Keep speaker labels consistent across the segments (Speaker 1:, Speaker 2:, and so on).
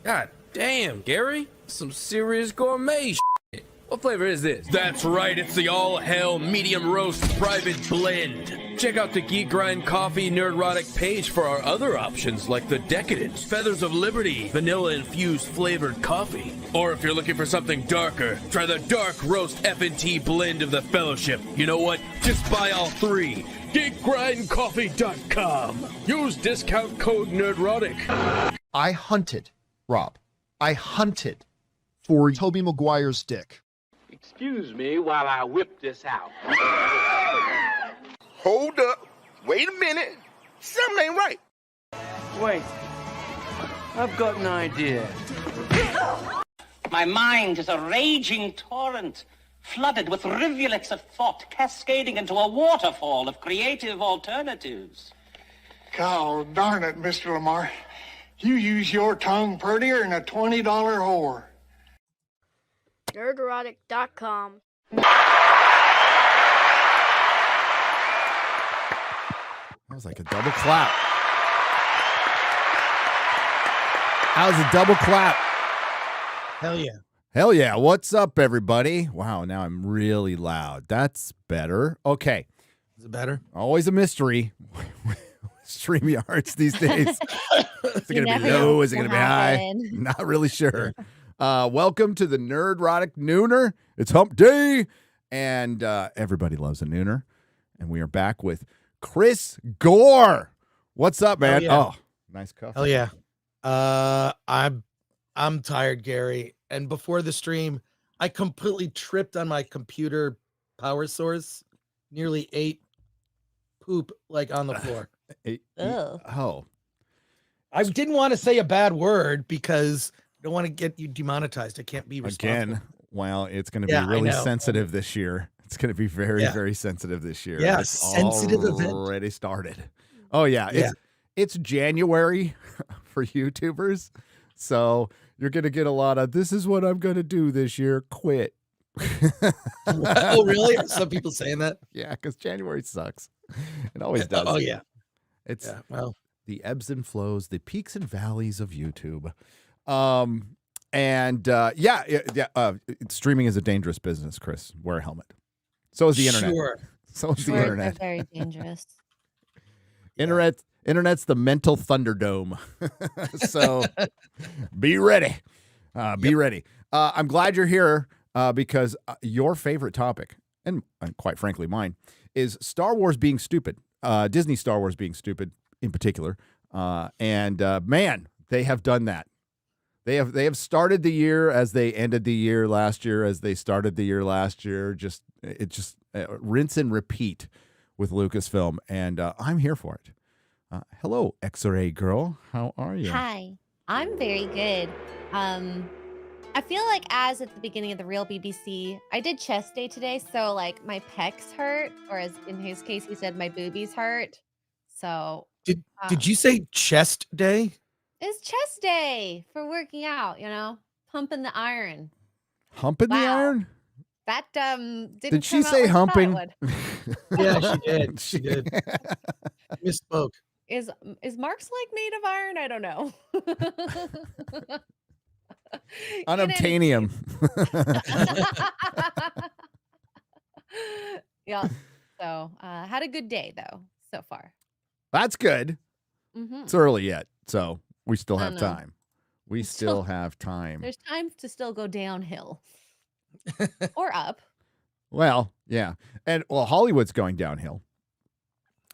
Speaker 1: God damn, Gary. Some serious gourmet shit. What flavor is this? That's right, it's the all-hell medium roast private blend. Check out the Geek Grind Coffee Nerdrotic page for our other options like the Decadent, Feathers of Liberty, vanilla-infused flavored coffee. Or if you're looking for something darker, try the Dark Roast FNT blend of the Fellowship. You know what? Just buy all three. GeekGrindCoffee.com. Use discount code Nerdrotic.
Speaker 2: I hunted, Rob. I hunted for Tobey Maguire's dick.
Speaker 3: Excuse me while I whip this out.
Speaker 4: Hold up. Wait a minute. Something ain't right.
Speaker 3: Wait. I've got an idea.
Speaker 5: My mind is a raging torrent, flooded with rivulets of thought, cascading into a waterfall of creative alternatives.
Speaker 6: God darn it, Mr. Lamar. You use your tongue prettier than a $20 whore.
Speaker 7: Nerdrotic.com.
Speaker 8: That was like a double clap. That was a double clap.
Speaker 9: Hell yeah.
Speaker 8: Hell yeah. What's up, everybody? Wow, now I'm really loud. That's better. Okay.
Speaker 9: Is it better?
Speaker 8: Always a mystery. StreamYards these days. Is it going to be low? Is it going to be high? Not really sure. Welcome to the Nerdrotic Nooner. It's hump day, and everybody loves a nooner. And we are back with Chris Gore. What's up, man?
Speaker 9: Yeah.
Speaker 8: Oh, nice coffee.
Speaker 9: Hell yeah. I'm tired, Gary. And before the stream, I completely tripped on my computer power source. Nearly ate poop like on the floor.
Speaker 8: Oh.
Speaker 9: I didn't want to say a bad word because I don't want to get you demonetized. I can't be responsible.
Speaker 8: Again, well, it's going to be really sensitive this year. It's going to be very, very sensitive this year.
Speaker 9: Yeah,
Speaker 8: it's
Speaker 9: sensitive event.
Speaker 8: Already started. Oh, yeah. It's January for YouTubers. So you're going to get a lot of, this is what I'm going to do this year. Quit.
Speaker 9: Oh, really? Are some people saying that?
Speaker 8: Yeah, because January sucks. It always does.
Speaker 9: Oh, yeah.
Speaker 8: It's
Speaker 9: well,
Speaker 8: the ebbs and flows, the peaks and valleys of YouTube. Streaming is a dangerous business, Chris. Wear a helmet. So is the internet.
Speaker 9: Sure.
Speaker 8: So is the internet.
Speaker 10: Very dangerous.
Speaker 8: Internet's the mental Thunderdome. So be ready. Be ready. I'm glad you're here because your favorite topic, and quite frankly mine, is Star Wars being stupid. Disney Star Wars being stupid in particular. Man, they have done that. They have started the year as they ended the year last year, as they started the year last year. It rinse and repeat with Lucasfilm, and I'm here for it. Hello, XRay Girl. How are you?
Speaker 10: Hi, I'm very good. I feel like as at the beginning of the real BBC, I did chest day today, so like my pecs hurt, or as in his case, he said my boobies hurt. So
Speaker 9: did you say chest day?
Speaker 10: It's chest day for working out, pumping the iron.
Speaker 8: Humping the iron?
Speaker 10: That didn't.
Speaker 8: Did she say humping?
Speaker 9: Yeah, she did. She did. Misspoke.
Speaker 10: Is Mark's leg made of iron? I don't know.
Speaker 8: Unobtainium.
Speaker 10: Yeah. So had a good day though so far.
Speaker 8: That's good.
Speaker 10: Mm-hmm.
Speaker 8: It's early yet, so we still have time. We still have time.
Speaker 10: There's time to still go downhill or up.
Speaker 8: Well, yeah, and Hollywood's going downhill.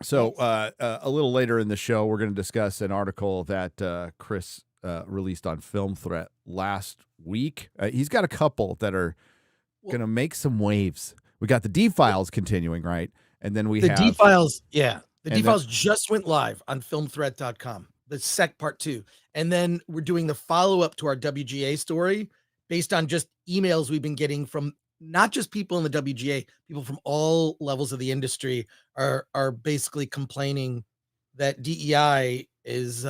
Speaker 8: So a little later in the show, we're going to discuss an article that Chris released on Film Threat last week. He's got a couple that are going to make some waves. We got the D-Files continuing, right? And then we
Speaker 9: The
Speaker 8: have
Speaker 9: D-Files, the
Speaker 8: and
Speaker 9: D-Files just went live on filmthreat.com, the sec part 2. And then we're doing the follow-up to our WGA story based on just emails we've been getting from not just people in the WGA, people from all levels of the industry are basically complaining that DEI is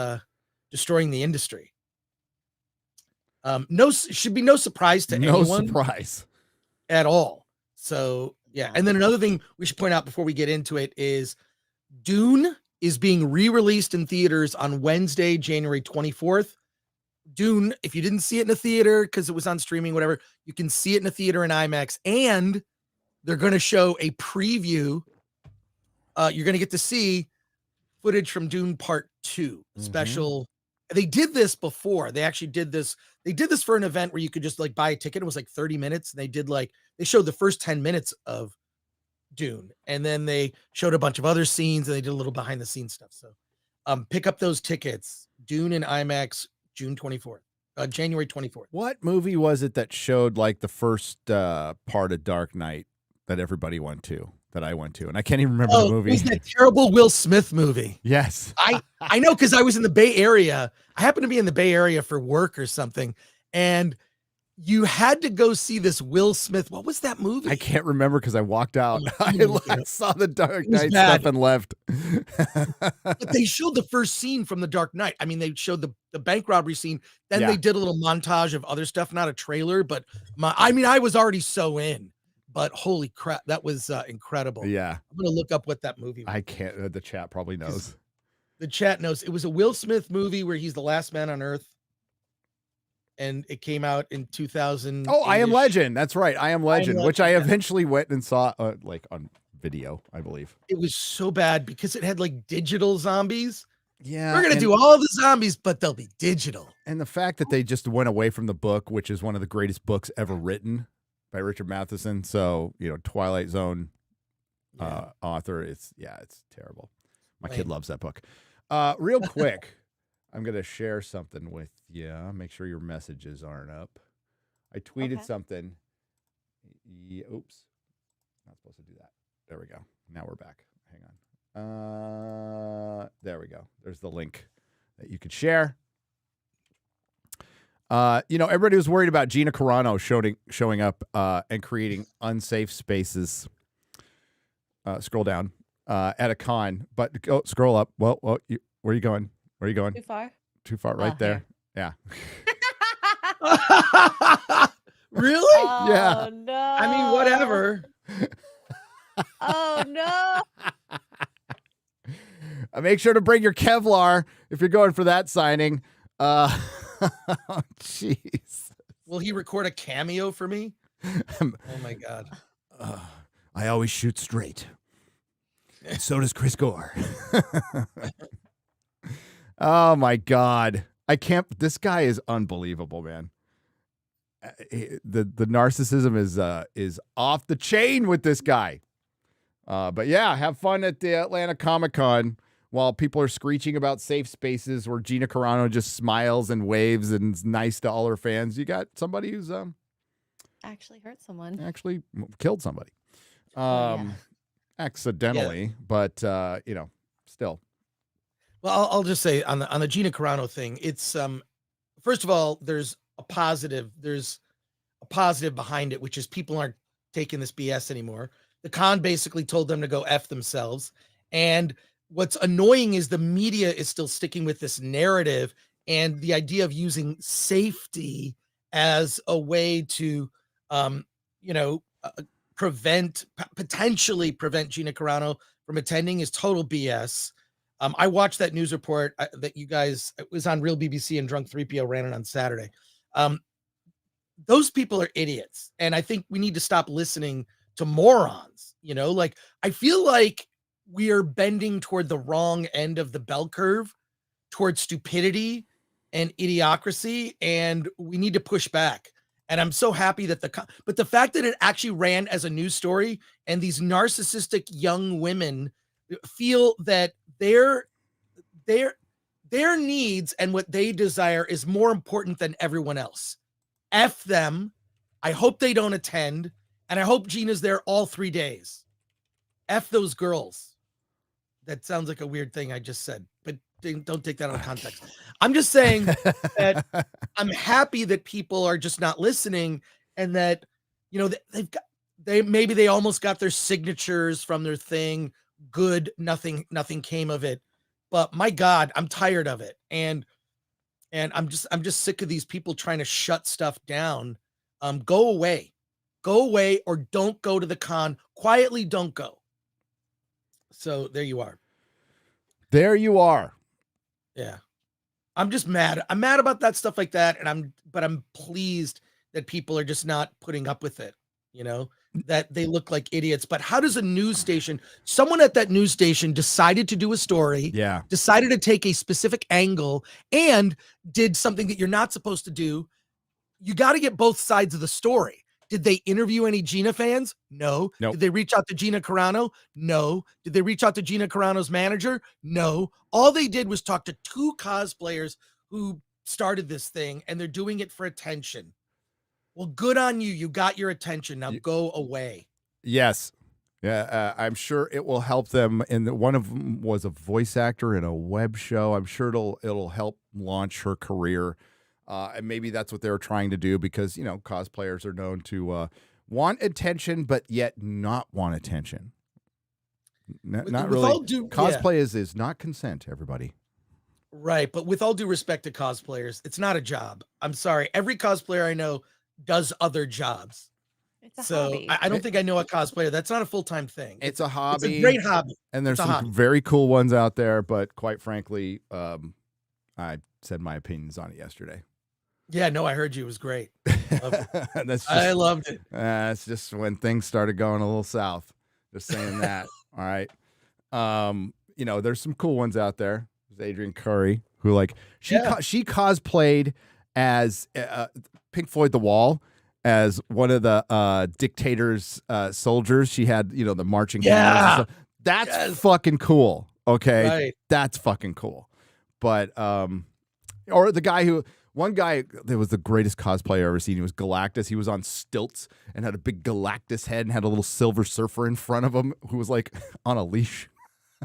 Speaker 9: destroying the industry. Should be no surprise to anyone.
Speaker 8: No surprise
Speaker 9: at all. So yeah. And then another thing we should point out before we get into it is Dune is being re-released in theaters on Wednesday, January 24th. Dune, if you didn't see it in a theater because it was on streaming, whatever, you can see it in a theater in IMAX, and they're going to show a preview. You're going to get to see footage from Dune Part 2 special. They did this before. They actually did this. They did this for an event where you could just like buy a ticket. It was like 30 minutes. And they showed the first 10 minutes of Dune, and then they showed a bunch of other scenes, and they did a little behind the scenes stuff. So pick up those tickets. Dune in IMAX, January 24th.
Speaker 8: What movie was it that showed like the first part of Dark Knight that everybody went to, that I went to? And I can't even remember the movie.
Speaker 9: It was that terrible Will Smith movie.
Speaker 8: Yes.
Speaker 9: I know, because I was in the Bay Area. I happened to be in the Bay Area for work or something. And you had to go see this Will Smith. What was that movie?
Speaker 8: I can't remember because I walked out. I saw the Dark Knight
Speaker 9: bad.
Speaker 8: stuff and left.
Speaker 9: But they showed the first scene from the Dark Knight. I mean, they showed the bank robbery scene. Then they did a little montage of other stuff, not a trailer, but I was already so in. But holy crap, that was incredible.
Speaker 8: Yeah.
Speaker 9: I'm going to look up what that movie was.
Speaker 8: I can't. The chat probably knows.
Speaker 9: The chat knows. It was a Will Smith movie where he's the last man on Earth. And it came out in 2000.
Speaker 8: Oh, I Am Legend. That's right. I Am Legend, which I eventually went and saw like on video, I believe.
Speaker 9: It was so bad because it had like digital zombies.
Speaker 8: Yeah.
Speaker 9: We're going to do all the zombies, but they'll be digital.
Speaker 8: And the fact that they just went away from the book, which is one of the greatest books ever written by Richard Matheson. So, Twilight Zone author. It's terrible. My kid loves that book. Real quick, I'm going to share something with you. Make sure your messages aren't up. I tweeted something. Oops. Not supposed to do that. There we go. Now we're back. Hang on. There we go. There's the link that you could share. Everybody was worried about Gina Carano showing up and creating unsafe spaces. Scroll down at a con, but scroll up. Well, where are you going? Where are you going?
Speaker 10: Too far.
Speaker 8: Too far, right there. Yeah.
Speaker 9: Really?
Speaker 10: Oh,
Speaker 8: yeah.
Speaker 10: No.
Speaker 9: I mean, whatever.
Speaker 10: Oh no.
Speaker 8: Make sure to bring your Kevlar if you're going for that signing. Jeez.
Speaker 9: Will he record a cameo for me? Oh my God.
Speaker 8: I always shoot straight. So does Chris Gore. Oh my God. I can't. This guy is unbelievable, man. The narcissism is off the chain with this guy. But yeah, have fun at the Atlanta Comic-Con while people are screeching about safe spaces where Gina Carano just smiles and waves and is nice to all her fans. You got somebody who's
Speaker 10: Actually hurt someone.
Speaker 8: actually killed somebody. Accidentally, but still.
Speaker 9: Well, I'll just say on the Gina Carano thing, it's first of all, there's a positive behind it, which is people aren't taking this BS anymore. The con basically told them to go F themselves. And what's annoying is the media is still sticking with this narrative and the idea of using safety as a way to, potentially prevent Gina Carano from attending is total BS. I watched that news report that you guys, it was on Real BBC and Drunk 3PO ran it on Saturday. Those people are idiots. And I think we need to stop listening to morons. I feel like we are bending toward the wrong end of the bell curve towards stupidity and idiocracy. And we need to push back. And I'm so happy that but the fact that it actually ran as a news story and these narcissistic young women feel that their needs and what they desire is more important than everyone else. F them. I hope they don't attend. And I hope Gina's there all 3 days. F those girls. That sounds like a weird thing I just said, but don't take that out of context. I'm just saying that I'm happy that people are just not listening, and that, you know, maybe they almost got their signatures from their thing. Good, nothing came of it. But my God, I'm tired of it. And I'm just sick of these people trying to shut stuff down. Go away, or don't go to the con. Quietly, don't go. So there you are.
Speaker 8: There you are.
Speaker 9: Yeah. I'm just mad. I'm mad about that stuff like that. But I'm pleased that people are just not putting up with it. You know, that they look like idiots. But how does a news station, someone at that news station decided to do a story, decided to take a specific angle, and did something that you're not supposed to do? You got to get both sides of the story. Did they interview any Gina fans? No.
Speaker 8: Nope.
Speaker 9: Did they reach out to Gina Carano? No. Did they reach out to Gina Carano's manager? No. All they did was talk to 2 cosplayers who started this thing, and they're doing it for attention. Well, good on you. You got your attention. Now go away.
Speaker 8: Yes. Yeah, I'm sure it will help them. And one of them was a voice actor in a web show. I'm sure it'll help launch her career. And maybe that's what they were trying to do, because, you know, cosplayers are known to want attention, but yet not want attention. Not really. Cosplay is not consent, everybody.
Speaker 9: Right. But with all due respect to cosplayers, it's not a job. I'm sorry. Every cosplayer I know does other jobs.
Speaker 10: It's a hobby.
Speaker 9: I don't think I know a cosplayer. That's not a full-time thing.
Speaker 8: It's a hobby.
Speaker 9: It's a great hobby.
Speaker 8: And there's some very cool ones out there, but quite frankly, I said my opinions on it yesterday.
Speaker 9: Yeah, no, I heard you. It was great.
Speaker 8: I
Speaker 9: loved it.
Speaker 8: It's just when things started going a little south. Just saying that. All right. You know, there's some cool ones out there. There's Adrian Curry, who she cosplayed as Pink Floyd The Wall, as one of the dictator's soldiers. She had, you know, the marching hammers and stuff. That's fucking cool. Okay.
Speaker 9: Right.
Speaker 8: That's fucking cool. But or the guy who, one guy that was the greatest cosplay I've ever seen. He was Galactus. He was on stilts and had a big Galactus head and had a little Silver Surfer in front of him who was like on a leash.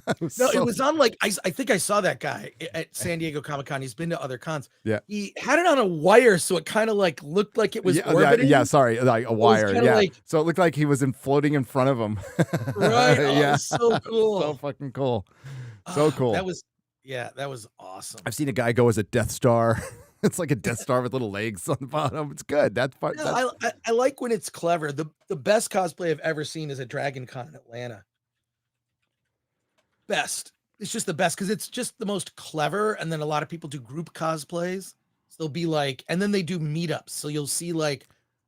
Speaker 8: It was
Speaker 9: on I think I saw that guy at San Diego Comic-Con. He's been to other cons.
Speaker 8: Yeah.
Speaker 9: He had it on a wire, so it kind of looked like it was orbiting.
Speaker 8: Yeah, sorry, like a wire. Yeah.
Speaker 9: Like,
Speaker 8: so it looked like he was floating in front of him.
Speaker 9: Right. Oh, yeah. So cool.
Speaker 8: So fucking cool. So cool.
Speaker 9: That was awesome.
Speaker 8: I've seen a guy go as a Death Star. It's like a Death Star with little legs on the bottom. It's good. That's fun.
Speaker 9: No, I like when it's clever. The best cosplay I've ever seen is at Dragon Con in Atlanta. Best. It's just the best because it's just the most clever. And then a lot of people do group cosplays. So they'll be and then they do meetups. So you'll see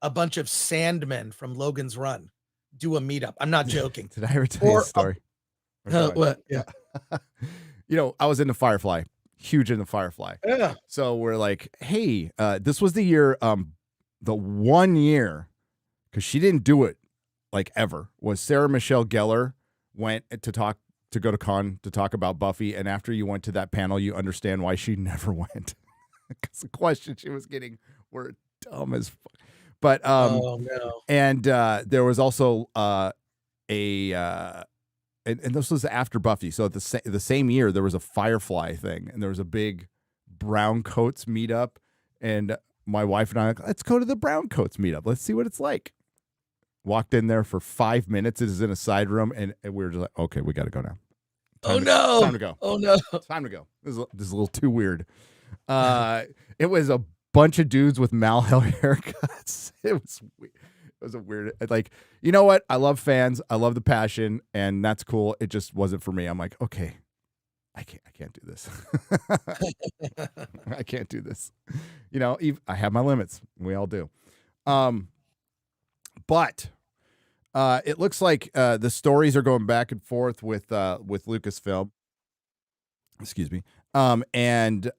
Speaker 9: a bunch of Sandmen from Logan's Run do a meetup. I'm not joking.
Speaker 8: Did I ever tell you a story?
Speaker 9: What? Yeah.
Speaker 8: You know, I was into Firefly. Huge into Firefly.
Speaker 9: Yeah.
Speaker 8: So we're like, hey, this was the year, the 1 year, because she didn't do it ever, was Sarah Michelle Gellar went to go to con to talk about Buffy, and after you went to that panel, you understand why she never went. Because the questions she was getting were dumb as fuck. But
Speaker 9: oh no.
Speaker 8: And there was also and this was after Buffy. So the same year, there was a Firefly thing, and there was a big brown coats meetup. And my wife and I, let's go to the brown coats meetup. Let's see what it's like. Walked in there for 5 minutes. It is in a side room, and we were just like, okay, we got to go now. Time to go.
Speaker 9: Oh no.
Speaker 8: Time to go. This is a little too weird. It was a bunch of dudes with Mal-Hel haircuts. It was weird. It was a weird, you know what? I love fans. I love the passion, and that's cool. It just wasn't for me. I'm like, okay, I can't do this. I can't do this. You know, I have my limits. We all do. But it looks like the stories are going back and forth with Lucasfilm. Excuse me. And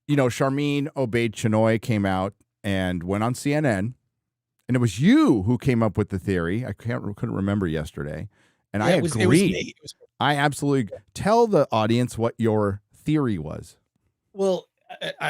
Speaker 8: you know, Charmin Obaid-Chinoy came out and went on CNN. And it was you who came up with the theory. I couldn't remember yesterday, and I agreed. It was me. I absolutely tell the audience what your theory was.
Speaker 9: Well,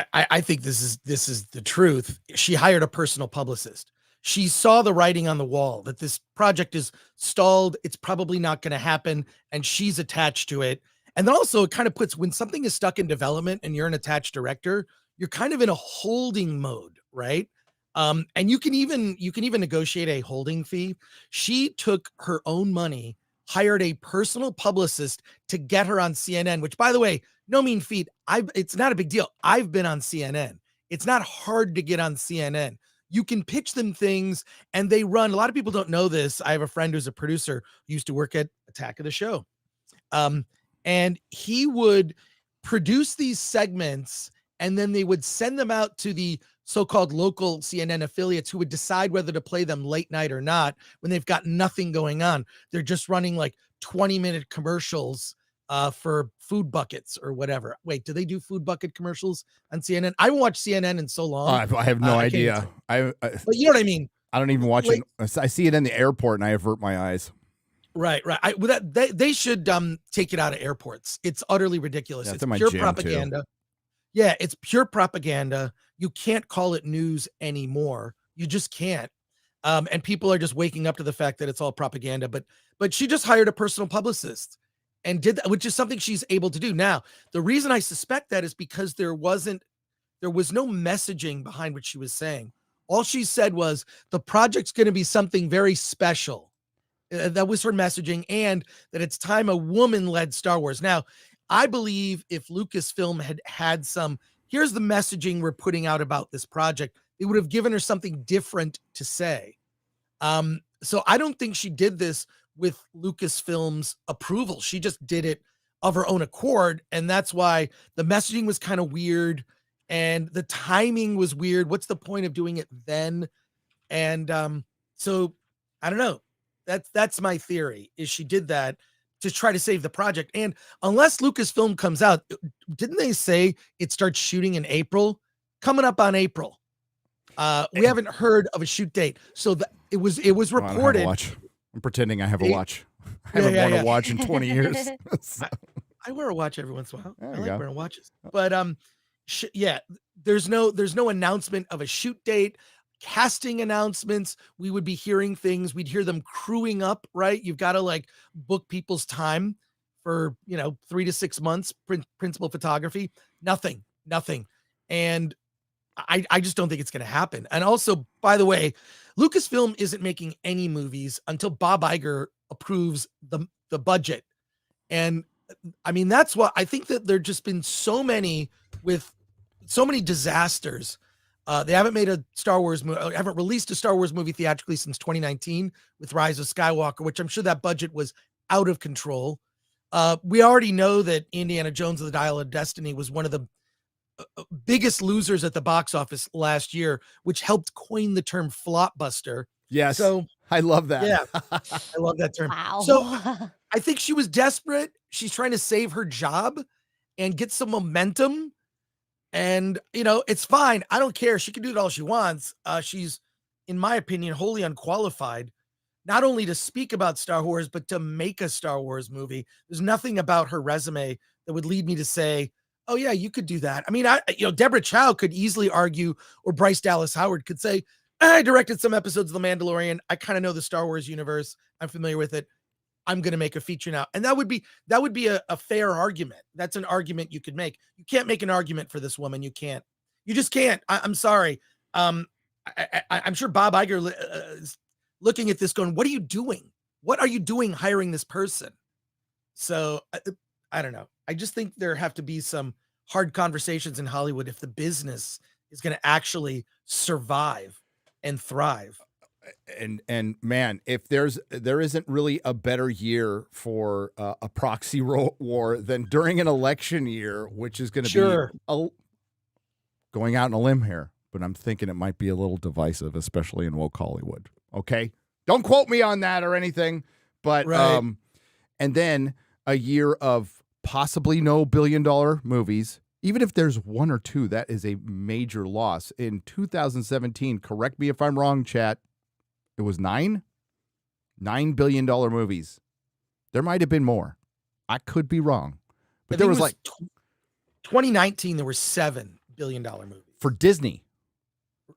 Speaker 9: I think this is the truth. She hired a personal publicist. she saw the writing on the wall that this project is stalled. It's probably not going to happen. And she's attached to it. And then also it kind of puts, when something is stuck in development and you're an attached director, you're kind of in a holding mode, right? And you can even negotiate a holding fee. She took her own money, hired a personal publicist to get her on CNN, which, by the way, no mean feat. It's not a big deal. I've been on CNN. It's not hard to get on CNN. You can pitch them things and they run. A lot of people don't know this. I have a friend who's a producer who used to work at Attack of the Show. And he would produce these segments and then they would send them out to the so-called local CNN affiliates who would decide whether to play them late night or not when they've got nothing going on. They're just running like 20-minute commercials for food buckets or whatever. Wait, do they do food bucket commercials on CNN? I haven't watched CNN in so long.
Speaker 8: I have no idea.
Speaker 9: But you know what I mean?
Speaker 8: I don't even watch it. I see it in the airport and I avert my eyes.
Speaker 9: Right. They should take it out of airports. It's utterly ridiculous.
Speaker 8: Yeah,
Speaker 9: it's pure propaganda.
Speaker 8: Too.
Speaker 9: Yeah, it's pure propaganda. You can't call it news anymore. You just can't. And people are just waking up to the fact that it's all propaganda. But she just hired a personal publicist and did that, which is something she's able to do. Now, the reason I suspect that is because there was no messaging behind what she was saying. All she said was the project's going to be something very special. That was her messaging, and that it's time a woman led Star Wars. Now, I believe if Lucasfilm had some, here's the messaging we're putting out about this project, they would have given her something different to say. So I don't think she did this with Lucasfilm's approval. She just did it of her own accord. And that's why the messaging was kind of weird and the timing was weird. What's the point of doing it then? And so I don't know. That's my theory, is she did that to try to save the project. And unless Lucasfilm comes out, didn't they say it starts shooting in April? Coming up on April. We haven't heard of a shoot date. So it was reported.
Speaker 8: I'm pretending I have a watch. I haven't worn a watch in 20 years.
Speaker 9: I wear a watch every once in a while. I like wearing watches.
Speaker 8: Oh.
Speaker 9: But there's no announcement of a shoot date. Casting announcements, we would be hearing things. We'd hear them crewing up, right? You've got to like book people's time for 3 to 6 months. Principal photography, nothing. And I just don't think it's going to happen. And also, by the way, Lucasfilm isn't making any movies until Bob Iger approves the budget. And I mean, that's what I think, that there just been so many disasters. They haven't made a Star Wars movie, haven't released a Star Wars movie theatrically since 2019 with Rise of Skywalker, which I'm sure that budget was out of control. We already know that Indiana Jones and the Dial of Destiny was one of the biggest losers at the box office last year, which helped coin the term flopbuster.
Speaker 8: Yes.
Speaker 9: So
Speaker 8: I love that.
Speaker 9: Yeah, I love that term.
Speaker 10: Wow.
Speaker 9: So I think she was desperate. She's trying to save her job and get some momentum. And, it's fine. I don't care. She can do it all she wants. She's, in my opinion, wholly unqualified, not only to speak about Star Wars, but to make a Star Wars movie. There's nothing about her resume that would lead me to say, oh yeah, you could do that. I mean, Deborah Chow could easily argue, or Bryce Dallas Howard could say, I directed some episodes of The Mandalorian. I kind of know the Star Wars universe. I'm familiar with it. I'm going to make a feature now. And that would be a fair argument. That's an argument you could make. You can't make an argument for this woman. You can't. You just can't. I'm sorry. I'm sure Bob Iger is looking at this going, what are you doing? What are you doing hiring this person? So I don't know. I just think there have to be some hard conversations in Hollywood if the business is going to actually survive and thrive.
Speaker 8: And man, if there isn't really a better year for a proxy war than during an election year, which is going to be going out on a limb here, but I'm thinking it might be a little divisive, especially in woke Hollywood. Okay, don't quote me on that or anything, but
Speaker 9: right.
Speaker 8: And then a year of possibly no billion-dollar movies. Even if there's one or two, that is a major loss. In 2017, correct me if I'm wrong, chat, it was $9 billion movies. There might have been more. I could be wrong. But there was like
Speaker 9: 2019, there were $7 billion movies.
Speaker 8: For Disney.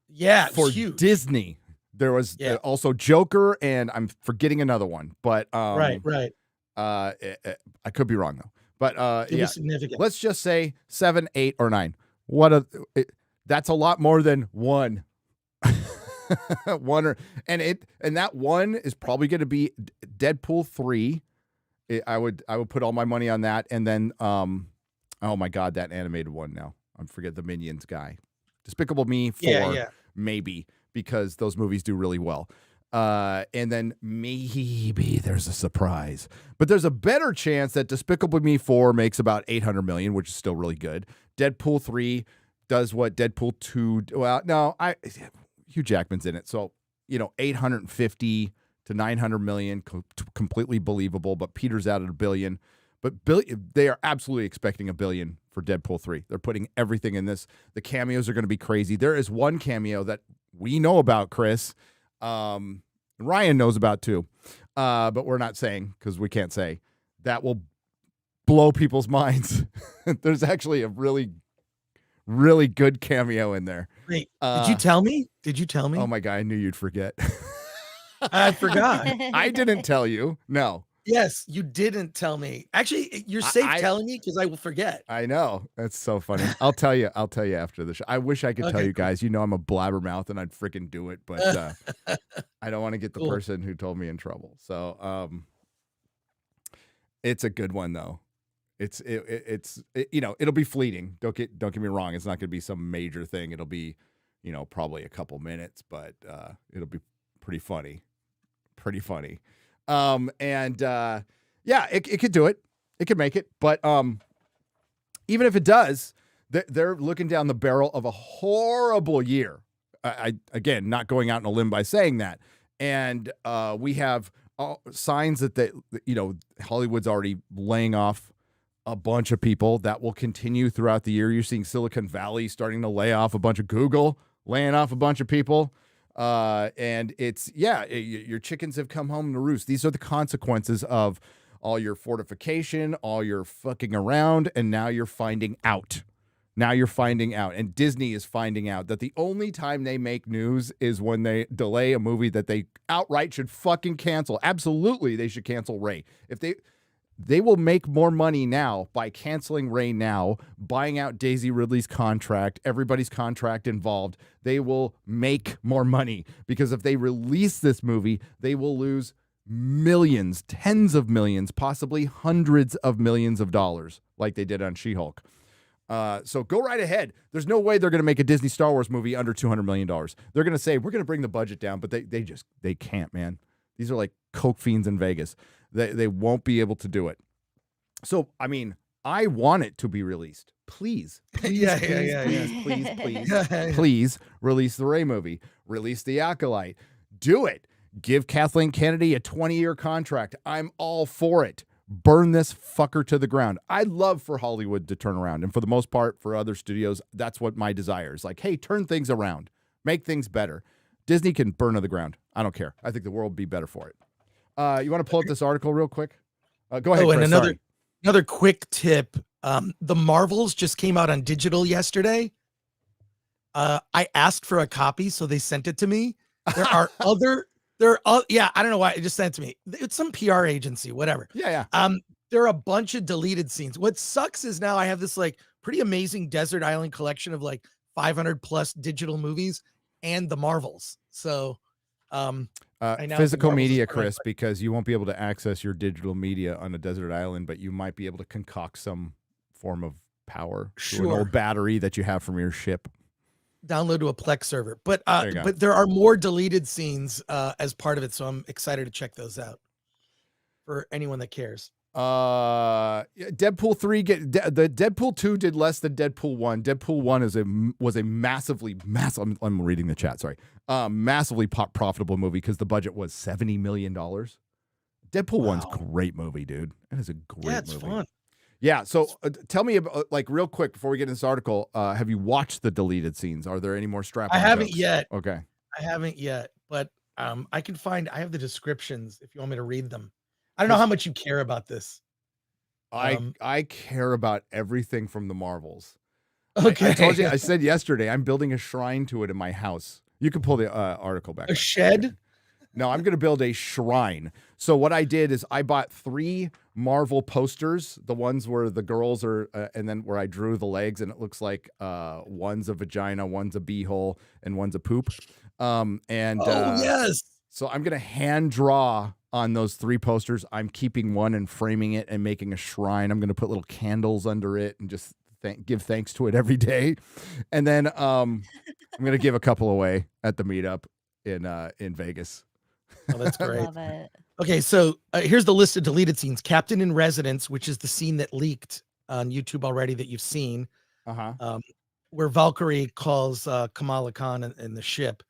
Speaker 9: Yeah,
Speaker 8: for
Speaker 9: huge.
Speaker 8: Disney. There was
Speaker 9: Yeah.
Speaker 8: also Joker, and I'm forgetting another one, but
Speaker 9: right.
Speaker 8: I could be wrong though. But
Speaker 9: It
Speaker 8: yeah,
Speaker 9: was significant.
Speaker 8: let's just say 7, 8, or 9. That's a lot more than one. And that one is probably going to be Deadpool 3. I would put all my money on that, and then oh my god, that animated one now. I forget the Minions guy. Despicable Me 4, maybe, because those movies do really well. And then maybe there's a surprise. But there's a better chance that Despicable Me 4 makes about 800 million, which is still really good. Deadpool 3 does what Deadpool 2, well, no, Hugh Jackman's in it. So, 850 to 900 million, completely believable, but Peter's out at $1 billion. But they are absolutely expecting $1 billion for Deadpool 3. They're putting everything in this. The cameos are going to be crazy. There is one cameo that we know about, Chris. Ryan knows about too. But we're not saying, because we can't say, that will blow people's minds. There's actually a really, really good cameo in there.
Speaker 9: Wait, did you tell me?
Speaker 8: Oh my God, I knew you'd forget.
Speaker 9: I forgot.
Speaker 8: I didn't tell you. No.
Speaker 9: Yes, you didn't tell me. Actually, you're safe telling me because I will forget.
Speaker 8: I know. That's so funny. I'll tell you after the show. I wish I could tell you guys. I'm a blabbermouth and I'd freaking do it, but I don't want to get the person who told me in trouble. So it's a good one though. It'll be fleeting. Don't get me wrong. It's not going to be some major thing. It'll be, probably a couple minutes, but it'll be pretty funny. It could do it. It could make it. But even if it does, they're looking down the barrel of a horrible year. I again, not going out on a limb by saying that. And we have signs that Hollywood's already laying off a bunch of people. That will continue throughout the year. You're seeing Silicon Valley starting to lay off a bunch of Google, laying off a bunch of people. And your chickens have come home to roost. These are the consequences of all your fortification, all your fucking around, and now you're finding out. And Disney is finding out that the only time they make news is when they delay a movie that they outright should fucking cancel. Absolutely, they should cancel Rey. If they will make more money now by canceling Rey now, buying out Daisy Ridley's contract, everybody's contract involved. They will make more money because if they release this movie, they will lose millions, tens of millions, possibly hundreds of millions of dollars like they did on She-Hulk. So go right ahead. There's no way they're going to make a Disney Star Wars movie under $200 million. They're going to say, we're going to bring the budget down, but they can't, man. These are like coke fiends in Vegas. They won't be able to do it. So, I mean, I want it to be released. Please release the Rey movie. Release The Acolyte. Do it. Give Kathleen Kennedy a 20-year contract. I'm all for it. Burn this fucker to the ground. I'd love for Hollywood to turn around. And for the most part, for other studios, that's what my desire is. Like, hey, turn things around. Make things better. Disney can burn to the ground. I don't care. I think the world would be better for it. You want to pull up this article real quick? Go ahead, Chris.
Speaker 9: And another quick tip. The Marvels just came out on digital yesterday. I asked for a copy, so they sent it to me. I don't know why. It just sent it to me. It's some PR agency, whatever.
Speaker 8: Yeah.
Speaker 9: There are a bunch of deleted scenes. What sucks is now I have this like pretty amazing Desert Island collection of like 500 plus digital movies and the Marvels. So,
Speaker 8: physical media, Chris, because you won't be able to access your digital media on a desert island, but you might be able to concoct some form of power through an old battery that you have from your ship.
Speaker 9: Download to a Plex server. But there are more deleted scenes as part of it, so I'm excited to check those out for anyone that cares.
Speaker 8: Deadpool 3 the Deadpool 2 did less than Deadpool 1. Deadpool 1 was a massively I'm reading the chat, sorry. Massively profitable movie because the budget was $70 million. Deadpool 1's a great movie, dude. It is a great movie.
Speaker 9: It's fun.
Speaker 8: Yeah, so tell me about, like, real quick before we get into this article, have you watched the deleted scenes? Are there any more strap-on
Speaker 9: I haven't
Speaker 8: jokes?
Speaker 9: yet.
Speaker 8: Okay.
Speaker 9: I haven't yet, but I have the descriptions if you want me to read them. I don't know how much you care about this.
Speaker 8: I care about everything from the Marvels.
Speaker 9: Okay.
Speaker 8: I told you, I said yesterday, I'm building a shrine to it in my house. You can pull the article back.
Speaker 9: A shed?
Speaker 8: No, I'm going to build a shrine. So what I did is I bought 3 Marvel posters, the ones where the girls are, and then where I drew the legs, and it looks like one's a vagina, one's a beehole, and one's a poop.
Speaker 9: Yes.
Speaker 8: So I'm going to hand draw on those 3 posters. I'm keeping one and framing it and making a shrine. I'm going to put little candles under it and just give thanks to it every day. And then I'm going to give a couple away at the meetup in Vegas.
Speaker 9: Oh, that's great.
Speaker 10: Love it.
Speaker 9: Okay, so here's the list of deleted scenes. Captain in Residence, which is the scene that leaked on YouTube already that you've seen, where Valkyrie calls Kamala Khan in the ship.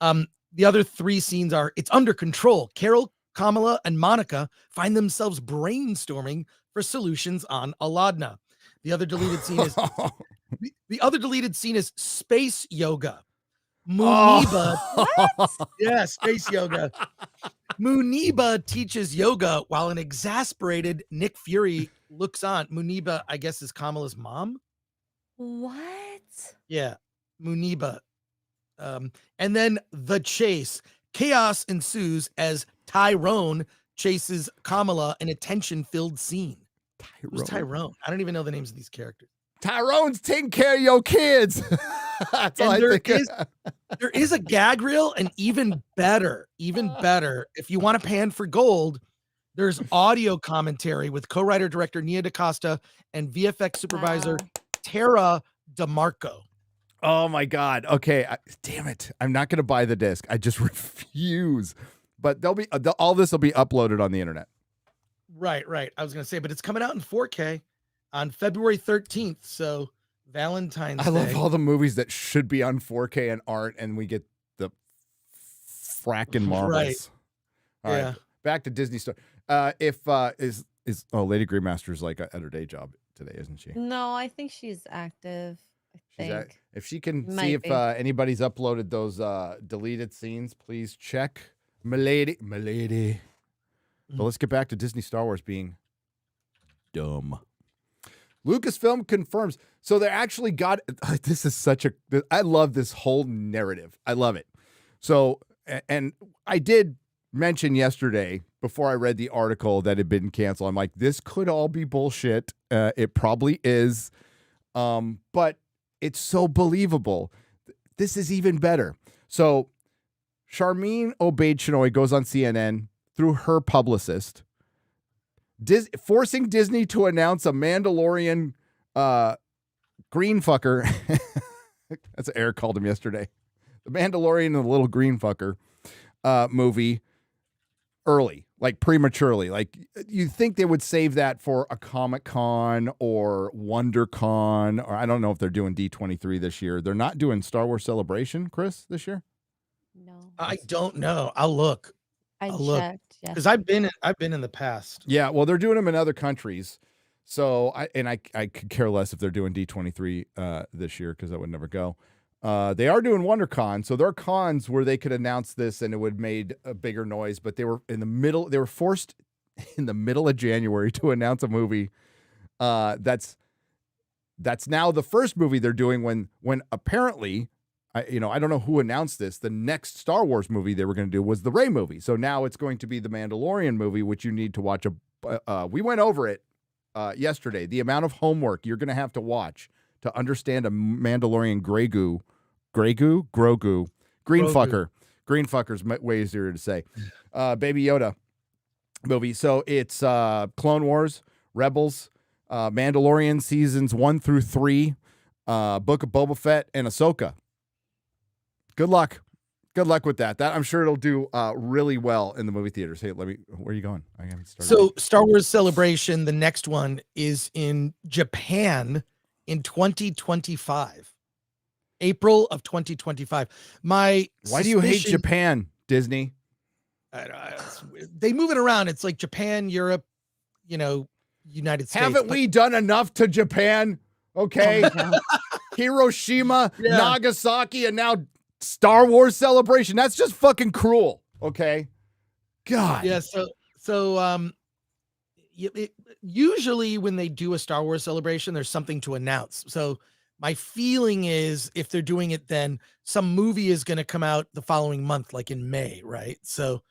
Speaker 9: The other 3 scenes are It's Under Control. Carol, Kamala, and Monica find themselves brainstorming for solutions on Aladna. The other deleted scene is the other deleted scene is space yoga. Muniba, yeah, space yoga. Muniba teaches yoga while an exasperated Nick Fury looks on. Muniba, I guess, is Kamala's mom.
Speaker 10: What?
Speaker 9: Yeah, Muniba. And then the chase. Chaos ensues as Tyrone chases Kamala in a tension-filled scene. Who's Tyrone? I don't even know the names of these characters.
Speaker 8: Tyrone's taking care of your kids. That's all I think.
Speaker 9: There is a gag reel, and even better, if you want to pan for gold, there's audio commentary with co-writer director Nia DaCosta and VFX supervisor Tara DeMarco.
Speaker 8: Oh my God. Okay. Damn it. I'm not going to buy the disc. I just refuse. But all this will be uploaded on the internet.
Speaker 9: Right. I was going to say, but it's coming out in 4K on February 13th. So Valentine's Day.
Speaker 8: I love all the movies that should be on 4K and aren't, and we get the fracking marbles.
Speaker 9: Right.
Speaker 8: All right. Back to Disney Store. Lady Greenmaster's like at her day job today, isn't she?
Speaker 10: No, I think she's active. I think.
Speaker 8: If she can
Speaker 10: Might
Speaker 8: see if
Speaker 10: be.
Speaker 8: anybody's uploaded those deleted scenes, please check. Milady. But let's get back to Disney Star Wars being dumb. Lucasfilm confirms. So they actually got, this is I love this whole narrative. I love it. So, and I did mention yesterday before I read the article that had been canceled. I'm like, this could all be bullshit. It probably is. But it's so believable. This is even better. So Charmin Obaid-Chinoy goes on CNN through her publicist, forcing Disney to announce a Mandalorian green fucker. That's what Eric called him yesterday. The Mandalorian and the little green fucker movie early, like prematurely. Like you think they would save that for a Comic-Con or WonderCon, or I don't know if they're doing D23 this year. They're not doing Star Wars Celebration, Chris, this year?
Speaker 10: No.
Speaker 9: I don't know. I'll look.
Speaker 10: I
Speaker 9: look.
Speaker 10: checked. Yeah.
Speaker 9: Because I've been in the past.
Speaker 8: Yeah, well, they're doing them in other countries. So I could care less if they're doing D23 this year because I would never go. They are doing WonderCon, so there are cons where they could announce this and it would have made a bigger noise. But they were forced in the middle of January to announce a movie that's now the first movie they're doing when apparently. I don't know who announced this. The next Star Wars movie they were going to do was the Rey movie. So now it's going to be the Mandalorian movie, which you need to watch. We went over it yesterday. The amount of homework you're going to have to watch to understand a Mandalorian Grogu, green fucker. Green fucker's way easier to say. Baby Yoda movie. So it's Clone Wars, Rebels, Mandalorian seasons 1 through 3, Book of Boba Fett, and Ahsoka. Good luck with that. I'm sure it'll do really well in the movie theaters. Hey, where are you going? I haven't started.
Speaker 9: So Star Wars Celebration, the next one is in Japan in 2025. April of 2025. Why
Speaker 8: do you hate Japan, Disney?
Speaker 9: They move it around. It's like Japan, Europe, United States.
Speaker 8: Haven't we done enough to Japan? Okay. Hiroshima, Nagasaki, and now Star Wars Celebration. That's just fucking cruel. Okay. God.
Speaker 9: Yeah. So usually when they do a Star Wars Celebration, there's something to announce. So My feeling is if they're doing it, then some movie is going to come out the following month, like in May, right? So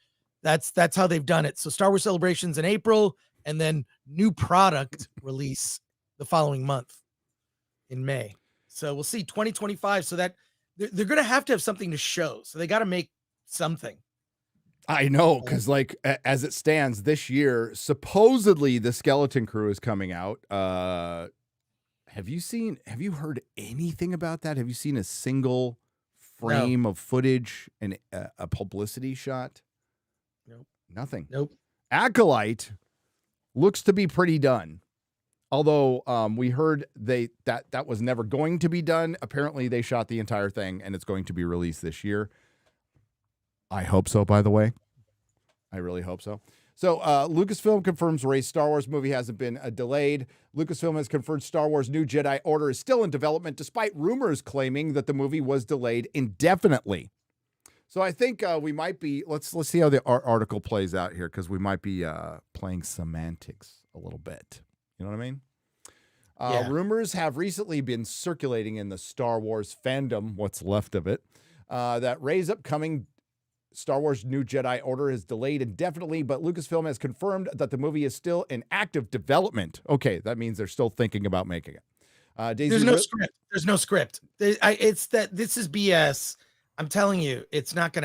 Speaker 9: that's how they've done it. So Star Wars Celebrations in April, and then new product release the following month in May. So we'll see 2025. So that they're going to have something to show. So they got to make something.
Speaker 8: I know, because like as it stands this year, supposedly the Skeleton Crew is coming out. Have you heard anything about that? Have you seen a single frame of footage and a publicity shot?
Speaker 9: Nope.
Speaker 8: Nothing.
Speaker 9: Nope.
Speaker 8: Acolyte looks to be pretty done. Although we heard that was never going to be done. Apparently they shot the entire thing and it's going to be released this year. I hope so, by the way. I really hope so. So Lucasfilm confirms Rey's Star Wars movie hasn't been delayed. Lucasfilm has confirmed Star Wars New Jedi Order is still in development, despite rumors claiming that the movie was delayed indefinitely. So I think we might be, let's see how the article plays out here, because we might be playing semantics a little bit. You know what I mean? Rumors have recently been circulating in the Star Wars fandom, what's left of it, that Rey's upcoming Star Wars New Jedi Order is delayed indefinitely, but Lucasfilm has confirmed that the movie is still in active development. Okay, that means they're still thinking about making it.
Speaker 9: There's no script. There's no script. It's that this is BS. I'm telling you, it's not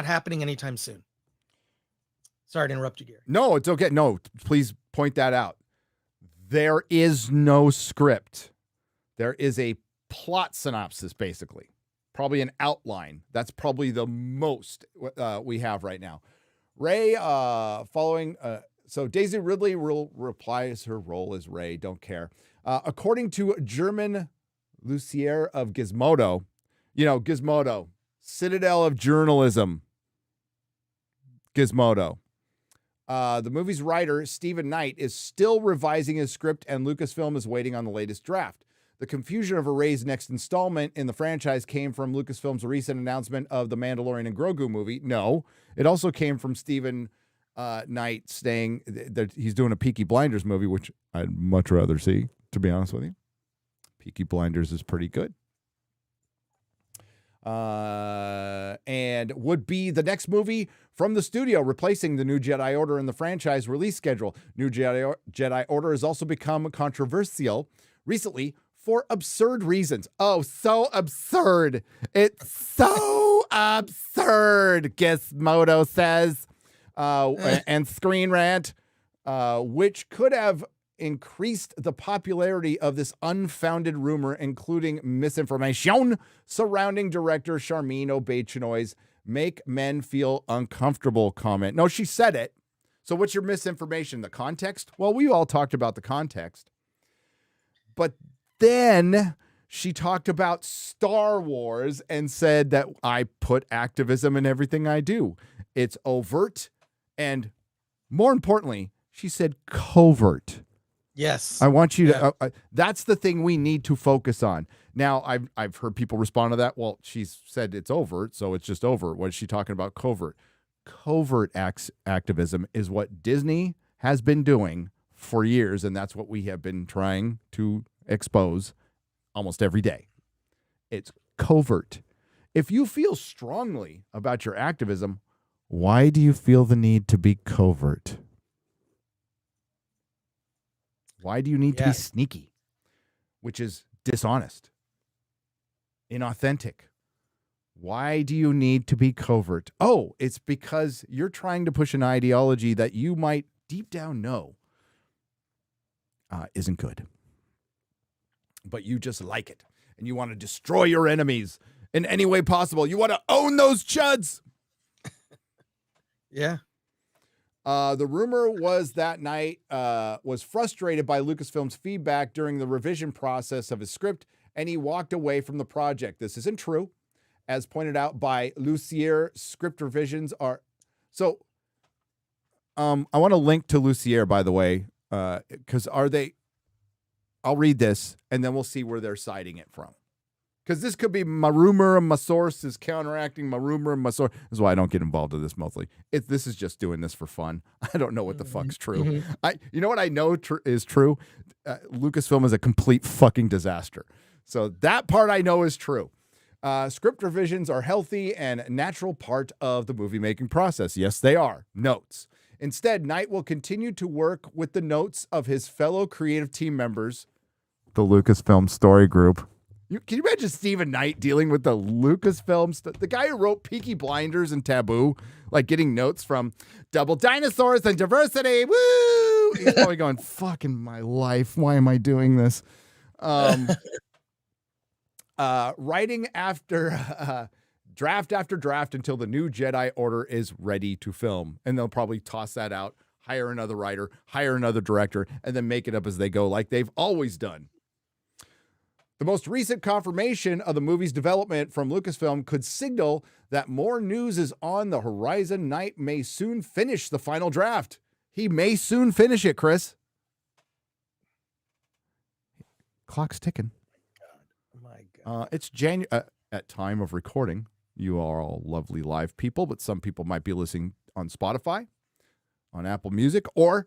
Speaker 9: happening anytime soon. Sorry to interrupt you, Gary.
Speaker 8: No, it's okay. No, please point that out. There is no script. There is a plot synopsis, basically. Probably an outline. That's probably the most we have right now. Rey, so Daisy Ridley will reprise her role as Rey. Don't care. According to German Lucier of Gizmodo, Gizmodo, Citadel of Journalism. Gizmodo. The movie's writer, Stephen Knight, is still revising his script, and Lucasfilm is waiting on the latest draft. The confusion over Rey's next installment in the franchise came from Lucasfilm's recent announcement of the Mandalorian and Grogu movie. No, it also came from Stephen Knight saying that he's doing a Peaky Blinders movie, which I'd much rather see, to be honest with you. Peaky Blinders is pretty good. And would be the next movie from the studio, replacing the New Jedi Order in the franchise release schedule. New Jedi Order has also become controversial recently for absurd reasons. Oh, so absurd. It's so absurd, Gizmodo says. And Screen Rant, which could have increased the popularity of this unfounded rumor, including misinformation surrounding director Sharmeen Obaid-Chinoy's "Make Men Feel Uncomfortable" comment. No, she said it. So what's your misinformation? The context? Well, we all talked about the context. But then she talked about Star Wars and said that I put activism in everything I do. It's overt and, more importantly, she said covert.
Speaker 9: Yes.
Speaker 8: I want you to, that's the thing we need to focus on. Now, I've heard people respond to that. Well, she said it's overt, so it's just over. What is she talking about? Covert. Covert activism is what Disney has been doing for years, and that's what we have been trying to expose almost every day. It's covert. If you feel strongly about your activism, why do you feel the need to be covert? Why do you need to be sneaky, which is dishonest, inauthentic? Why do you need to be covert? Oh, it's because you're trying to push an ideology that you might deep down know isn't good. But you just like it, and you want to destroy your enemies in any way possible. You want to own those chuds.
Speaker 9: Yeah.
Speaker 8: The rumor was that Knight was frustrated by Lucasfilm's feedback during the revision process of his script, and he walked away from the project. This isn't true. As pointed out by Lucier, script revisions are... So, I want to link to Lucier, by the way, because are they... I'll read this, and then we'll see where they're citing it from. Because this could be my rumor and my source is counteracting my rumor and my source. This is why I don't get involved in this mostly. This is just doing this for fun. I don't know what the fuck's true. You know what I know is true? Lucasfilm is a complete fucking disaster. So that part I know is true. Script revisions are healthy and natural part of the movie making process. Yes, they are. Notes. Instead, Knight will continue to work with the notes of his fellow creative team members, the Lucasfilm Story Group. Can you imagine Stephen Knight dealing with the Lucasfilm, the guy who wrote Peaky Blinders and Taboo, like getting notes from Double Dinosaurs and Diversity? Woo! He's probably going, fucking my life. Why am I doing this? Writing after draft after draft until the new Jedi Order is ready to film. And they'll probably toss that out, hire another writer, hire another director, and then make it up as they go like they've always done. The most recent confirmation of the movie's development from Lucasfilm could signal that more news is on the horizon. Knight may soon finish the final draft. He may soon finish it, Chris. Clock's ticking.
Speaker 9: Oh my God.
Speaker 8: It's January at time of recording. You are all lovely live people, but some people might be listening on Spotify, on Apple Music, or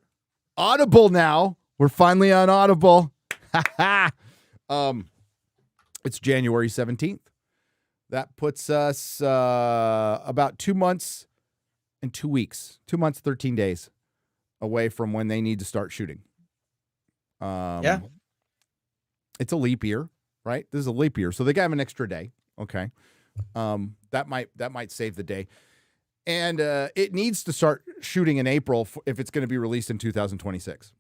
Speaker 8: Audible now. We're finally on Audible. It's January 17th. That puts us about 2 months and 2 weeks, 2 months, 13 days away from when they need to start shooting.
Speaker 9: Yeah.
Speaker 8: It's a leap year, right? This is a leap year. So they got him an extra day. Okay. That might save the day. And it needs to start shooting in April if it's going to be released in 2026.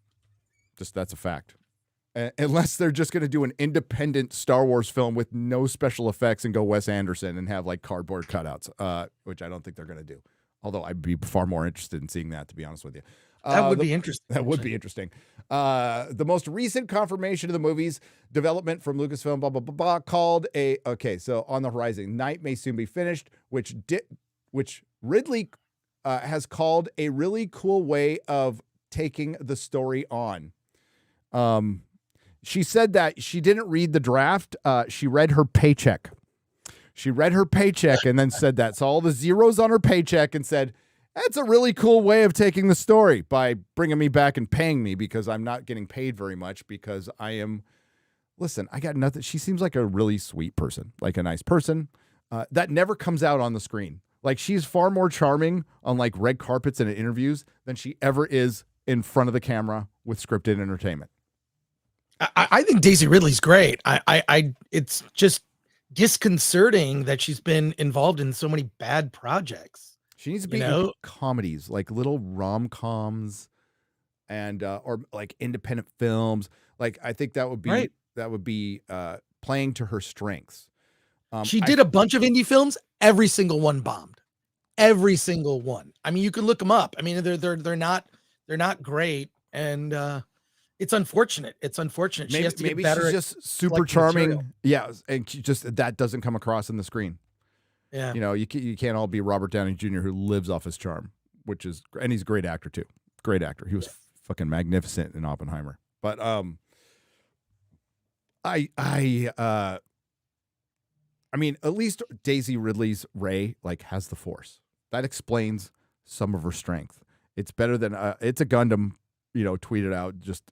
Speaker 8: Just that's a fact. Unless they're just going to do an independent Star Wars film with no special effects and go Wes Anderson and have like cardboard cutouts, which I don't think they're going to do. Although I'd be far more interested in seeing that, to be honest with you.
Speaker 9: That would be interesting.
Speaker 8: That would be interesting. The most recent confirmation of the movie's development from Lucasfilm, blah, blah, blah, blah, called a, okay, so on the horizon, Knight may soon be finished, which Ridley has called a really cool way of taking the story on. She said that she didn't read the draft. She read her paycheck. She read her paycheck and then said that. So all the zeros on her paycheck and said, that's a really cool way of taking the story by bringing me back and paying me because I'm not getting paid very much because I am, listen, I got nothing. She seems like a really sweet person, like a nice person. That never comes out on the screen. Like she's far more charming on like red carpets and in interviews than she ever is in front of the camera with scripted entertainment.
Speaker 9: I think Daisy Ridley's great. It's just disconcerting that she's been involved in so many bad projects.
Speaker 8: She needs to be in comedies, like little rom-coms and or like independent films. Like I think that would be playing to her strengths.
Speaker 9: She did a bunch of indie films. Every single one bombed. Every single one. I mean, you could look them up. I mean, they're not great, and it's unfortunate. It's unfortunate. She has to get better.
Speaker 8: She's just super charming. Material. Yeah, and just that doesn't come across in the screen.
Speaker 9: Yeah,
Speaker 8: you know, you can't all be Robert Downey Jr. who lives off his charm, and he's a great actor too. Great actor. He was fucking magnificent in Oppenheimer. But I mean, at least Daisy Ridley's Rey like has the Force. That explains some of her strength. It's better than it's a Gundam, tweeted out. Just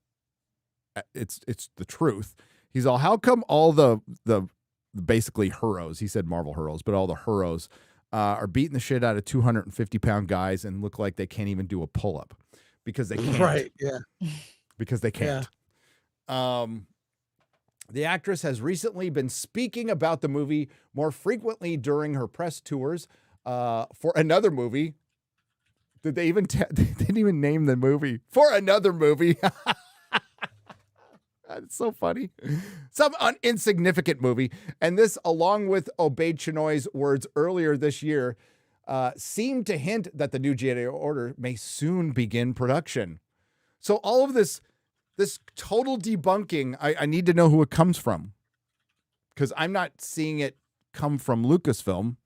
Speaker 8: it's the truth. He's all, how come all the basically heroes, he said Marvel heroes, but all the heroes are beating the shit out of 250-pound guys and look like they can't even do a pull-up because they can't.
Speaker 9: Right, yeah.
Speaker 8: Because they can't. Yeah. The actress has recently been speaking about the movie more frequently during her press tours for another movie. Did they even they didn't even name the movie for another movie? It's so funny. Some insignificant movie. And this, along with Obey Chinoy's words earlier this year, seemed to hint that the new Jedi Order may soon begin production. So all of this total debunking, I need to know who it comes from. Because I'm not seeing it come from Lucasfilm,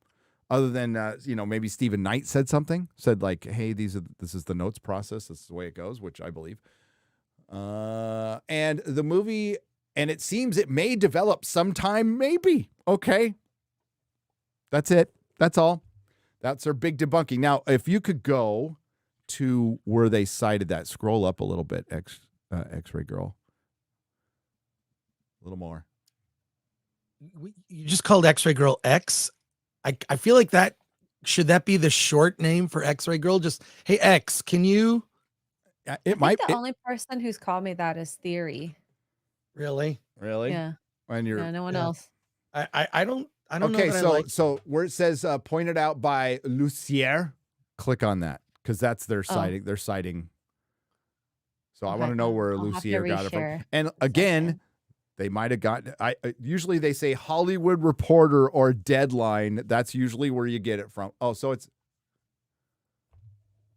Speaker 8: other than, maybe Stephen Knight said something. Said like, hey, this is the notes process. This is the way it goes, which I believe. And the movie, and it seems it may develop sometime, maybe. Okay. That's it. That's all. That's their big debunking. Now, if you could go to where they cited that, scroll up a little bit, XRay Girl. A little more.
Speaker 9: you just called X-Ray Girl X. I feel like that should that be the short name for X-Ray Girl? Just, hey X, can you
Speaker 8: It might.
Speaker 10: The only person who's called me that is Theory.
Speaker 9: really?
Speaker 8: Really?
Speaker 10: Yeah.
Speaker 8: When you're
Speaker 10: Yeah, no one
Speaker 9: Yeah.
Speaker 10: else.
Speaker 9: I don't know
Speaker 8: okay,
Speaker 9: that I
Speaker 8: so
Speaker 9: like.
Speaker 8: so where it says pointed out by Lucier, click on that because that's their citing. They're citing. So I want to know where
Speaker 10: I'll have to
Speaker 8: Lucier got it from.
Speaker 10: reshare
Speaker 8: And
Speaker 10: a
Speaker 8: again,
Speaker 10: second.
Speaker 8: they might have got. Usually they say Hollywood Reporter or Deadline. That's usually where you get it from. Oh, so it's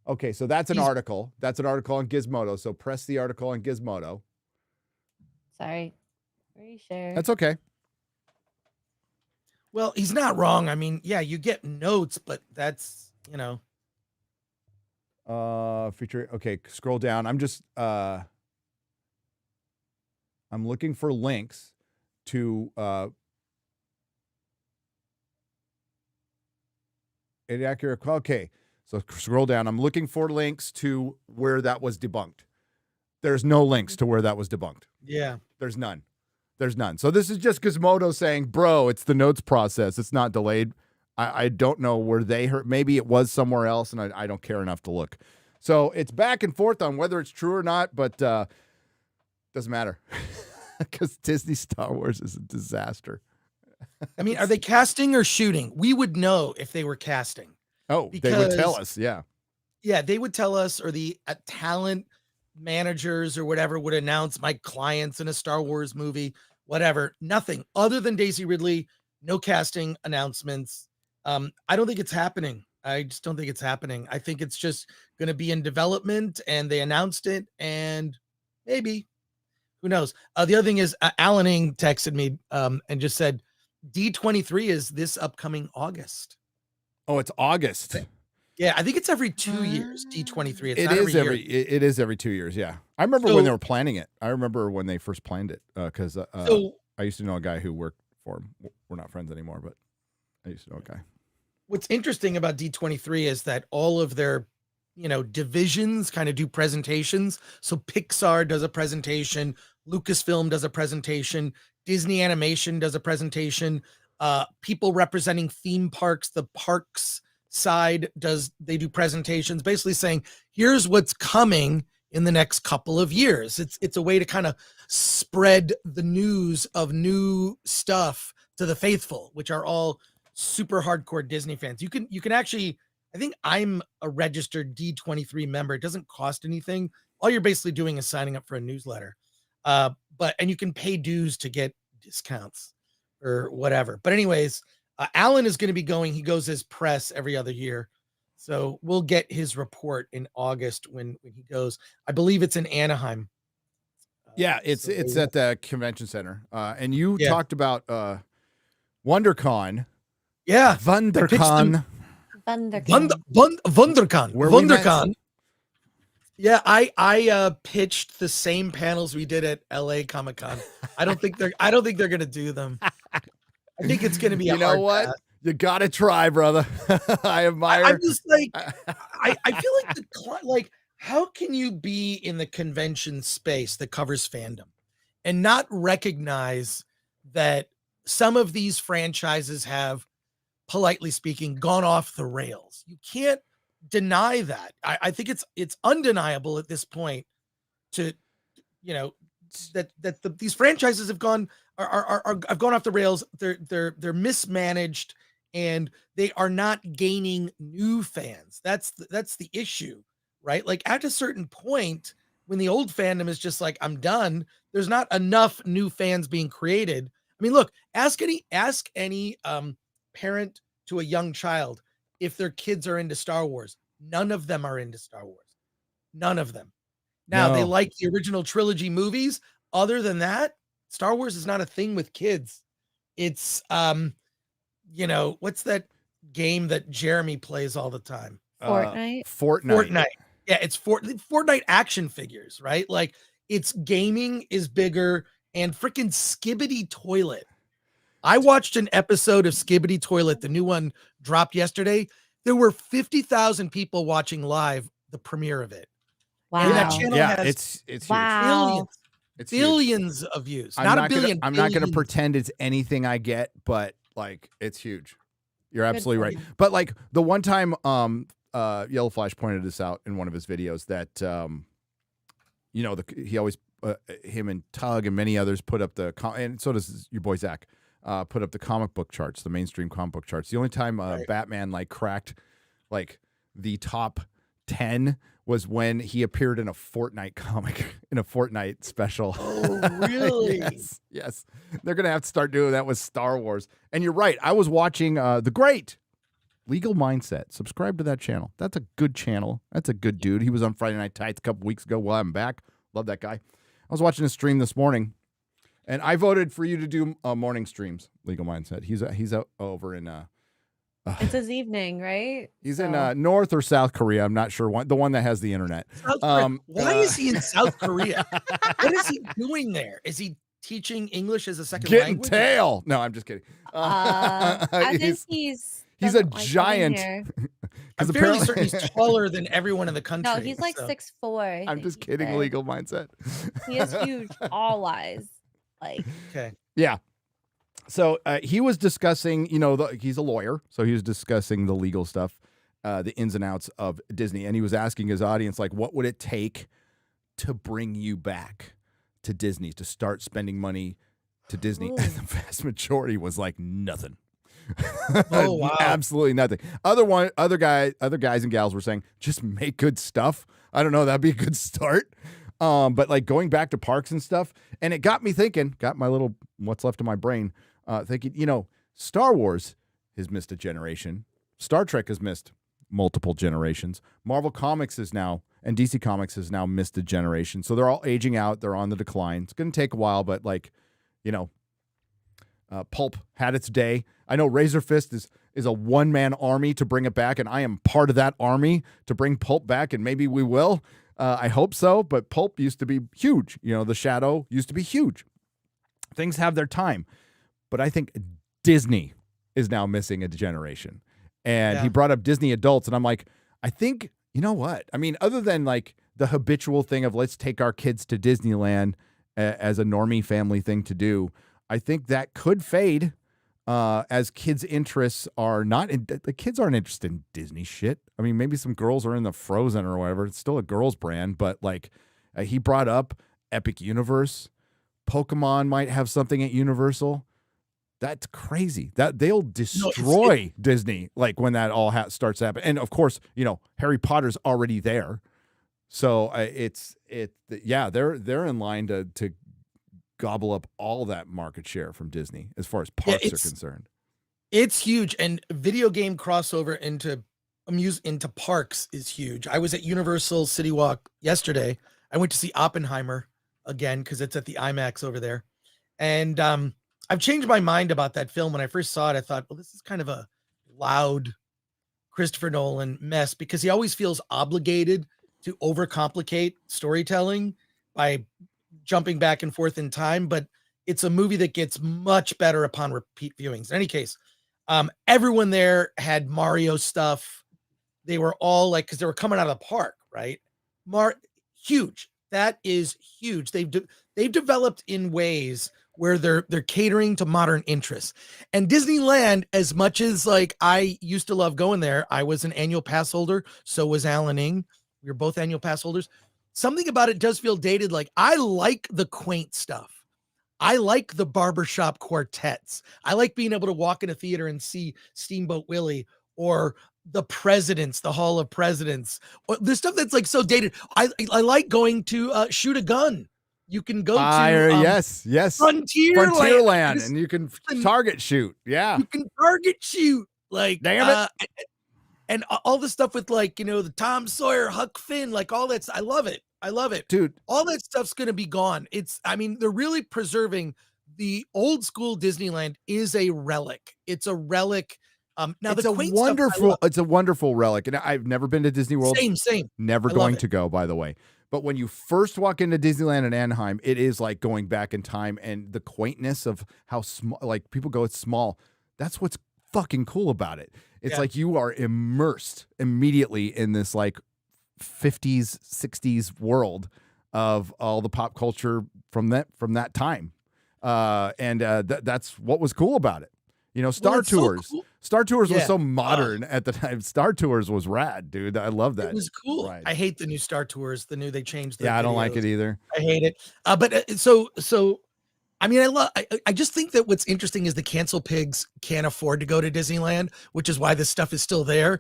Speaker 8: okay. So that's an article. That's an article on Gizmodo. So press the article on Gizmodo.
Speaker 10: Sorry. Reshare.
Speaker 8: That's okay.
Speaker 9: Well, he's not wrong. I mean, yeah, you get notes, but that's, you know.
Speaker 8: Feature. Okay, scroll down. I'm just I'm looking for links to inaccurate. Okay, so scroll down. I'm looking for links to where that was debunked. There's no links to where that was debunked.
Speaker 9: Yeah.
Speaker 8: There's none. There's none. So this is just Gizmodo saying, bro, it's the notes process. It's not delayed. I don't know where they heard. Maybe it was somewhere else, and I don't care enough to look. So it's back and forth on whether it's true or not, but doesn't matter because Disney Star Wars is a disaster.
Speaker 9: I mean, are they casting or shooting? We would know if they were casting.
Speaker 8: Oh, they would tell us. Yeah.
Speaker 9: Yeah, they would tell us, or the talent managers or whatever would announce my clients in a Star Wars movie, whatever. Nothing other than Daisy Ridley, no casting announcements. I don't think it's happening. I just don't think it's happening. I think it's just going to be in development and they announced it and maybe, who knows? The other thing is Alan Ing texted me and just said D23 is this upcoming August.
Speaker 8: Oh, it's August.
Speaker 9: Yeah, I think it's every 2 years. D23. It's
Speaker 8: It
Speaker 9: not
Speaker 8: is
Speaker 9: every year.
Speaker 8: it is every 2 years. Yeah, I remember when they were planning it. I remember when they first planned it because I used to know a guy who worked for him. We're not friends anymore, but I used to know a guy.
Speaker 9: What's interesting about D23 is that all of their, divisions kind of do presentations. So Pixar does a presentation, Lucasfilm does a presentation, Disney Animation does a presentation. People representing theme parks, the parks side they do presentations basically saying here's what's coming in the next couple of years. It's a way to kind of spread the news of new stuff to the faithful, which are all super hardcore Disney fans. You can actually, I think I'm a registered D23 member. It doesn't cost anything. All you're basically doing is signing up for a newsletter. And you can pay dues to get discounts or whatever. But anyways, Alan is going to be going. He goes as press every other year. So we'll get his report in August when he goes. I believe it's in Anaheim.
Speaker 8: Yeah, it's at the convention center. And you talked about WonderCon.
Speaker 9: Yeah.
Speaker 8: WonderCon.
Speaker 10: Wunderkind.
Speaker 9: WonderCon. Yeah, I pitched the same panels we did at LA Comic-Con. I don't think they're going to do them. I think it's going to be
Speaker 8: you know what? Pass. You got to try, brother. I admire.
Speaker 9: I'm just like, I feel like how can you be in the convention space that covers fandom and not recognize that some of these franchises have, politely speaking, gone off the rails? You can't deny that. I think it's undeniable at this point to, that these franchises have gone off the rails. They're mismanaged and they are not gaining new fans. That's the issue, right? Like at a certain point when the old fandom is just like, I'm done, there's not enough new fans being created. I mean, look, ask any parent to a young child if their kids are into Star Wars. None of them are into Star Wars. None of them. Now, They like the original trilogy movies. Other than that, Star Wars is not a thing with kids. It's, what's that game that Jeremy plays all the time?
Speaker 10: Fortnite.
Speaker 9: Yeah, it's Fortnite action figures, right? Like, it's gaming is bigger and freaking Skibbity Toilet. I watched an episode of Skibbity Toilet. The new one dropped yesterday. There were 50,000 people watching live the premiere of it.
Speaker 10: Wow.
Speaker 9: And that channel has
Speaker 8: it's
Speaker 10: wow.
Speaker 8: It's huge.
Speaker 9: billions of views. Not a billion.
Speaker 8: I'm not gonna
Speaker 9: billions.
Speaker 8: pretend it's anything I get, but like it's huge. You're
Speaker 10: Good
Speaker 8: absolutely right.
Speaker 10: point.
Speaker 8: But like the one time Yellow Flash pointed this out in one of his videos that he always him and Tug and many others put up and so does your boy Zach put up the comic book charts, the mainstream comic book charts. The only time Batman like cracked like the top 10 was when he appeared in a Fortnite comic, in a Fortnite special.
Speaker 9: Oh, really?
Speaker 8: Yes. They're going to have to start doing that with Star Wars. And you're right. I was watching the great Legal Mindset. Subscribe to that channel. That's a good channel. That's a good dude. He was on Friday Night Tights a couple weeks ago while I'm back. Love that guy. I was watching his stream this morning, and I voted for you to do morning streams, Legal Mindset. He's out over in...
Speaker 10: It's his evening, right?
Speaker 8: He's in North or South Korea. I'm not sure. The one that has the internet.
Speaker 9: Why is he in South Korea? What is he doing there? Is he teaching English as a second
Speaker 8: Getting
Speaker 9: language?
Speaker 8: tail. No, I'm just kidding.
Speaker 10: I think
Speaker 8: he's a
Speaker 10: doesn't like
Speaker 8: giant.
Speaker 10: living here.
Speaker 9: I'm fairly certain he's taller than everyone in the country.
Speaker 10: No, he's like
Speaker 9: so.
Speaker 10: 6'4".
Speaker 8: I'm just kidding. Legal Mindset.
Speaker 10: He is huge, all wise. Like,
Speaker 9: Okay.
Speaker 8: Yeah. So he was discussing, he's a lawyer, so he was discussing the legal stuff, the ins and outs of Disney, and he was asking his audience, like, what would it take to bring you back to Disney, to start spending money to Disney? And the vast majority was like nothing.
Speaker 9: Oh, wow.
Speaker 8: Absolutely nothing. Other guys and gals were saying, just make good stuff. I don't know, that'd be a good start. But like going back to parks and stuff, and it got me thinking, got my little what's left of my brain. Thinking, Star Wars has missed a generation. Star Trek has missed multiple generations. Marvel Comics and DC Comics has now missed a generation. So they're all aging out. They're on the decline. It's going to take a while, but Pulp had its day. I know Razor Fist is a one-man army to bring it back, and I am part of that army to bring Pulp back, and maybe we will. I hope so, but Pulp used to be huge. The Shadow used to be huge. Things have their time. But I think Disney is now missing a generation. And he brought up Disney adults, and I'm like, I think, you know what? I mean, other than like the habitual thing of let's take our kids to Disneyland as a normie family thing to do, I think that could fade as kids' interests are not, the kids aren't interested in Disney shit. I mean, maybe some girls are in the Frozen or whatever. It's still a girl's brand, but like he brought up Epic Universe. Pokemon might have something at Universal. That's crazy. That they'll destroy Disney like when that all starts happening. And of course, Harry Potter's already there, so they're in line to gobble up all that market share from Disney as far as parks are concerned.
Speaker 9: It's huge, and video game crossover into parks is huge. I was at Universal City Walk yesterday. I went to see Oppenheimer again because it's at the IMAX over there, and I've changed my mind about that film. When I first saw it, I thought, well, this is kind of a loud Christopher Nolan mess because he always feels obligated to overcomplicate storytelling by jumping back and forth in time. But it's a movie that gets much better upon repeat viewings. In any case, everyone there had Mario stuff. They were all like, because they were coming out of the park, right? Huge. That is huge. They've developed in ways where they're catering to modern interests. And Disneyland, as much as like I used to love going there, I was an annual pass holder. So was Alan Ing. We were both annual pass holders. Something about it does feel dated. Like I like the quaint stuff. I like the barbershop quartets. I like being able to walk in a theater and see Steamboat Willie or the presidents, the Hall of Presidents, or the stuff that's like so dated. I like going to shoot a gun. You can go to
Speaker 8: yes Frontierland, and you can target shoot. Yeah,
Speaker 9: you can target shoot. Like,
Speaker 8: damn it,
Speaker 9: and all the stuff with like the Tom Sawyer, Huck Finn, like all that. I love it,
Speaker 8: dude.
Speaker 9: All that stuff's gonna be gone. They're really preserving the old school Disneyland. Is a relic. It's a relic. Now
Speaker 8: it's a wonderful relic, and I've never been to Disney World.
Speaker 9: Same.
Speaker 8: Never going to go, by the way. But when you first walk into Disneyland in Anaheim, it is like going back in time, and the quaintness of how small, like people go, it's small. That's what's fucking cool about it. It's like you are immersed immediately in this like 50s, 60s world of all the pop culture from that time. That's what was cool about it. You know, Star
Speaker 9: it's so
Speaker 8: Tours.
Speaker 9: cool.
Speaker 8: Star Tours was
Speaker 9: Yeah.
Speaker 8: so modern at the time. Star Tours was rad, dude. I love that.
Speaker 9: It was cool.
Speaker 8: ride.
Speaker 9: I hate the new Star Tours. They changed.
Speaker 8: Yeah, I don't like it either.
Speaker 9: I hate it. So I mean, I just think that what's interesting is the cancel pigs can't afford to go to Disneyland, which is why this stuff is still there.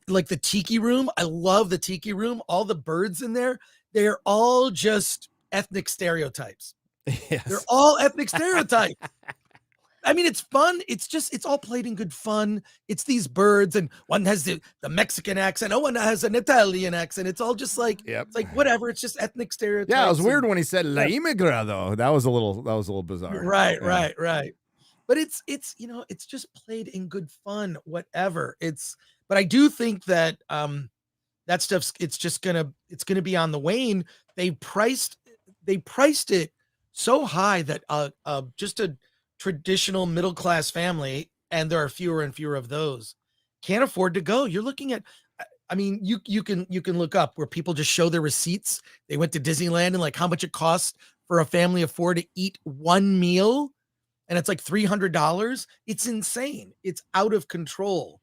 Speaker 9: Like the Tiki Room. I love the Tiki Room. All the birds in there, they're all just ethnic stereotypes.
Speaker 8: Yes.
Speaker 9: They're all ethnic stereotypes. I mean, it's fun. It's all played in good fun. It's these birds, and one has the Mexican accent. Oh, one has an Italian accent. It's all just like, it's like whatever. It's just ethnic stereotypes.
Speaker 8: Yeah, it was weird when he said La Immigra, though. That was a little bizarre.
Speaker 9: Right,
Speaker 8: Yeah.
Speaker 9: right. But it's it's just played in good fun, whatever. But I do think that that stuff's it's gonna be on the wane. They priced it so high that just a traditional middle class family, and there are fewer and fewer of those, can't afford to go. You're looking at, I mean, you can look up where people just show their receipts. They went to Disneyland and like how much it costs for a family of four to eat one meal, and it's like $300. It's insane. It's out of control.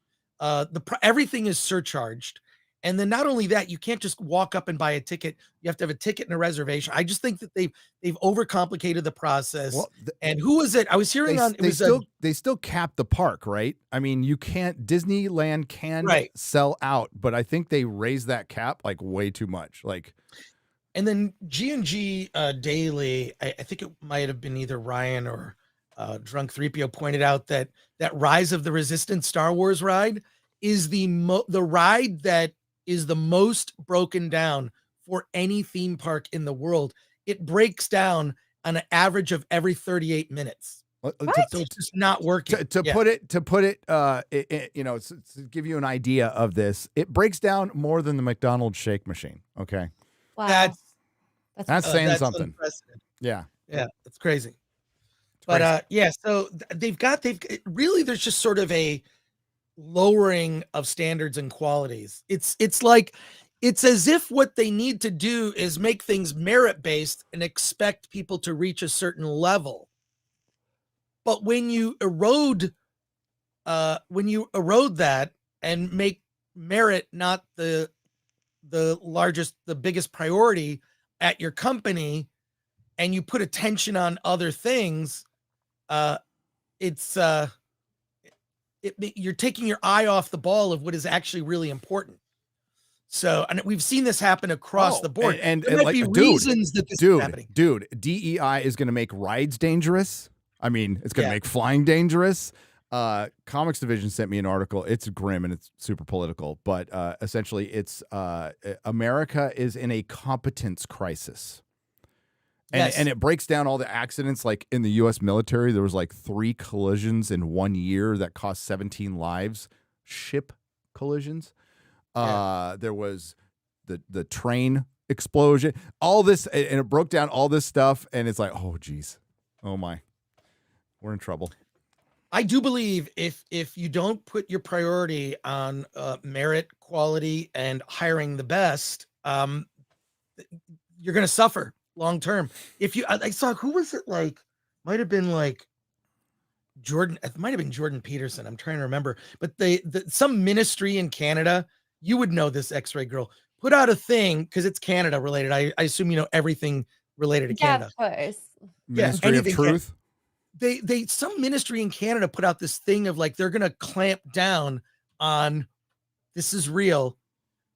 Speaker 9: Everything is surcharged. And then not only that, you can't just walk up and buy a ticket. You have to have a ticket and a reservation. I just think that they've overcomplicated the process.
Speaker 8: Well,
Speaker 9: and who was it? I was hearing
Speaker 8: they still cap the park, right? I mean, Disneyland can sell out, but I think they raised that cap like way too much. Like,
Speaker 9: and then G&G Daily, I think it might have been either Ryan or Drunk 3PO pointed out that Rise of the Resistance Star Wars ride is the ride that is the most broken down for any theme park in the world. It breaks down on an average of every 38 minutes. So it's just not working.
Speaker 8: To put it, you know, to give you an idea of this, it breaks down more than the McDonald's shake machine. Okay.
Speaker 10: Wow.
Speaker 8: That's saying something.
Speaker 9: Unprecedented.
Speaker 8: Yeah.
Speaker 9: Yeah. That's crazy. But so they've really, there's just sort of a lowering of standards and qualities. It's as if what they need to do is make things merit based and expect people to reach a certain level. But when you erode that and make merit not the biggest priority at your company, and you put attention on other things, you're taking your eye off the ball of what is actually really important. So, and we've seen this happen across the board.
Speaker 8: And
Speaker 9: there might be reasons that this is happening.
Speaker 8: Dude, DEI is going to make rides dangerous. I mean, it's going to make flying dangerous. Comics Division sent me an article. It's grim and it's super political, but essentially it's America is in a competence crisis. And it breaks down all the accidents. Like in the U.S. military, there was like 3 collisions in 1 year that cost 17 lives. Ship collisions. There was the train explosion. All this, and it broke down all this stuff. And it's like, oh, geez. Oh, my. We're in trouble.
Speaker 9: I do believe if you don't put your priority on merit, quality, and hiring the best, you're going to suffer long term. If you, I saw, who was it? Like, might have been like Jordan. It might have been Jordan Peterson. I'm trying to remember. But some ministry in Canada, you would know this, X-Ray Girl, put out a thing because it's Canada related. I assume you know everything related to Canada.
Speaker 10: Yeah, of course.
Speaker 8: Ministry of Truth.
Speaker 9: They some ministry in Canada put out this thing of like they're gonna clamp down on, this is real,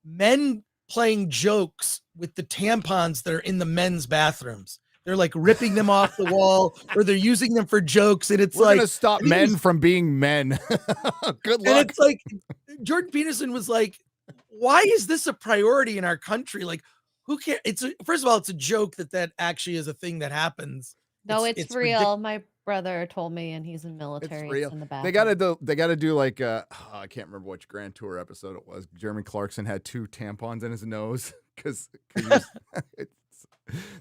Speaker 9: men playing jokes with the tampons that are in the men's bathrooms. They're like ripping them off the wall, or they're using them for jokes, and it's
Speaker 8: We're
Speaker 9: like
Speaker 8: gonna stop men from being men. Good luck.
Speaker 9: And it's like Jordan Peterson was like, "Why is this a priority in our country? Like, who cares?" First of all, it's a joke that actually is a thing that happens.
Speaker 10: No, it's real. My brother told me, and he's in military.
Speaker 8: It's real.
Speaker 10: In the back.
Speaker 8: They gotta do like I can't remember which Grand Tour episode it was. Jeremy Clarkson had 2 tampons in his nose because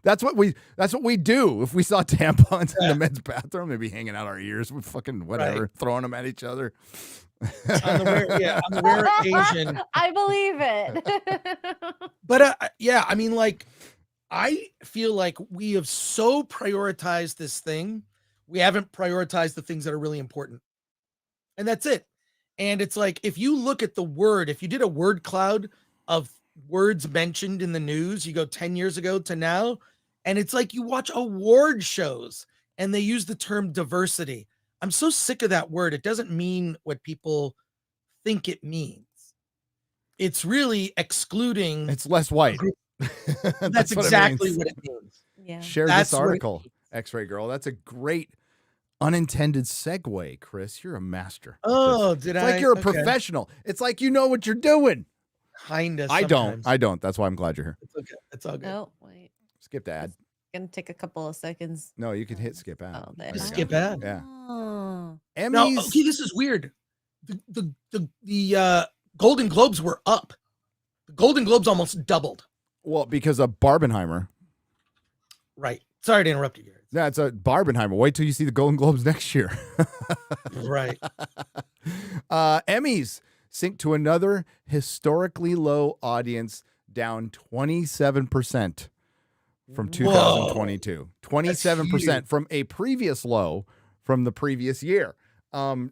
Speaker 8: that's what we do. If we saw tampons in the men's bathroom, they'd be hanging out our ears with fucking whatever, throwing them at each other.
Speaker 9: on the rare occasion.
Speaker 10: I believe it.
Speaker 9: But I mean, like, I feel like we have so prioritized this thing, we haven't prioritized the things that are really important. And that's it. And it's like, if you look at the word, if you did a word cloud of words mentioned in the news, you go 10 years ago to now, and it's like you watch award shows and they use the term diversity. I'm so sick of that word. It doesn't mean what people think it means. It's really excluding.
Speaker 8: It's less white.
Speaker 9: That's exactly what it means.
Speaker 10: Yeah.
Speaker 8: Share
Speaker 9: That's
Speaker 8: this
Speaker 9: what it
Speaker 8: article, X-Ray Girl. That's a great unintended segue, Chris. You're a master. at
Speaker 9: Oh,
Speaker 8: this.
Speaker 9: did
Speaker 8: It's
Speaker 9: I?
Speaker 8: like you're a
Speaker 9: Okay.
Speaker 8: professional. It's like you know what you're doing.
Speaker 9: Kinda.
Speaker 8: I
Speaker 9: sometimes.
Speaker 8: don't. That's why I'm glad you're here.
Speaker 9: It's okay. It's all good.
Speaker 10: Oh, wait.
Speaker 8: Skip the ad.
Speaker 10: Gonna take a couple of seconds.
Speaker 8: No, you can hit skip ad.
Speaker 10: Oh, there.
Speaker 8: There you
Speaker 9: Skip
Speaker 8: go.
Speaker 9: ad.
Speaker 8: Yeah.
Speaker 10: Oh.
Speaker 8: Emmys.
Speaker 9: Now, okay, this is weird. The Golden Globes were up. The Golden Globes almost doubled.
Speaker 8: Well, because of Barbenheimer.
Speaker 9: Right. Sorry to interrupt you, Gary.
Speaker 8: Yeah, it's a Barbenheimer. Wait till you see the Golden Globes next year.
Speaker 9: Right.
Speaker 8: Emmys sink to another historically low audience, down 27% from 2022. 27% from a previous low from the previous year. I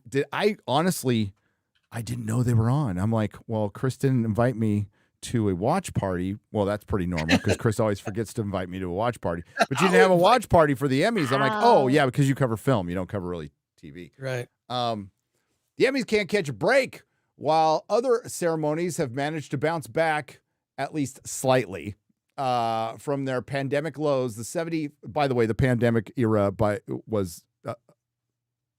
Speaker 8: didn't know they were on. I'm like, well, Chris didn't invite me to a watch party. Well, that's pretty normal because Chris always forgets to invite me to a watch party. But you didn't have a watch party for the Emmys. I'm like, oh, yeah, because you cover film. You don't cover really TV.
Speaker 9: Right.
Speaker 8: The Emmys can't catch a break, while other ceremonies have managed to bounce back at least slightly from their pandemic lows. By the way, the pandemic era was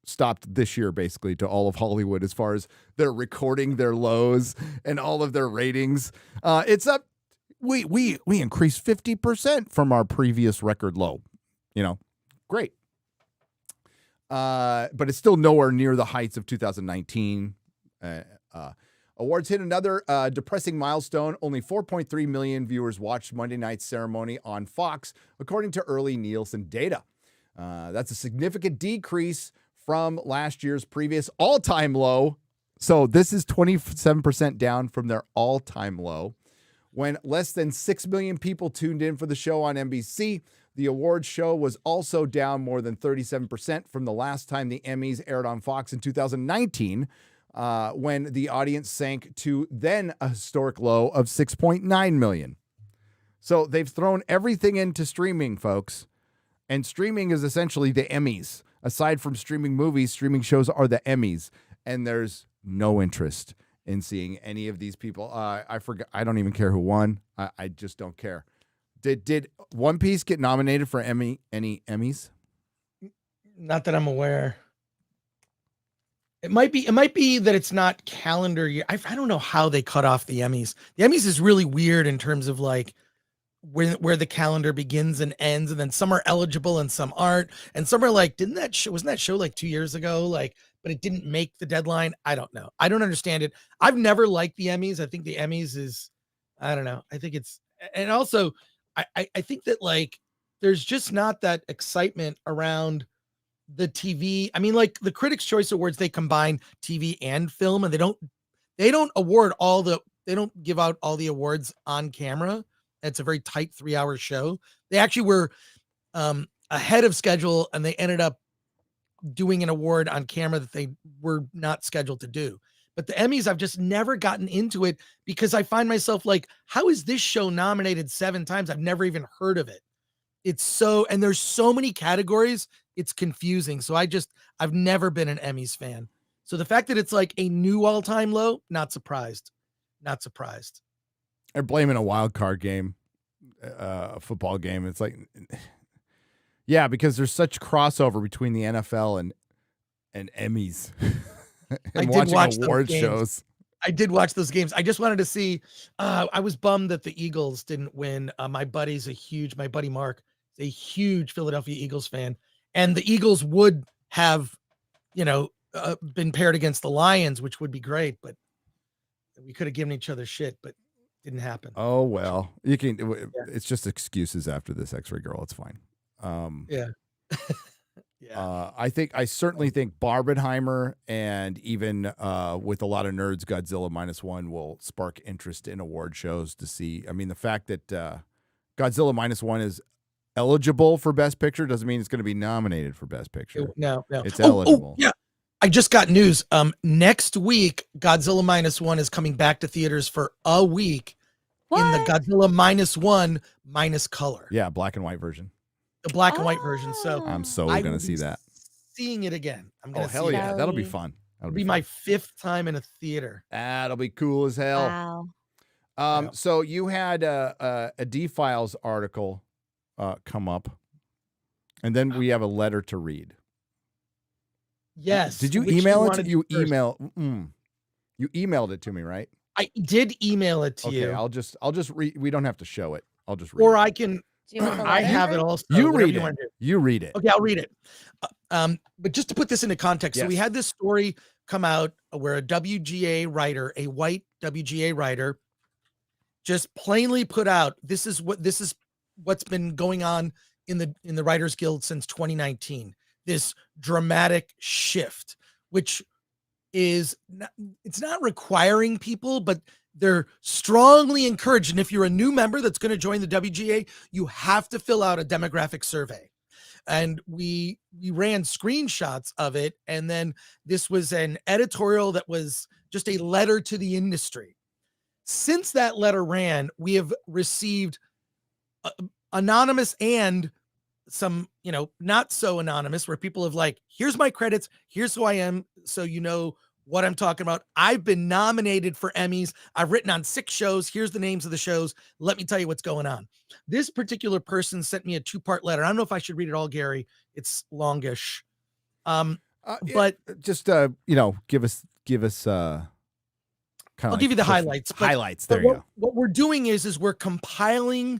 Speaker 8: stopped this year basically to all of Hollywood as far as they're recording their lows and all of their ratings. It's up. We increased 50% from our previous record low. Great. But it's still nowhere near the heights of 2019. Awards hit another depressing milestone. Only 4.3 million viewers watched Monday night's ceremony on Fox, according to early Nielsen data. That's a significant decrease from last year's previous all-time low. So this is 27% down from their all-time low. When less than 6 million people tuned in for the show on NBC, the awards show was also down more than 37% from the last time the Emmys aired on Fox in 2019, when the audience sank to then a historic low of 6.9 million. So they've thrown everything into streaming, folks. And streaming is essentially the Emmys. Aside from streaming movies, streaming shows are the Emmys. And there's no interest in seeing any of these people. I forgot. I don't even care who won. I just don't care. Did One Piece get nominated for any Emmys?
Speaker 9: Not that I'm aware. It might be that it's not calendar year. I don't know how they cut off the Emmys. The Emmys is really weird in terms of like where the calendar begins and ends, and then some are eligible and some aren't, and some are like, wasn't that show like 2 years ago? Like, but it didn't make the deadline. I don't know. I don't understand it. I've never liked the Emmys. I think the Emmys is, I don't know. I think it's, and also I think that like there's just not that excitement around the TV. I mean, like the Critics' Choice Awards, they combine TV and film, and they don't give out all the awards on camera. It's a very tight 3-hour show. They actually were ahead of schedule, and they ended up doing an award on camera that they were not scheduled to do. But the Emmys, I've just never gotten into it because I find myself like, how is this show nominated 7 times? I've never even heard of it. And there's so many categories, it's confusing. So I've never been an Emmys fan. So the fact that it's like a new all-time low, not surprised. Not surprised.
Speaker 8: They're blaming a wild card game, a football game. It's like, yeah, because there's such crossover between the NFL and Emmys. And watching award shows.
Speaker 9: I did watch those games. I just wanted to see. I was bummed that the Eagles didn't win. My buddy Mark is a huge Philadelphia Eagles fan, and the Eagles would have, been paired against the Lions, which would be great, but we could have given each other shit, but didn't happen.
Speaker 8: Oh well, you can. Yeah. It's just excuses after this X-Ray Girl. It's fine.
Speaker 9: Yeah. Yeah.
Speaker 8: I certainly think Barbenheimer and even with a lot of nerds, Godzilla -1 will spark interest in award shows to see. I mean, the fact that Godzilla -1 is eligible for Best Picture. Doesn't mean it's going to be nominated for Best Picture.
Speaker 9: No.
Speaker 8: It's eligible.
Speaker 9: Yeah. I just got news. Next week, Godzilla -1 is coming back to theaters for a week in the Godzilla -1 minus color.
Speaker 8: Yeah, black and white version.
Speaker 9: The black and white version. So
Speaker 8: I'm so
Speaker 9: I
Speaker 8: going
Speaker 9: will
Speaker 8: to see
Speaker 9: be
Speaker 8: that.
Speaker 9: Seeing it again. I'm going
Speaker 8: Oh,
Speaker 9: to
Speaker 8: hell
Speaker 9: see
Speaker 8: yeah.
Speaker 9: it.
Speaker 8: That'll be fun. That'll
Speaker 9: It'll be
Speaker 8: fun.
Speaker 9: my 5th time in a theater.
Speaker 8: That'll be cool as hell.
Speaker 10: Wow.
Speaker 8: So you had a D-Files article come up, and then we have a letter to read.
Speaker 9: Yes.
Speaker 8: Did you
Speaker 9: which
Speaker 8: email it?
Speaker 9: wanted
Speaker 8: You
Speaker 9: first.
Speaker 8: You emailed it to me, right?
Speaker 9: I did email it to
Speaker 8: Okay,
Speaker 9: you.
Speaker 8: I'll just read. We don't have to show it. I'll just read.
Speaker 9: Or
Speaker 8: it.
Speaker 9: I can.
Speaker 10: Do you want the
Speaker 9: I
Speaker 10: letter?
Speaker 9: have it also.
Speaker 8: You
Speaker 9: whatever
Speaker 8: read it.
Speaker 9: wanna do.
Speaker 8: You read it.
Speaker 9: Okay, I'll read it. But just to put this into context, so we
Speaker 8: Yes.
Speaker 9: had this story come out where a WGA writer, a white WGA writer, just plainly put out this is what's been going on in the Writers Guild since 2019. This dramatic shift, which is it's not requiring people, but they're strongly encouraged. And if you're a new member that's going to join the WGA, you have to fill out a demographic survey. And we ran screenshots of it. And then this was an editorial that was just a letter to the industry. Since that letter ran, we have received anonymous and some, not so anonymous, where people have like, here's my credits, here's who I am, so you know what I'm talking about. I've been nominated for Emmys. I've written on 6 shows. Here's the names of the shows. Let me tell you what's going on. This particular person sent me a 2-part letter. I don't know if I should read it all, Gary. It's longish. But
Speaker 8: just give us
Speaker 9: I'll give you the highlights.
Speaker 8: Highlights.
Speaker 9: But
Speaker 8: There you go.
Speaker 9: What we're doing is we're compiling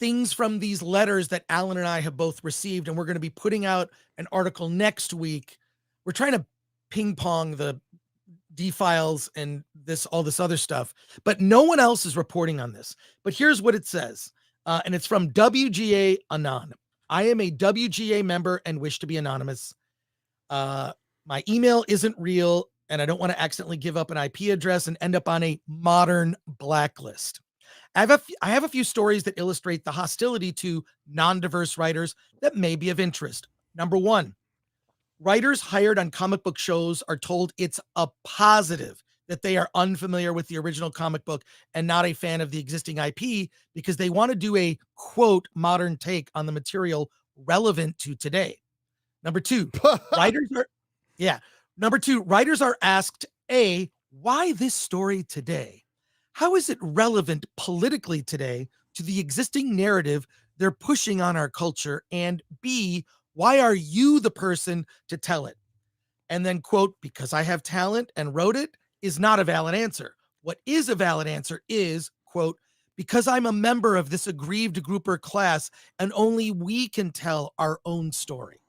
Speaker 9: things from these letters that Alan and I have both received, and we're going to be putting out an article next week. We're trying to ping pong the D-Files and all this other stuff, but no one else is reporting on this. But here's what it says. And it's from WGA Anon. I am a WGA member and wish to be anonymous. My email isn't real, and I don't want to accidentally give up an IP address and end up on a modern blacklist. I have a few stories that illustrate the hostility to non-diverse writers that may be of interest. Number 1, writers hired on comic book shows are told it's a positive that they are unfamiliar with the original comic book and not a fan of the existing IP because they want to do a, quote, modern take on the material relevant to today. Number 2, writers are asked, A, why this story today? How is it relevant politically today to the existing narrative they're pushing on our culture? And B, why are you the person to tell it? And then, quote, because I have talent and wrote it is not a valid answer. What is a valid answer is, quote, because I'm a member of this aggrieved group or class and only we can tell our own story.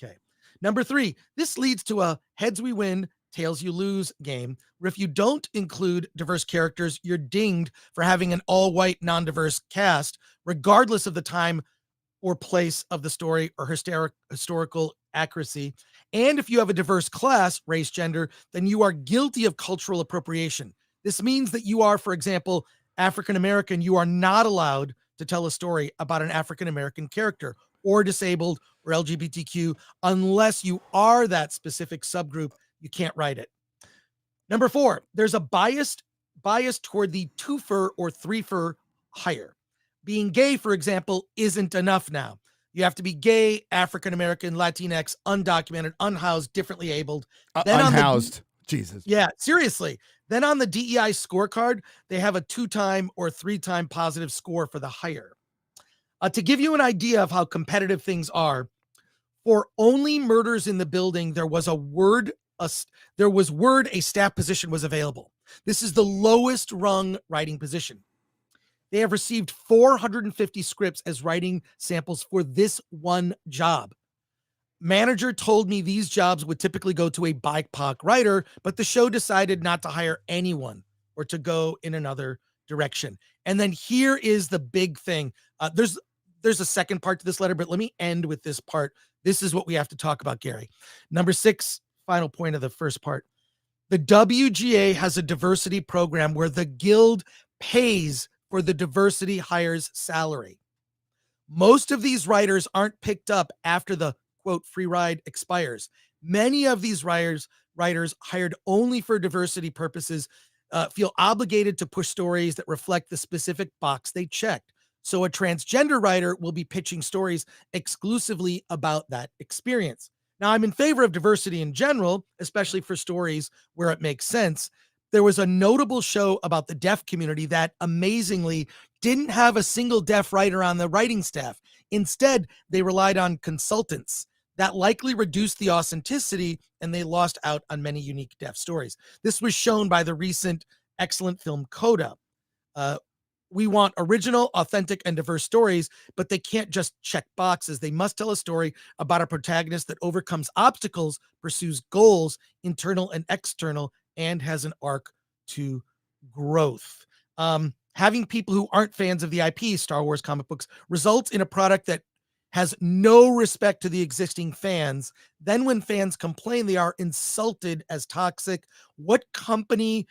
Speaker 9: Okay. Number 3, this leads to a heads we win, tails you lose game, where if you don't include diverse characters, you're dinged for having an all-white, non-diverse cast, regardless of the time or place of the story or historical accuracy. And if you have a diverse class, race, gender, then you are guilty of cultural appropriation. This means that you are, for example, African-American, you are not allowed to tell a story about an African-American character or disabled or LGBTQ unless you are that specific subgroup. You can't write it. Number 4, there's a bias toward the 2-fer or 3-fer hire. Being gay, for example, isn't enough now. You have to be gay, African-American, Latinx, undocumented, unhoused, differently abled. Then
Speaker 8: Unhoused. Jesus.
Speaker 9: Yeah, seriously. Then on the DEI scorecard, they have a 2-time or 3-time positive score for the hire. To give you an idea of how competitive things are, for only murders in the building, there was word a staff position was available. This is the lowest rung writing position. They have received 450 scripts as writing samples for this one job. Manager told me these jobs would typically go to a BIPOC writer, but the show decided not to hire anyone or to go in another direction. And then here is the big thing. There's a second part to this letter, but let me end with this part. This is what we have to talk about, Gary. Number 6, final point of the first part. The WGA has a diversity program where the guild pays for the diversity hires salary. Most of these writers aren't picked up after the quote free ride expires. Many of these writers hired only for diversity purposes feel obligated to push stories that reflect the specific box they checked. So a transgender writer will be pitching stories exclusively about that experience. Now, I'm in favor of diversity in general, especially for stories where it makes sense. There was a notable show about the deaf community that amazingly didn't have a single deaf writer on the writing staff. Instead, they relied on consultants. That likely reduced the authenticity, and they lost out on many unique deaf stories. This was shown by the recent excellent film Coda. We want original, authentic, and diverse stories, but they can't just check boxes. They must tell a story about a protagonist that overcomes obstacles, pursues goals, internal and external, and has an arc to growth. Having people who aren't fans of the IP, Star Wars comic books, results in a product that has no respect to the existing fans. Then when fans complain, they are insulted as toxic. What company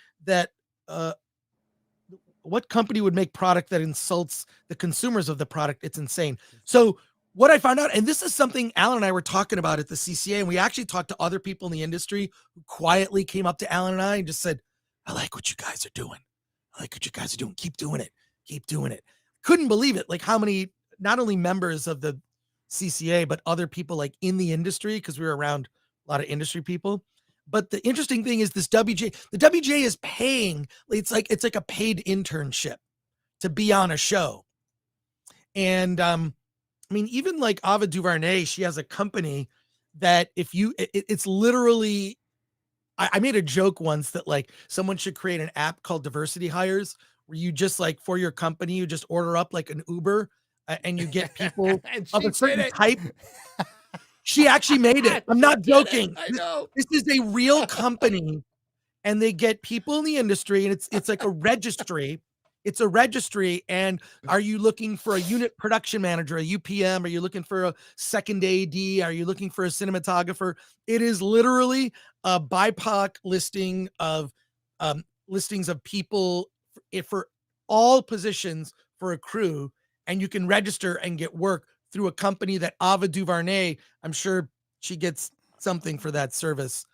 Speaker 9: would make product that insults the consumers of the product? It's insane. So what I found out, and this is something Alan and I were talking about at the CCA, and we actually talked to other people in the industry who quietly came up to Alan and I and just said, I like what you guys are doing. I like what you guys are doing. Keep doing it. Keep doing it. Couldn't believe it. Like how many, not only members of the CCA, but other people like in the industry, because we were around a lot of industry people. But the interesting thing is this WJ, the WJ is paying, it's like a paid internship to be on a show. And I mean, even like Ava DuVernay, she has a company that if you, it's literally, I made a joke once that like someone should create an app called Diversity Hires, where you just like for your company, you just order up like an Uber and you get people of a certain type. She actually made it. I'm not joking.
Speaker 1: I know.
Speaker 9: This is a real company, and they get people in the industry, and it's like a registry. It's a registry. And are you looking for a unit production manager, a UPM? Are you looking for a second AD? Are you looking for a cinematographer? It is literally a BIPOC listing of listings of people for all positions for a crew, and you can register and get work through a company that Ava DuVernay, I'm sure she gets something for that service.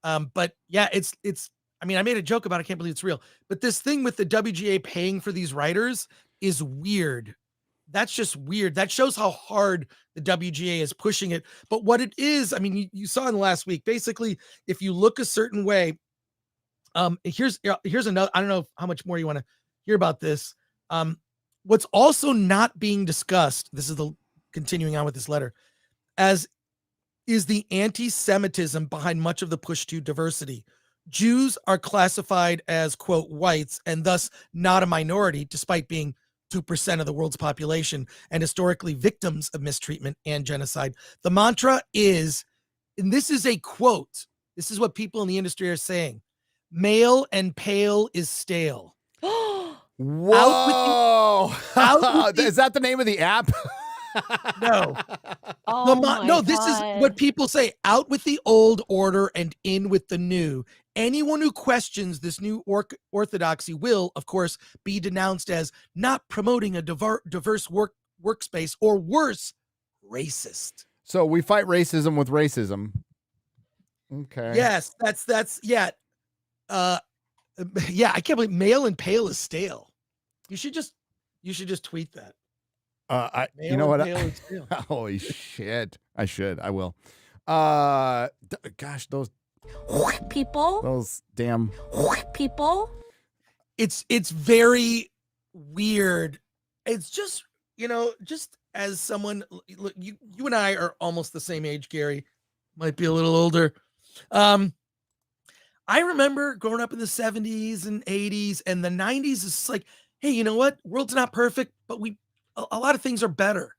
Speaker 9: But yeah, it's, I mean, I made a joke about it. I can't believe it's real, but this thing with the WGA paying for these writers is weird. That's just weird. That shows how hard the WGA is pushing it. But what it is, I mean, you saw in the last week, basically, if you look a certain way, here's another, I don't know how much more you want to hear about this. What's also not being discussed, this is the continuing on with this letter, as is the anti-Semitism behind much of the push to diversity. Jews are classified as, quote, whites, and thus not a minority, despite being 2% of the world's population and historically victims of mistreatment and genocide. The mantra is, and this is a quote, this is what people in the industry are saying, male and pale is stale.
Speaker 8: Whoa! Is that the name of the app?
Speaker 9: No.
Speaker 10: Oh
Speaker 9: this is what people say. Out with the old order and in with the new. Anyone who questions this new orthodoxy will, of course, be denounced as not promoting a diverse workspace, or worse, racist.
Speaker 8: So we fight racism with racism. Okay.
Speaker 9: Yes, that's yeah. Yeah, I can't believe male and pale is stale. You should just tweet that.
Speaker 8: You know what?
Speaker 9: Holy
Speaker 8: shit. I will. Gosh, those
Speaker 10: people.
Speaker 8: Those damn
Speaker 10: People.
Speaker 9: It's very weird. It's just, just as someone, look, you and I are almost the same age, Gary. Might be a little older. I remember growing up in the 70s and 80s, and the 90s is like, hey, you know what? World's not perfect, but a lot of things are better.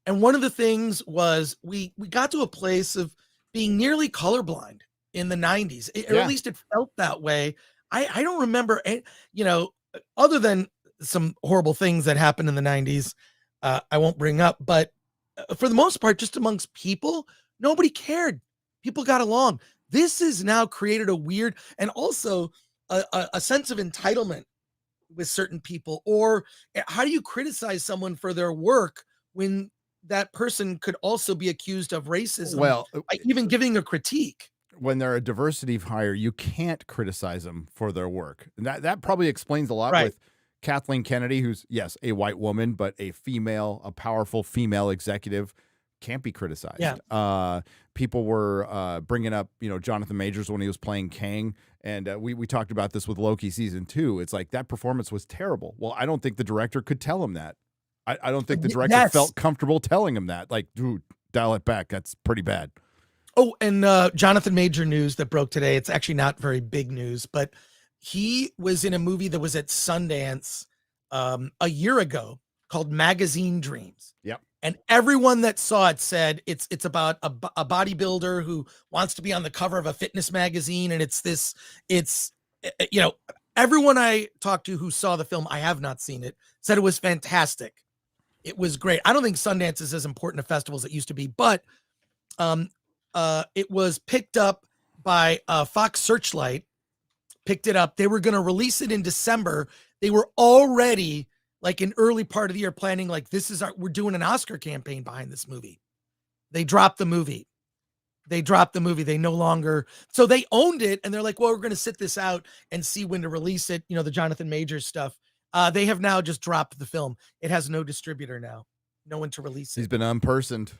Speaker 9: And one of the things was we got to a place of being nearly colorblind in the 90s, or at least it felt that way. I don't remember, other than some horrible things that happened in the 90s, I won't bring up, but for the most part, just amongst people, nobody cared. People got along. This has now created a weird, and also a sense of entitlement with certain people? Or how do you criticize someone for their work when that person could also be accused of racism?
Speaker 8: Well,
Speaker 9: by even giving a critique.
Speaker 8: when they're a diversity hire, you can't criticize them for their work. And that probably explains a lot
Speaker 9: Right.
Speaker 8: with Kathleen Kennedy, who's, yes, a white woman, but a powerful female executive, can't be criticized.
Speaker 9: Yeah.
Speaker 8: People were bringing up, Jonathan Majors when he was playing Kang. And we talked about this with Loki season 2. It's like that performance was terrible. Well, I don't think the director could tell him that. I don't think the director
Speaker 9: Yes.
Speaker 8: felt comfortable telling him that. Like, dude, dial it back. That's pretty bad.
Speaker 9: Oh, and Jonathan Major news that broke today. It's actually not very big news, but he was in a movie that was at Sundance a year ago called Magazine Dreams.
Speaker 8: Yep.
Speaker 9: And everyone that saw it said it's about a bodybuilder who wants to be on the cover of a fitness magazine. And everyone I talked to who saw the film, I have not seen it, said it was fantastic. It was great. I don't think Sundance is as important a festival as it used to be, but it was picked up by Fox Searchlight, picked it up. They were going to release it in December. They were already like an early part of the year planning, like we're doing an Oscar campaign behind this movie. They dropped the movie. They no longer, so they owned it. And they're like, well, we're going to sit this out and see when to release it. The Jonathan Majors stuff. They have now just dropped the film. It has no distributor now, no one to release it.
Speaker 8: He's been unpersoned.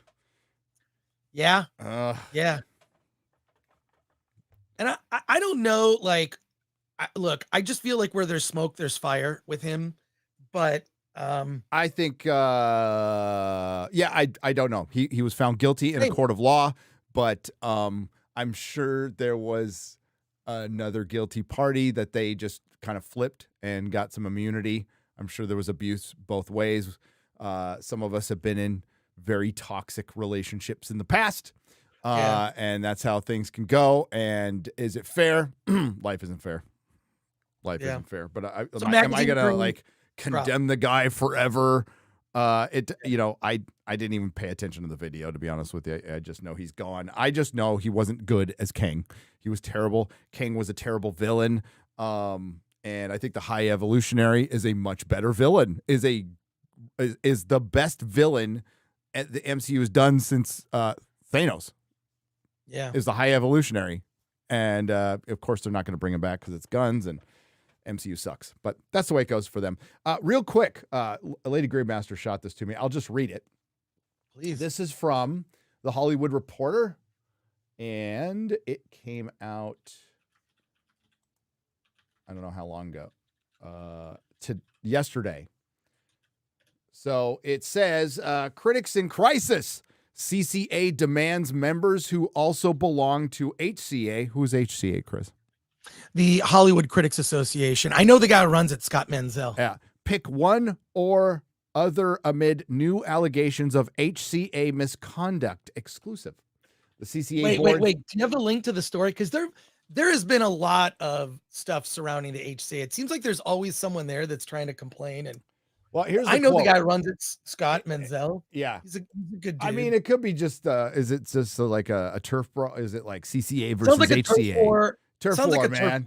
Speaker 9: Yeah. Yeah. And I don't know, like, I just feel like where there's smoke, there's fire with him. But
Speaker 8: I think, I don't know. He was found guilty in a court of law, but I'm sure there was another guilty party that they just kind of flipped and got some immunity. I'm sure there was abuse both ways. Some of us have been in very toxic relationships in the past, and that's how things can go. And is it fair? Life isn't fair. Life isn't fair. But am I gonna like condemn the guy forever? I didn't even pay attention to the video, to be honest with you. I just know he's gone. I just know he wasn't good as Kang. He was terrible. Kang was a terrible villain. And I think the High Evolutionary is a much better villain. Is the best villain the MCU has done since Thanos.
Speaker 9: Yeah,
Speaker 8: is the High Evolutionary, and of course they're not going to bring him back because it's guns and MCU sucks. But that's the way it goes for them. Real quick, Lady Greymaster shot this to me. I'll just read it.
Speaker 9: Please.
Speaker 8: This is from The Hollywood Reporter, and it came out, I don't know how long ago, to yesterday. So it says, critics in crisis. CCA demands members who also belong to HCA. Who's HCA, Chris?
Speaker 9: The Hollywood Critics Association. I know the guy who runs it, Scott Menzel.
Speaker 8: Yeah. Pick one or other amid new allegations of HCA misconduct. Exclusive. The CCA board.
Speaker 9: Wait. Do you have the link to the story? Because there has been a lot of stuff surrounding the HCA. It seems like there's always someone there that's trying to complain. And
Speaker 8: well, here's
Speaker 9: I know
Speaker 8: quote.
Speaker 9: the guy who runs it, Scott Menzel.
Speaker 8: Yeah,
Speaker 9: he's a good dude.
Speaker 8: I mean, it could be just. Is it just like a turf brawl? Is it like CCA versus
Speaker 9: Sounds like
Speaker 8: HCA?
Speaker 9: Turf
Speaker 8: war,
Speaker 9: like
Speaker 8: man.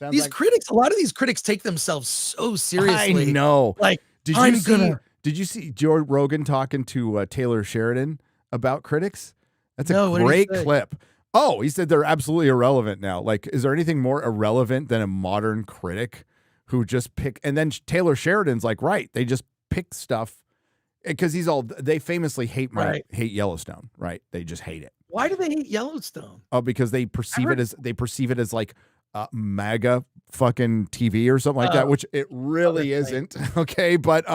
Speaker 9: These critics, a lot of these critics take themselves so seriously.
Speaker 8: I know.
Speaker 9: Like,
Speaker 8: did you see Joe Rogan talking to Taylor Sheridan about critics? That's a great clip. Oh, he said they're absolutely irrelevant now. Like, is there anything more irrelevant than a modern critic who just pick? And then Taylor Sheridan's like, right, they just pick stuff because they famously hate Yellowstone, right? They just hate it.
Speaker 9: Why do they hate Yellowstone?
Speaker 8: Oh, because they perceive it as like MAGA fucking TV or something like that, which it really isn't. Okay, but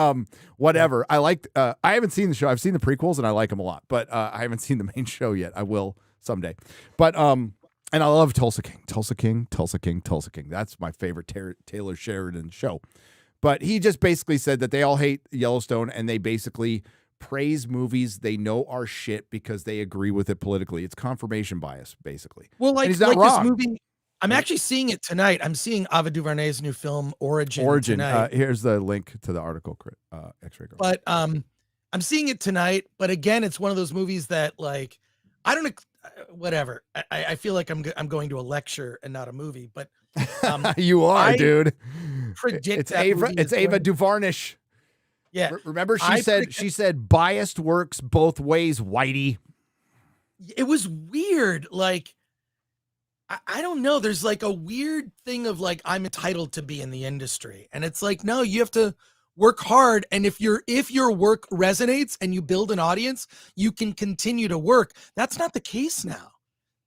Speaker 8: whatever. I like. I haven't seen the show. I've seen the prequels and I like them a lot, but I haven't seen the main show yet. I will someday. But and I love Tulsa King. That's my favorite Taylor Sheridan show. But he just basically said that they all hate Yellowstone and they basically praise movies they know are shit because they agree with it politically. It's confirmation bias, basically.
Speaker 9: Well, like,
Speaker 8: he's not
Speaker 9: like
Speaker 8: wrong.
Speaker 9: This movie, I'm actually seeing it tonight. I'm seeing Ava DuVernay's new film Origin tonight.
Speaker 8: Here's the link to the article, XRay Girl.
Speaker 9: But I'm seeing it tonight. But again, it's one of those movies that, like, I don't know, whatever. I feel like I'm going to a lecture and not a movie. But
Speaker 8: you are, dude.
Speaker 9: predict
Speaker 8: It's
Speaker 9: that
Speaker 8: Ava.
Speaker 9: movie
Speaker 8: It's
Speaker 9: is
Speaker 8: Ava
Speaker 9: going-
Speaker 8: DuVarnish.
Speaker 9: Yeah.
Speaker 8: Remember,
Speaker 9: I
Speaker 8: she said biased works both ways, Whitey.
Speaker 9: it was weird. Like, I don't know. There's like a weird thing of like, I'm entitled to be in the industry. And it's like, no, you have to work hard. And if your work resonates and you build an audience, you can continue to work. That's not the case now.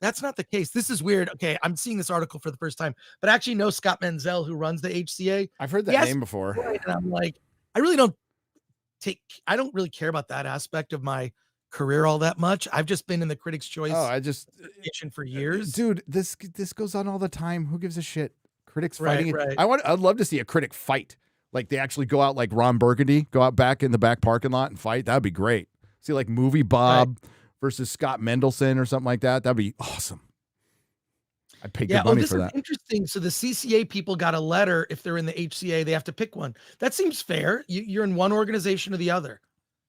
Speaker 9: That's not the case. This is weird. Okay, I'm seeing this article for the first time, but I actually know Scott Menzel, who runs the HCA.
Speaker 8: I've heard that
Speaker 9: Yes,
Speaker 8: name before.
Speaker 9: and I'm like, I don't really care about that aspect of my career all that much. I've just been in the Critics' Choice competition for years.
Speaker 8: Dude, this goes on all the time. Who gives a shit? Critics
Speaker 9: Right,
Speaker 8: fighting.
Speaker 9: right.
Speaker 8: I'd love to see a critic fight. Like they actually go out like Ron Burgundy, go out back in the back parking lot and fight. That'd be great. See like Movie Bob versus Scott Mendelson or something like that. That'd be awesome. I'd pay good money
Speaker 9: this
Speaker 8: for
Speaker 9: is
Speaker 8: that.
Speaker 9: interesting. So the CCA people got a letter. If they're in the HCA, they have to pick one. That seems fair. You're in one organization or the other.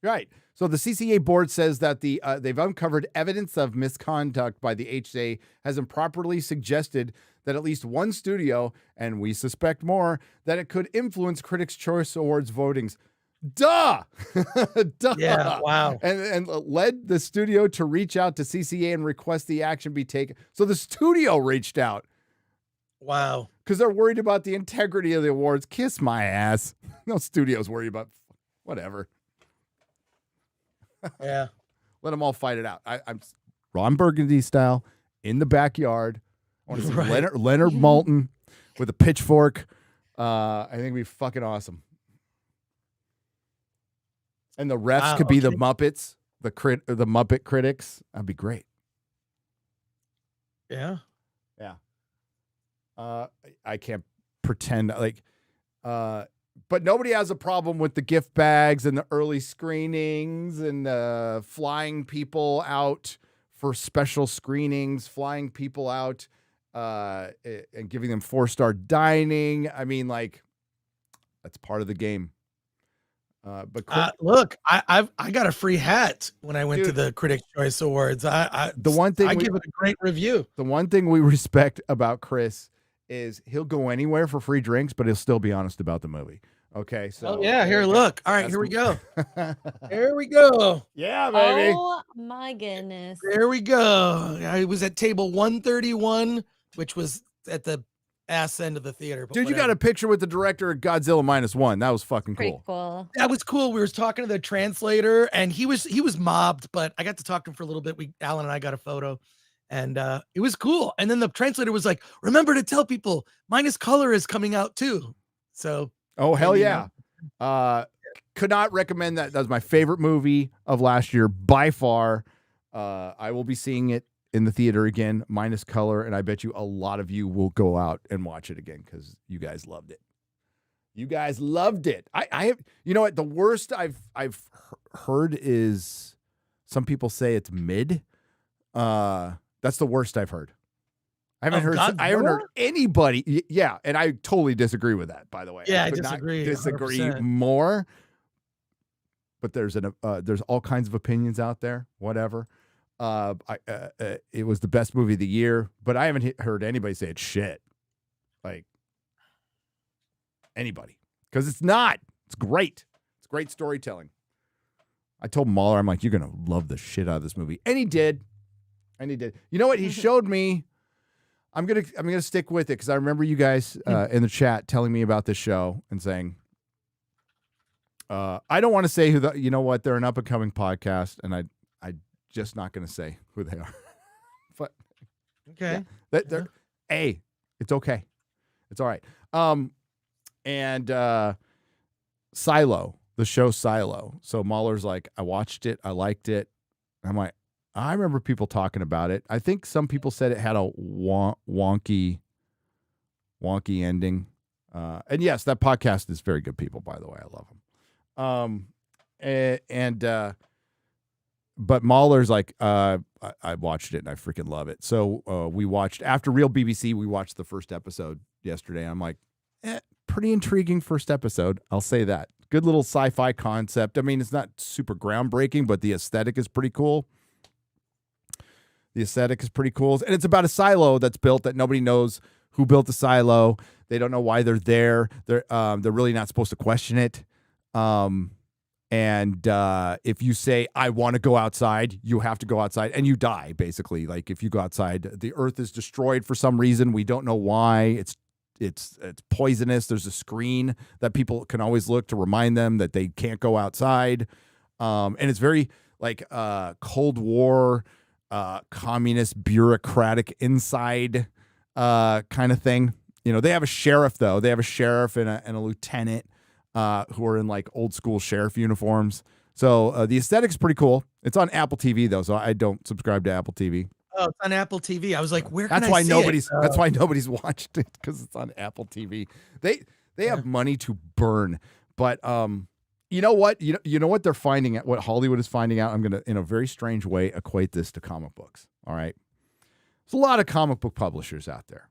Speaker 8: Right. So the CCA board says that they've uncovered evidence of misconduct by the HCA has improperly suggested that at least one studio, and we suspect more, that it could influence Critics' Choice Awards votings. Duh! Duh!
Speaker 9: Yeah, wow.
Speaker 8: And led the studio to reach out to CCA and request the action be taken. So the studio reached out.
Speaker 9: Wow.
Speaker 8: Because they're worried about the integrity of the awards. Kiss my ass. No studio's worried about whatever.
Speaker 9: Yeah.
Speaker 8: Let them all fight it out. I'm Ron Burgundy style in the backyard. I want to see
Speaker 9: Right.
Speaker 8: Leonard Maltin with a pitchfork. I think it'd be fucking awesome. And the refs could be the Muppets, the Muppet critics. That'd be great.
Speaker 9: Yeah.
Speaker 8: Yeah. I can't pretend like, but nobody has a problem with the gift bags and the early screenings and flying people out for special screenings, flying people out and giving them 4-star dining. I mean, like, that's part of the game. But
Speaker 9: look, I got a free hat when I went to the Critics' Choice Awards.
Speaker 8: The one thing
Speaker 9: I give it a great review.
Speaker 8: The one thing we respect about Chris is he'll go anywhere for free drinks, but he'll still be honest about the movie. Okay, so
Speaker 9: here, look. All right, here we go. Here we go.
Speaker 8: Yeah, baby.
Speaker 10: Oh my goodness.
Speaker 9: There we go. I was at table 131, which was at the ass end of the theater. But
Speaker 8: Dude, you got a picture with the director of Godzilla -1. That was fucking
Speaker 10: Pretty
Speaker 8: cool.
Speaker 10: cool.
Speaker 9: That was cool. We were talking to the translator, and he was mobbed, but I got to talk to him for a little bit. Alan and I got a photo, and it was cool. And then the translator was like, "Remember to tell people Minus Color is coming out too." So,
Speaker 8: oh hell yeah! Could not recommend that. That was my favorite movie of last year by far. I will be seeing it in the theater again, Minus Color, and I bet you a lot of you will go out and watch it again because you guys loved it. You guys loved it. I have, you know what? The worst I've heard is some people say it's mid. That's the worst I've heard. I haven't heard anybody. Yeah, and I totally disagree with that. By the way,
Speaker 9: yeah, I
Speaker 8: could
Speaker 9: disagree.
Speaker 8: not disagree
Speaker 9: 100%.
Speaker 8: more. But there's all kinds of opinions out there. Whatever. It was the best movie of the year, but I haven't heard anybody say it's shit. Like anybody, because it's not. It's great. It's great storytelling. I told Mahler, I'm like, you're gonna love the shit out of this movie, and he did. And he did. You know what? He showed me. I'm gonna stick with it because I remember you guys in the chat telling me about this show and saying, I don't want to say who you know what, they're an up and coming podcast, and I just not going to say who they are. But
Speaker 9: okay,
Speaker 8: yeah, it's okay, it's all right. And Silo, the show Silo. So Mahler's like, I watched it, I liked it. I'm like, I remember people talking about it. I think some people said it had a wonky ending. And yes, that podcast is very good people, by the way. I love them. But Mahler's like, I watched it and I freaking love it. So we watched, after Real BBC, we watched the first episode yesterday. I'm like, pretty intriguing first episode. I'll say that. Good little sci-fi concept. I mean, it's not super groundbreaking, but the aesthetic is pretty cool. And it's about a silo that's built that nobody knows who built the silo. They don't know why they're there. They're really not supposed to question it. And if you say, I want to go outside, you have to go outside and you die, basically. Like if you go outside, the earth is destroyed for some reason. We don't know why. It's poisonous. There's a screen that people can always look to remind them that they can't go outside. And it's very like Cold War, communist, bureaucratic inside kind of thing. You know, they have a sheriff, though. They have a sheriff and a lieutenant who are in like old school sheriff uniforms. So the aesthetic's pretty cool. It's on Apple TV, though, so I don't subscribe to Apple TV.
Speaker 9: Oh, it's on Apple TV. I was like, where can
Speaker 8: That's
Speaker 9: I
Speaker 8: why
Speaker 9: see
Speaker 8: nobody's
Speaker 9: it?
Speaker 8: that's why nobody's watched it, because it's on Apple TV. They have money to burn. But you know what? You know what they're finding out, what Hollywood is finding out. I'm gonna, in a very strange way, equate this to comic books. All right. There's a lot of comic book publishers out there.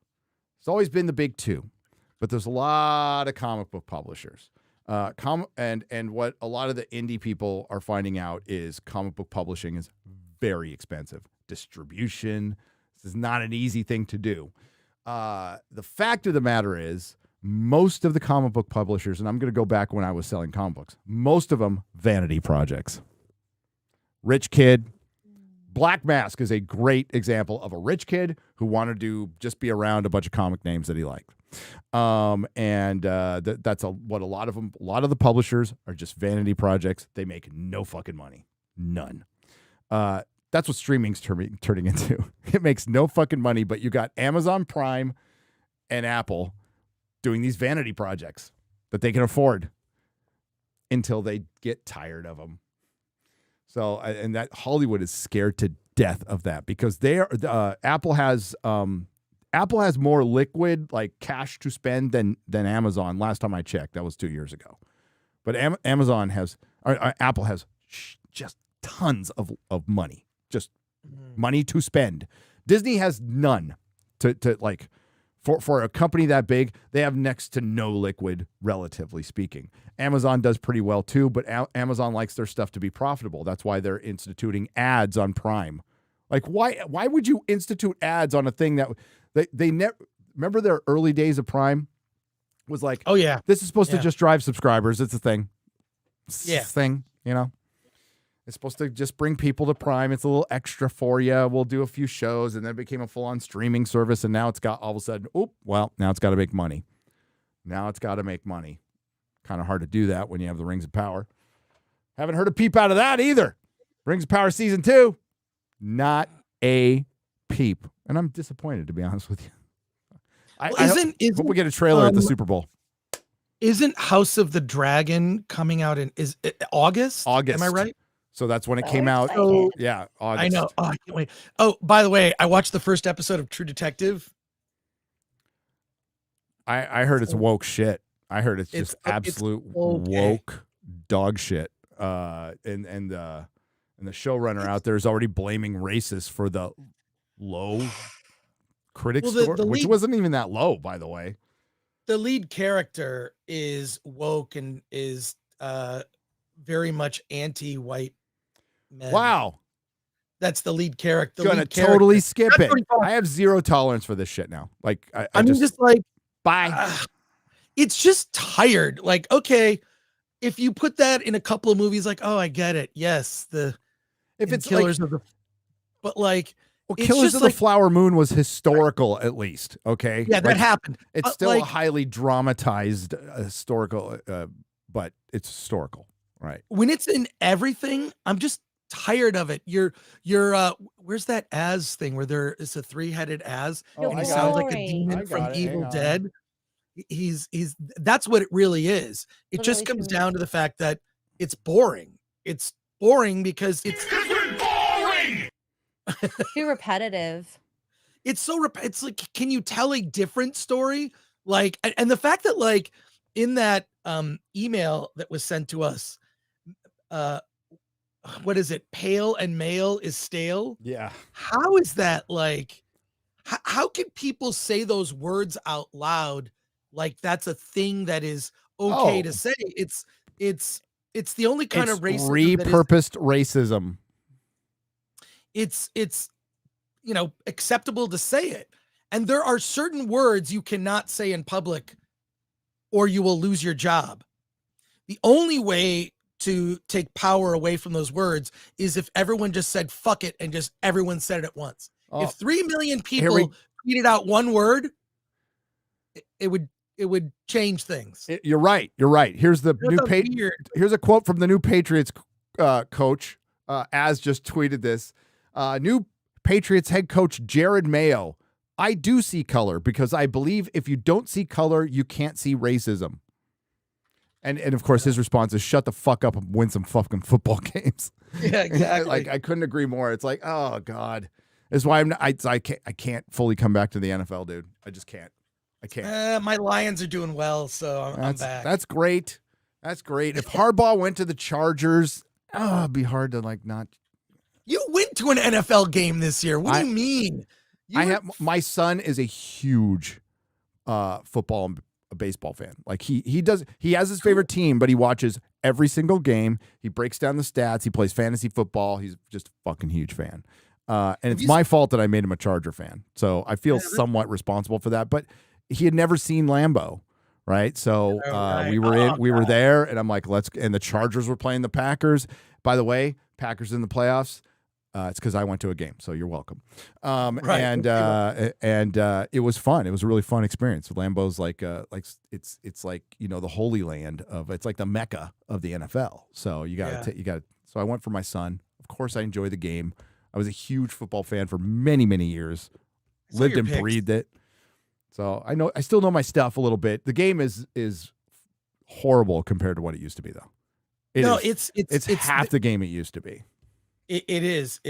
Speaker 8: It's always been the big two, but there's a lot of comic book publishers. And what a lot of the indie people are finding out is comic book publishing is very expensive. Distribution, this is not an easy thing to do. The fact of the matter is, most of the comic book publishers, and I'm going to go back when I was selling comic books, most of them vanity projects. Rich kid. Black Mask is a great example of a rich kid who wanted to just be around a bunch of comic names that he liked. That's what a lot of the publishers are, just vanity projects. They make no fucking money. None. That's what streaming's turning into. It makes no fucking money, but you got Amazon Prime and Apple doing these vanity projects that they can afford until they get tired of them. So, and that Hollywood is scared to death of that, because Apple has more liquid, like cash to spend than Amazon. Last time I checked, that was 2 years ago. But Apple has just tons of money, just money to spend. Disney has none to like. For a company that big, they have next to no liquid, relatively speaking. Amazon does pretty well too, but Amazon likes their stuff to be profitable. That's why they're instituting ads on Prime. Like, why would you institute ads on a thing that they never remember? Their early days of Prime was like, oh yeah, this is supposed to just drive subscribers. It's a thing. Thing, you know. It's supposed to just bring people to Prime. It's a little extra for you. We'll do a few shows, and then it became a full-on streaming service, and now it's got all of a sudden, now it's got to make money. Now it's got to make money. Kind of hard to do that when you have the Rings of Power. Haven't heard a peep out of that either. Rings of Power Season 2, not a peep. And I'm disappointed, to be honest with you. I hope we get a trailer at the Super Bowl.
Speaker 9: Isn't House of the Dragon coming out in August? Am I right?
Speaker 8: So that's when it came out. Yeah, August.
Speaker 9: I know. Oh, I can't wait. Oh, by the way, I watched the first episode of True Detective.
Speaker 8: I heard it's woke shit. I heard it's just absolute woke dog shit. And the showrunner out there is already blaming racists for the low critic score, which wasn't even that low, by the way.
Speaker 9: The lead character is woke and is very much anti-white men.
Speaker 8: Wow.
Speaker 9: That's the lead character.
Speaker 8: Gonna totally skip it. I have zero tolerance for this shit now. Like I mean, just like, bye.
Speaker 9: It's just tired. Like, okay, if you put that in a couple of movies, like, oh, I get it. Yes,
Speaker 8: if it's
Speaker 9: Killers
Speaker 8: like,
Speaker 9: of the, but like,
Speaker 8: well, Killers of the Flower Moon was historical, at least. Okay,
Speaker 9: yeah, that happened.
Speaker 8: It's still a highly dramatized historical, but it's historical, right?
Speaker 9: When it's in everything, I'm just tired of it. You're where's that Az thing where there is a three-headed Az and he sounds like a demon from Evil Dead? He's that's what it really is. It just comes down to the fact that it's boring. It's boring because it's boring.
Speaker 10: Too repetitive.
Speaker 9: It's so it's like, can you tell a different story? Like, and the fact that like in that email that was sent to us, what is it? Pale and male is stale.
Speaker 8: Yeah. How
Speaker 9: is that like? How can people say those words out loud? Like that's a thing that is okay to say. It's the only kind of racism.
Speaker 8: Repurposed racism.
Speaker 9: It's acceptable to say it. And there are certain words you cannot say in public or you will lose your job. The only way to take power away from those words is if everyone just said fuck it and just everyone said it at once. If 3 million people tweeted out one word, it would change things.
Speaker 8: You're right. Here's the here's a quote from the new Patriots coach. Az just tweeted this. New Patriots head coach Jared Mayo. I do see color because I believe if you don't see color, you can't see racism. And of course his response is shut the fuck up and win some fucking football games.
Speaker 9: Yeah, exactly.
Speaker 8: Like I couldn't agree more. It's like, oh God. That's why I can't fully come back to the NFL, dude. I just can't. I can't.
Speaker 9: My Lions are doing well, so I'm back.
Speaker 8: That's great. That's great. If Harbaugh went to the Chargers, it'd be hard to like not.
Speaker 9: You went to an NFL game this year. What do you mean?
Speaker 8: My son is a huge football and baseball fan. Like he has his favorite team, but he watches every single game. He breaks down the stats. He plays fantasy football. He's just a fucking huge fan. And it's my fault that I made him a Charger fan. So I feel somewhat responsible for that. But he had never seen Lambeau, right? So we were there, and I'm like, and the Chargers were playing the Packers. By the way, Packers in the playoffs. It's because I went to a game, so you're welcome. And it was fun. It was a really fun experience. Lambeau's like it's like, you know, the holy land it's like the Mecca of the NFL. So you got to. So I went for my son. Of course, I enjoy the game. I was a huge football fan for many, many years. Lived and breathed it. So I still know my stuff a little bit. The game is horrible compared to what it used to be, though. It's half the game it used to be.
Speaker 9: It is.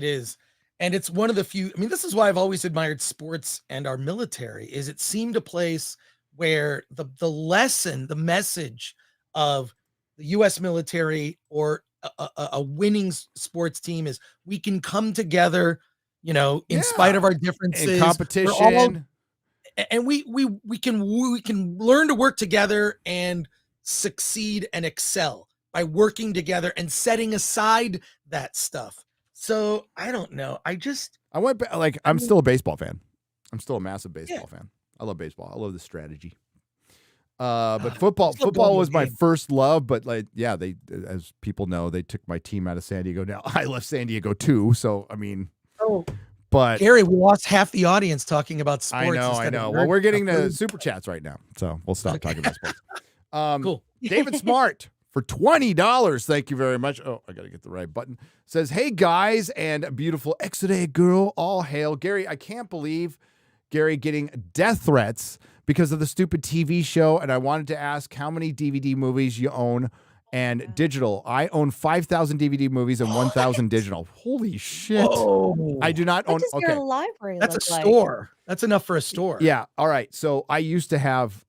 Speaker 9: And it's one of the few, I mean, this is why I've always admired sports and our military, is it seemed a place where the lesson, the message of the U.S. military or a winning sports team is we can come together, you know, in spite of our differences.
Speaker 8: In competition.
Speaker 9: And we can learn to work together and succeed and excel by working together and setting aside that stuff. So I don't know.
Speaker 8: I went back, like, I'm still a baseball fan. I'm still a massive baseball fan. I love baseball. I love the strategy. But football was my first love. But like, yeah, they, as people know, they took my team out of San Diego. Now I left San Diego too. So I mean, but
Speaker 9: Gary, we lost half the audience talking about sports.
Speaker 8: I know. Well, we're getting to super chats right now, so we'll stop talking about sports.
Speaker 9: Cool.
Speaker 8: David Smart for $20. Thank you very much. Oh, I got to get the right button. Says, hey guys, and a beautiful XRay Girl. All hail. Gary, I can't believe Gary getting death threats because of the stupid TV show. And I wanted to ask how many DVD movies you own and digital. I own 5,000 DVD movies and 1,000 digital. Holy shit.
Speaker 9: Oh,
Speaker 8: I do not own.
Speaker 10: Okay. Library
Speaker 9: that's a store. That's enough for a store.
Speaker 8: Yeah. All right. So I used to have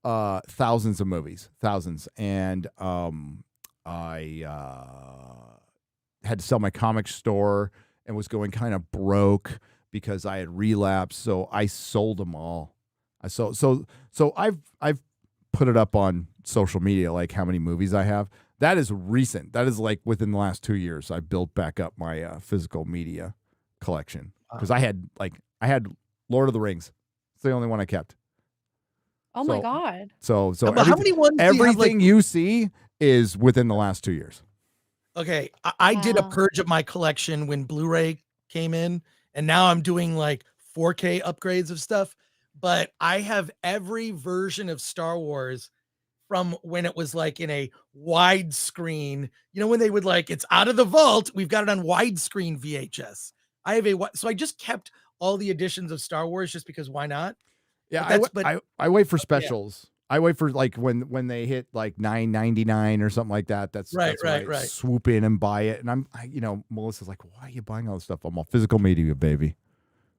Speaker 8: thousands of movies, and I had to sell my comic store and was going kind of broke because I had relapsed. So I sold them all. So I've put it up on social media, like how many movies I have. That is recent. That is like within the last 2 years, I built back up my physical media collection because I had Lord of the Rings. It's the only one I kept.
Speaker 10: Oh my God.
Speaker 8: So
Speaker 9: how many ones
Speaker 8: everything you see is within the last 2 years.
Speaker 9: Okay. I did a purge of my collection when Blu-ray came in, and now I'm doing like 4K upgrades of stuff, but I have every version of Star Wars from when it was like in a widescreen, you know, when they would like, it's out of the vault, we've got it on widescreen VHS. So I just kept all the editions of Star Wars just because why not?
Speaker 8: Yeah, I wait for specials. Yeah. I wait for like when they hit like $9.99 or something like that. That's right. Swoop in and buy it. And Melissa's like, why are you buying all this stuff? I'm all physical media, baby.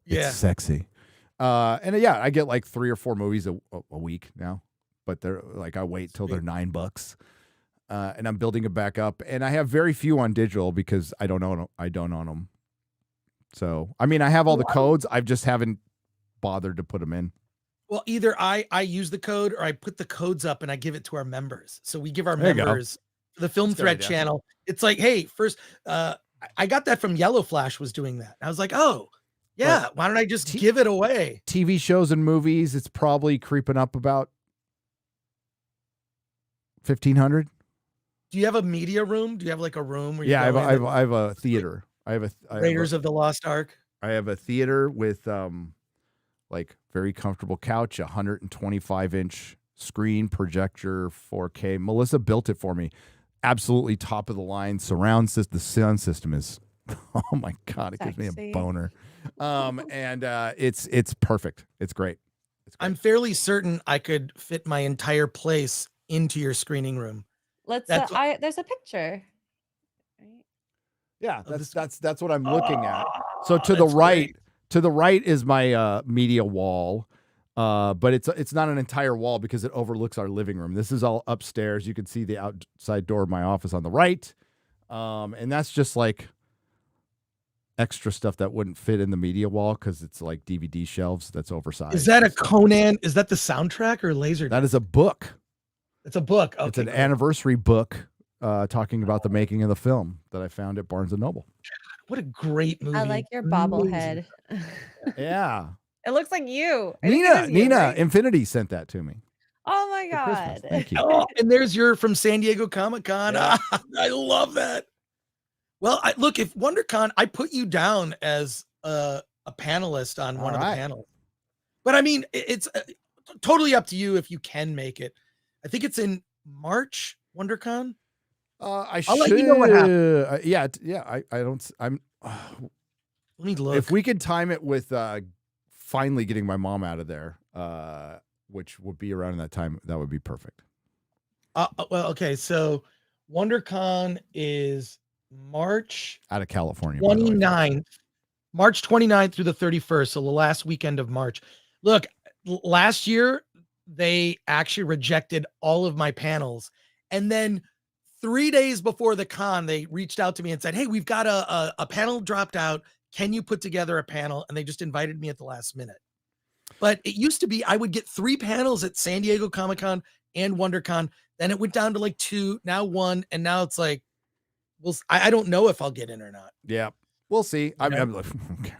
Speaker 8: It's sexy. I get like 3 or 4 movies a week now, but they're like, I wait till they're $9. And I'm building it back up. And I have very few on digital because I don't own them. So, I mean, I have all the codes. I just haven't bothered to put them in.
Speaker 9: Well, either I use the code or I put the codes up and I give it to our members. So we give our members the Film Thread channel. It's like, hey, first, I got that from Yellow Flash was doing that. I was like, oh, Yeah, why don't I just give it away?
Speaker 8: TV shows and movies, it's probably creeping up about 1,500.
Speaker 9: Do you have a media room? Do you have like a room where you
Speaker 8: Yeah,
Speaker 9: go in that-
Speaker 8: I have a theater.
Speaker 9: Raiders of the Lost Ark.
Speaker 8: I have a theater with like very comfortable couch, 125-inch screen, projector, 4K. Melissa built it for me. Absolutely top of the line surround system. The sound system is, oh my God, it gives me a boner. And it's perfect. It's great.
Speaker 9: I'm fairly certain I could fit my entire place into your screening room.
Speaker 10: Let's.
Speaker 9: That's
Speaker 10: There's a picture.
Speaker 8: Yeah, that's what I'm looking at. So to the right is my media wall. But it's not an entire wall because it overlooks our living room. This is all upstairs. You can see the outside door of my office on the right. And that's just like extra stuff that wouldn't fit in the media wall because it's like DVD shelves that's oversized.
Speaker 9: Is that a Conan? Is that the soundtrack or laser?
Speaker 8: That is a book.
Speaker 9: It's a book. Okay,
Speaker 8: it's an anniversary book talking about the making of the film that I found at Barnes & Noble.
Speaker 9: What a great movie.
Speaker 10: I like your bobblehead.
Speaker 8: Yeah.
Speaker 10: It looks like you. I think it is you,
Speaker 8: Nina,
Speaker 10: right?
Speaker 8: Infinity sent that to me.
Speaker 10: Oh my God.
Speaker 8: Thank you.
Speaker 9: Oh, and there's your from San Diego Comic-Con.
Speaker 8: Yeah.
Speaker 9: I love that. Well, look, if WonderCon, I put you down as a panelist on one of the panels. But I mean, it's totally up to you if you can make it. I think it's in March, WonderCon.
Speaker 8: I'll
Speaker 9: let you know what happens.
Speaker 8: I'm.
Speaker 9: Let me look.
Speaker 8: If we could time it with finally getting my mom out of there, which would be around that time, that would be perfect.
Speaker 9: Well, okay, so WonderCon is March
Speaker 8: Out of California,
Speaker 9: 29th, March 29th through the 31st, so the last weekend of March. Look, last year they actually rejected all of my panels, and then 3 days before the con, they reached out to me and said, "Hey, we've got a panel dropped out. Can you put together a panel?" And they just invited me at the last minute. But it used to be I would get 3 panels at San Diego Comic-Con and WonderCon. Then it went down to like 2, now 1, and now it's like, well, I don't know if I'll get in or not.
Speaker 8: Yeah, we'll see. I'm okay.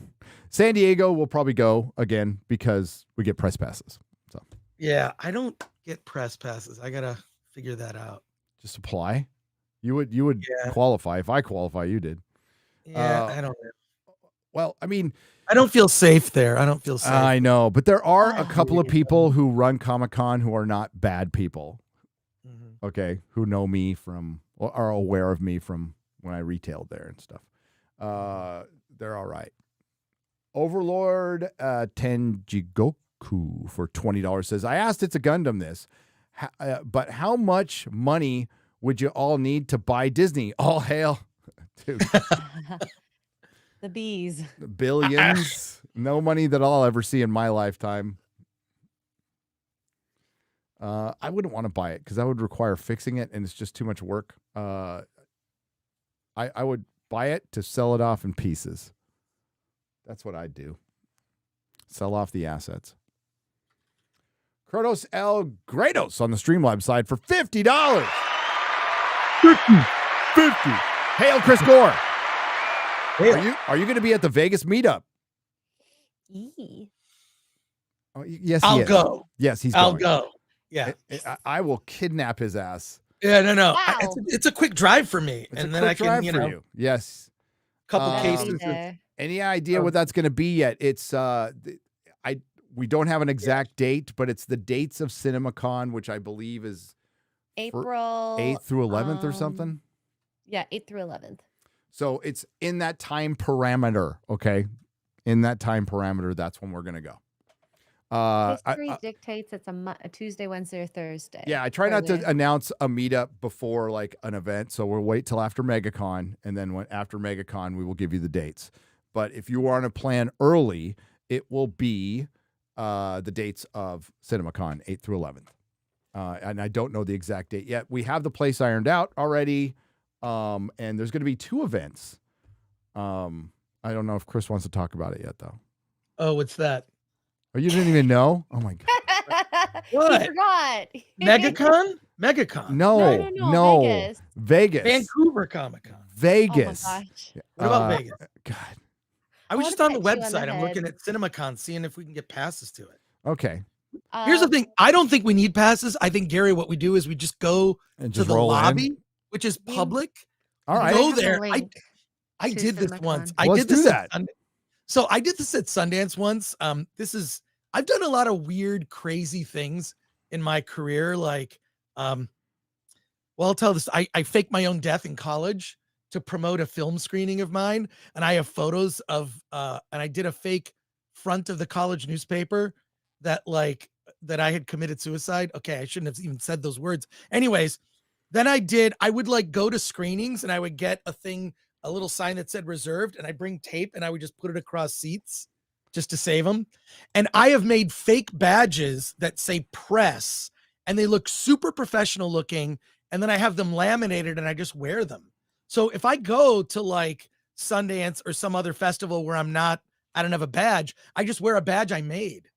Speaker 8: San Diego will probably go again because we get press passes. So
Speaker 9: yeah, I don't get press passes. I gotta figure that out.
Speaker 8: Just apply. You would qualify. If I qualify, you did.
Speaker 9: Yeah, I don't know.
Speaker 8: Well, I mean,
Speaker 9: I don't feel safe there. I don't feel safe.
Speaker 8: I know, but there are a couple of people who run Comic-Con who are not bad people.
Speaker 9: Mm-hmm.
Speaker 8: Okay, who know me from or are aware of me from when I retailed there and stuff. They're all right. Overlord Tenjigoku for $20 says, I asked It's a Gundam this, but how much money would you all need to buy Disney? All hail. Dude.
Speaker 10: The bees.
Speaker 8: Billions. No money that I'll ever see in my lifetime. I wouldn't want to buy it because that would require fixing it, and it's just too much work. I would buy it to sell it off in pieces. That's what I'd do. Sell off the assets. Kronos El Grados on the Streamlabs side for $50. 50. Hail Chris Gore. Are you going to be at the Vegas meetup? Oh, yes,
Speaker 9: I'll go.
Speaker 8: Yes, he's
Speaker 9: I'll
Speaker 8: going.
Speaker 9: go. Yeah.
Speaker 8: I will kidnap his ass.
Speaker 9: Yeah, no.
Speaker 10: Wow.
Speaker 9: It's a quick drive for me.
Speaker 8: It's
Speaker 9: and
Speaker 8: a
Speaker 9: then
Speaker 8: quick
Speaker 9: I can,
Speaker 8: drive for you. Yes.
Speaker 9: Couple cases.
Speaker 8: Any idea what that's going to be yet? It's we don't have an exact date, but it's the dates of CinemaCon, which I believe is
Speaker 10: April
Speaker 8: 8th through 11th or something.
Speaker 10: Yeah, 8th through 11th.
Speaker 8: So it's in that time parameter, okay? In that time parameter, that's when we're going to go.
Speaker 10: History dictates it's a Tuesday, Wednesday, or Thursday.
Speaker 8: Yeah, I try not to announce a meetup before like an event, so we'll wait till after MegaCon, and then after MegaCon, we will give you the dates. But if you want to plan early, it will be the dates of CinemaCon, 8th through 11th. And I don't know the exact date yet. We have the place ironed out already, and there's going to be 2 events. I don't know if Chris wants to talk about it yet, though.
Speaker 9: Oh, what's that?
Speaker 8: Oh, you didn't even know? Oh, my God.
Speaker 9: What?
Speaker 10: He forgot.
Speaker 9: MegaCon? MegaCon.
Speaker 8: No. Vegas.
Speaker 9: Vancouver Comic-Con.
Speaker 8: Vegas.
Speaker 10: Oh my gosh.
Speaker 9: What about Vegas?
Speaker 8: God.
Speaker 9: I was
Speaker 10: wanna
Speaker 9: just on the
Speaker 10: pat you on the
Speaker 9: website. I'm looking
Speaker 10: head.
Speaker 9: at CinemaCon, seeing if we can get passes to it.
Speaker 8: Okay.
Speaker 9: Here's the thing. I don't think we need passes. I think, Gary, what we do is we just go
Speaker 8: And
Speaker 9: to
Speaker 8: just
Speaker 9: the
Speaker 8: roll in.
Speaker 9: lobby, which is
Speaker 10: You-
Speaker 9: public.
Speaker 8: All right.
Speaker 9: Go
Speaker 10: have the
Speaker 9: there.
Speaker 10: link
Speaker 9: I
Speaker 10: to
Speaker 9: did this once.
Speaker 10: CinemaCon.
Speaker 9: I
Speaker 8: Let's
Speaker 9: did this
Speaker 8: do
Speaker 9: at So I did this at Sundance once. I've done a lot of weird, crazy things in my career. Like, well, I'll tell this. I faked my own death in college to promote a film screening of mine. And I have photos of, and I did a fake front of the college newspaper that I had committed suicide. Okay. I shouldn't have even said those words. Anyways, then I would like go to screenings and I would get a little sign that said reserved, and I bring tape and I would just put it across seats just to save them. And I have made fake badges that say press, and they look super professional looking. And then I have them laminated and I just wear them. So if I go to like Sundance or some other festival where I don't have a badge, I just wear a badge I made.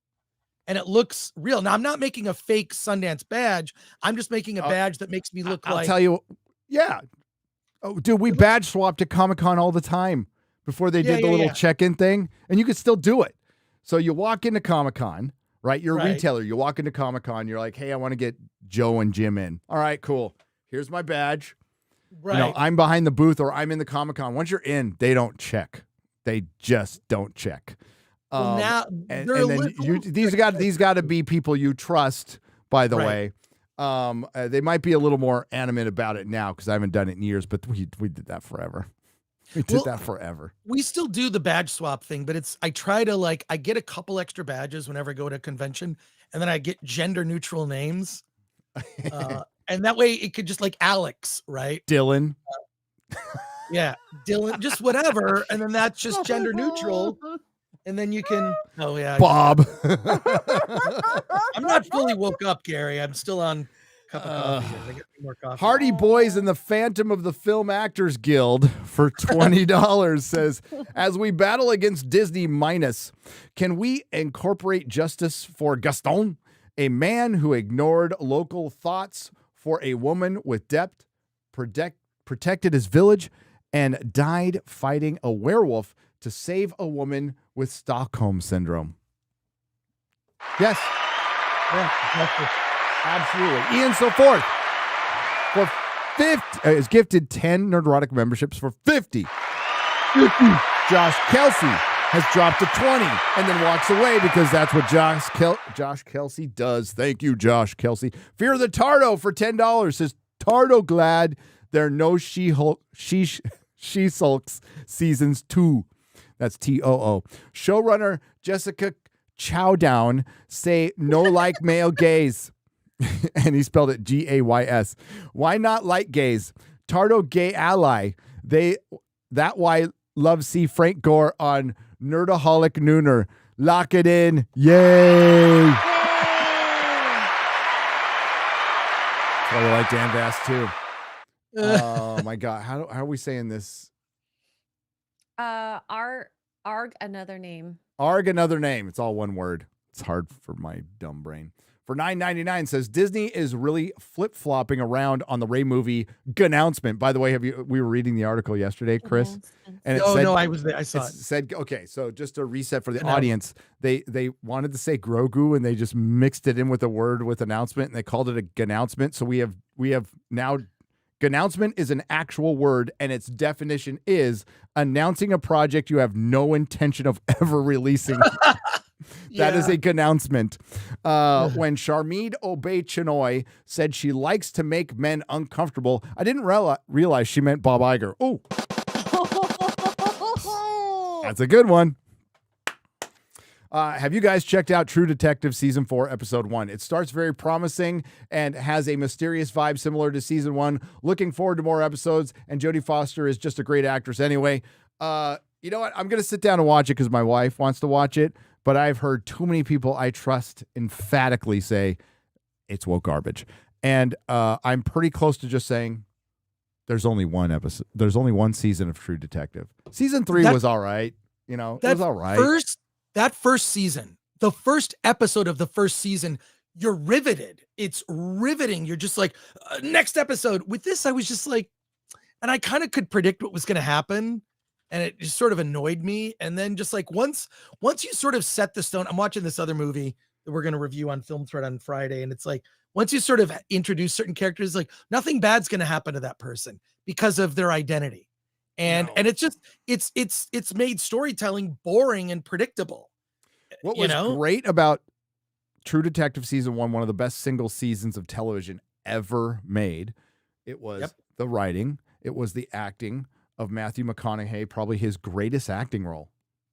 Speaker 9: And it looks real. Now, I'm not making a fake Sundance badge. I'm just making a badge that makes me look
Speaker 8: I'll
Speaker 9: like.
Speaker 8: tell you. Yeah. Oh, dude, we badge swapped at Comic-Con all the time before they did the little check-in thing, and you could still do it. So you walk into Comic-Con, right? You're a retailer. You walk into Comic-Con. You're like, hey, I want to get Joe and Jim in. All right, cool. Here's my badge.
Speaker 9: Right.
Speaker 8: You know, I'm behind the booth or I'm in the Comic-Con. Once you're in, they don't check. They just don't check.
Speaker 9: Well, now
Speaker 8: and then these got to be people you trust, by the way. They might be a little more animate about it now because I haven't done it in years, but we did that forever. We still do the badge swap thing, but I try to I get a couple extra badges whenever I go to a convention, and then I get gender neutral names. And that way it could just like Alex, right? Dylan.
Speaker 9: Yeah. Dylan, just whatever. And then that's just gender neutral. And then you can,
Speaker 8: Bob.
Speaker 9: I'm not fully woke up, Gary. I'm still on a cup of coffee. I get more coffee.
Speaker 8: Hardy Boys and the Phantom of the Film Actors Guild for $20 says, as we battle against Disney minus, can we incorporate justice for Gaston, a man who ignored local thoughts for a woman with depth, protected his village, and died fighting a werewolf to save a woman with Stockholm Syndrome? Yes.
Speaker 9: Yeah, exactly.
Speaker 8: Absolutely. Ian So Forth for 50 is gifted 10 Nerdrotic memberships for 50. Josh Kelsey has dropped to 20 and then walks away because that's what Josh Kelsey does. Thank you, Josh Kelsey. Fear the Tardo for $10 says, Tardo glad there are no She-Sulks seasons 2. That's TOO. Showrunner Jessica Chowdown say no like male gays. And he spelled it Gays. Why not like gays? Tardo gay ally. That why love see Frank Gore on Nerdaholic Nooner. Lock it in. Yay. That's why I like Dan Bass too. Oh my God. How are we saying this?
Speaker 10: Arg, another name.
Speaker 8: Arg, another name. It's all one word. It's hard for my dumb brain. For $9.99 says Disney is really flip-flopping around on the Rey movie announcement. By the way, we were reading the article yesterday, Chris? And it said,
Speaker 9: no, I was there. I saw it.
Speaker 8: Said, okay, so just to reset for the audience, they wanted to say Grogu and they just mixed it in with a word with announcement and they called it a announcement. So we have now announcement is an actual word, and its definition is announcing a project you have no intention of ever releasing. That is a announcement. When Sharmeen Obey-Chinoy said she likes to make men uncomfortable, I didn't realize she meant Bob Iger. Oh, that's a good one. Have you guys checked out True Detective Season 4, Episode 1? It starts very promising and has a mysterious vibe similar to Season 1. Looking forward to more episodes, and Jodie Foster is just a great actress anyway. You know what? I'm going to sit down and watch it because my wife wants to watch it, but I've heard too many people I trust emphatically say it's woke garbage. And I'm pretty close to just saying there's only one episode. There's only one season of True Detective. Season 3 was all right. You know, it was all right.
Speaker 9: That first season, the first episode of the first season, you're riveted. It's riveting. You're just like, next episode. With this, I was just like, and I kind of could predict what was going to happen. and it just sort of annoyed me. And then just like once you sort of set the stone, I'm watching this other movie that we're going to review on Film Thread on Friday, and it's like once you sort of introduce certain characters, like nothing bad's going to happen to that person because of their identity. And it's just it's made storytelling boring and predictable.
Speaker 8: What was great about True Detective season 1, one of the best single seasons of television ever made, it was the writing, it was the acting of Matthew McConaughey, probably his greatest acting role.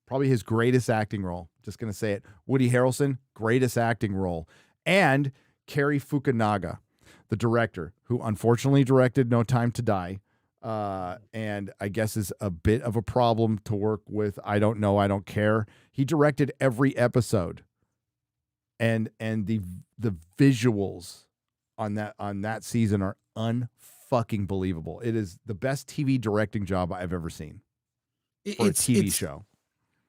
Speaker 8: Just going to say it. Woody Harrelson, greatest acting role. And Cary Fukunaga, the director, who unfortunately directed No Time to Die, and I guess is a bit of a problem to work with. I don't know. I don't care. He directed every episode, and the visuals on that season are unfucking believable. It is the best TV directing job I've ever seen for a TV show.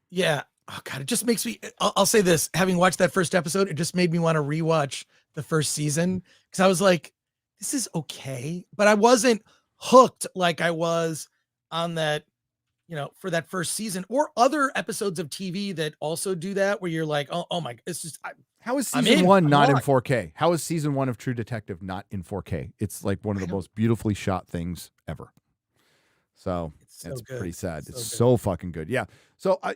Speaker 9: Yeah. Oh God, it just makes me. I'll say this: having watched that first episode, it just made me want to rewatch the first season because I was like, "This is okay," but I wasn't hooked like I was on that, for that first season or other episodes of TV that also do that, where you're like, "Oh my!" It's just
Speaker 8: how is season 1 not in 4K? How is season 1 of True Detective not in 4K? It's like one of the most beautifully shot things ever. So it's pretty sad. It's so fucking good. Yeah. So I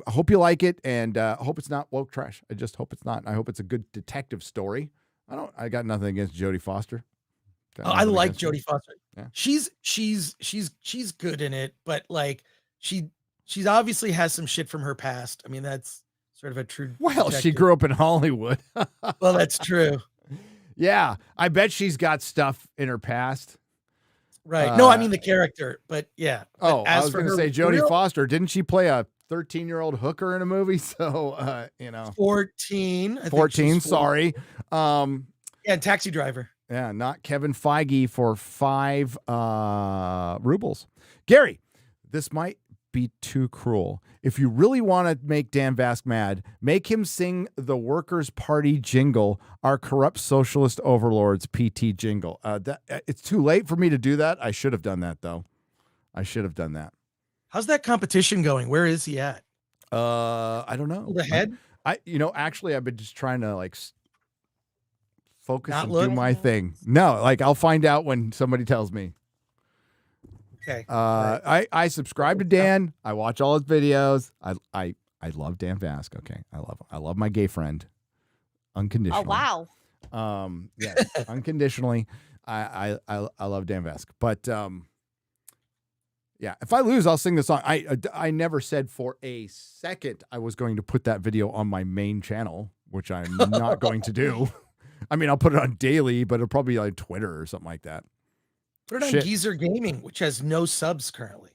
Speaker 8: hope you like it, and I hope it's not woke trash. I just hope it's not. I hope it's a good detective story. I got nothing against Jodie Foster.
Speaker 9: I like Jodie Foster.
Speaker 8: Yeah.
Speaker 9: She's good in it, but like she's obviously has some shit from her past. I mean, that's sort of a true.
Speaker 8: Well,
Speaker 9: detective.
Speaker 8: she grew up in Hollywood.
Speaker 9: Well, that's true.
Speaker 8: Yeah, I bet she's got stuff in her past.
Speaker 9: Right. No, I mean the character, but yeah.
Speaker 8: Oh, I was going to say Jodie Foster. Didn't she play a 13-year-old hooker in a movie? So,
Speaker 9: 14.
Speaker 8: 14. Sorry.
Speaker 9: Yeah, Taxi Driver.
Speaker 8: Yeah, not Kevin Feige for 5 rubles. Gary, this might be too cruel. If you really want to make Dan Vasc mad, make him sing the Workers' Party jingle, our corrupt socialist overlords PT jingle. It's too late for me to do that. I should have done that, though. I should have done that.
Speaker 9: How's that competition going? Where is he at?
Speaker 8: I don't know.
Speaker 9: The head?
Speaker 8: Actually, I've been just trying to focus and do my thing. No, I'll find out when somebody tells me.
Speaker 9: Okay.
Speaker 8: I subscribe to Dan. I watch all his videos. I love Dan Vasc. Okay. I love my gay friend. Unconditionally.
Speaker 10: Oh
Speaker 8: wow. Yeah, unconditionally. I love Dan Vasc. But yeah, if I lose, I'll sing the song. I never said for a second I was going to put that video on my main channel, which I'm not going to do. I mean, I'll put it on daily, but it'll probably be on Twitter or something like that.
Speaker 9: Put it on Geezer Gaming, which has no subs currently.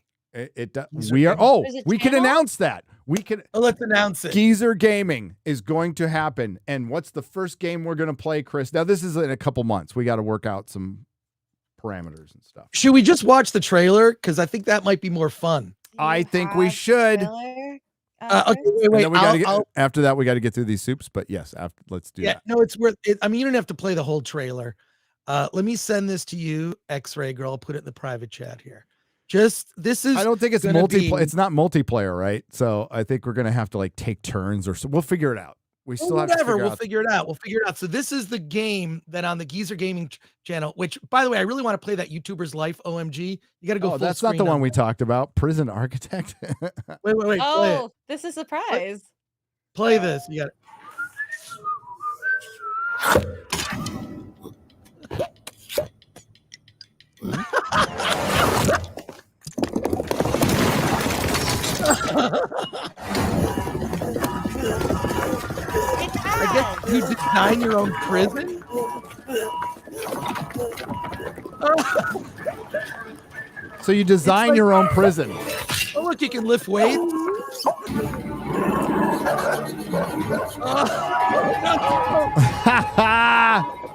Speaker 8: We are. Oh, we can announce that.
Speaker 9: Let's announce it.
Speaker 8: Geezer Gaming is going to happen. And what's the first game we're going to play, Chris? Now, this is in a couple months. We got to work out some parameters and stuff.
Speaker 9: Should we just watch the trailer? Because I think that might be more fun.
Speaker 8: I think we should.
Speaker 9: Okay, wait.
Speaker 8: After that, we got to get through these soups. But yes, let's do that.
Speaker 9: No, it's worth it. I mean, you don't have to play the whole trailer. Let me send this to you, XRay Girl. I'll put it in the private chat here. This is.
Speaker 8: I don't think it's multiplayer. It's not multiplayer, right? So I think we're gonna have to take turns or so. We'll figure it out. We still have to figure
Speaker 9: it out. We'll figure it out. So this is the game that on the Geezer Gaming channel. Which, by the way, I really want to play that YouTuber's Life. OMG, you got to go.
Speaker 8: Oh, that's not the one we talked about. Prison Architect.
Speaker 9: Wait.
Speaker 10: Oh, this is a surprise.
Speaker 9: Play this. You got it. I guess you design your own prison.
Speaker 8: So you design your own prison.
Speaker 9: Oh, look, you can lift weights.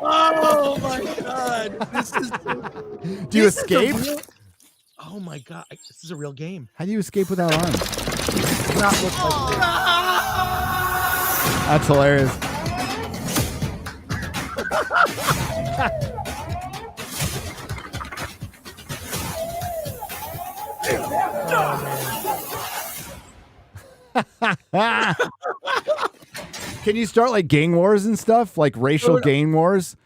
Speaker 9: Oh my God! This is.
Speaker 8: Do you escape?
Speaker 9: Oh my God! This is a real game.
Speaker 8: How do you escape without arms?
Speaker 9: Does not look like this.
Speaker 8: That's hilarious. Can you start like gang wars and stuff, like racial gang wars?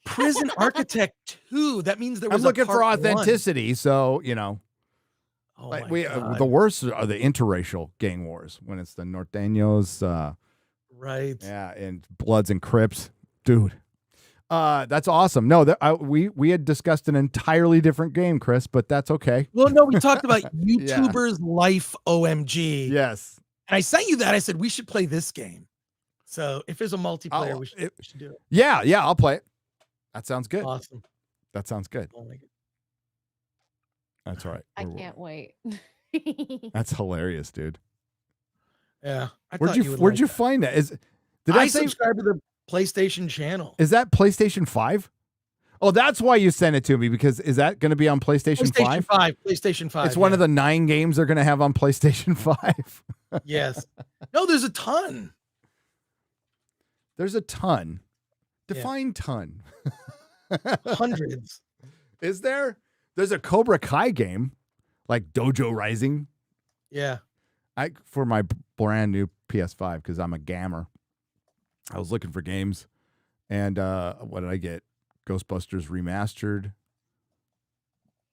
Speaker 9: Prison Architect 2. That means there was
Speaker 8: I'm looking
Speaker 9: a
Speaker 8: for
Speaker 9: part
Speaker 8: authenticity, so
Speaker 9: Oh
Speaker 8: like
Speaker 9: my God.
Speaker 8: the worst are the interracial gang wars when it's the Norteños,
Speaker 9: right?
Speaker 8: Yeah, and Bloods and Crips, dude. That's awesome. No, we had discussed an entirely different game, Chris, but that's okay.
Speaker 9: Well, no, we talked about YouTubers Life OMG.
Speaker 8: Yes.
Speaker 9: And I sent you that. I said we should play this game. So if there's a multiplayer, we should do it.
Speaker 8: Yeah, I'll play it. That sounds good.
Speaker 9: Awesome.
Speaker 8: That sounds good.
Speaker 9: Oh my God.
Speaker 8: That's all right.
Speaker 10: I can't wait.
Speaker 8: That's hilarious, dude.
Speaker 9: Yeah.
Speaker 8: Where'd you find that? Did I say
Speaker 9: subscribe to the PlayStation channel?
Speaker 8: Is that PlayStation 5? Oh, that's why you sent it to me, because is that going to be on PlayStation 5?
Speaker 9: PlayStation 5.
Speaker 8: It's one of the 9 games they're going to have on PlayStation 5.
Speaker 9: Yes. No, there's a ton.
Speaker 8: There's a ton. Define ton.
Speaker 9: Hundreds.
Speaker 8: Is there? There's a Cobra Kai game, like Dojo Rising.
Speaker 9: Yeah.
Speaker 8: For my brand new PS5, because I'm a gamer, I was looking for games, and what did I get? Ghostbusters Remastered,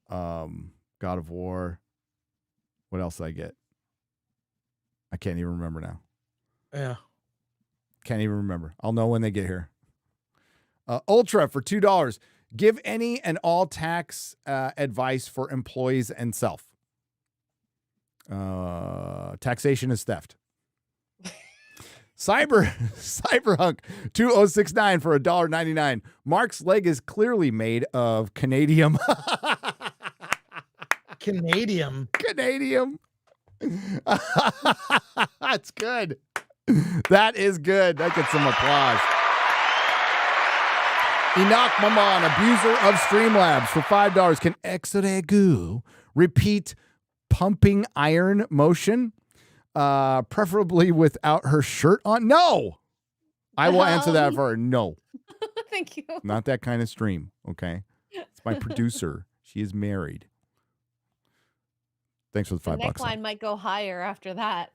Speaker 8: God of War. What else did I get? I can't even remember now.
Speaker 9: Yeah.
Speaker 8: Can't even remember. I'll know when they get here. Ultra for $2. Give any and all tax advice for employees and self. Taxation is theft. Cyberhunk 2069 for $1.99. Mark's leg is clearly made of Canadium.
Speaker 9: Canadium.
Speaker 8: That's good. That is good. That gets some applause. Enoch Maman, abuser of Streamlabs for $5. Can XRay Girl repeat pumping iron motion? Preferably without her shirt on? No. I will answer that for her. No.
Speaker 10: Thank you.
Speaker 8: Not that kind of stream, okay? It's my producer. She is married. Thanks for the $5.
Speaker 10: Neckline might go higher after that.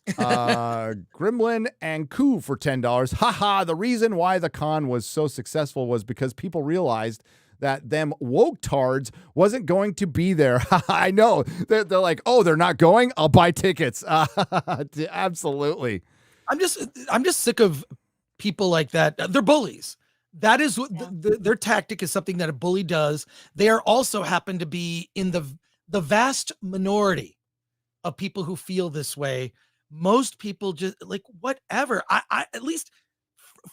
Speaker 8: Gremlin and Koo for $10. Haha, the reason why the con was so successful was because people realized that them woke tards wasn't going to be there. I know. They're like, oh, they're not going? I'll buy tickets. Absolutely.
Speaker 9: I'm just sick of people like that. They're bullies. That is what their tactic is, something that a bully does. They are also happen to be in the vast minority of people who feel this way. Most people just like whatever. I at least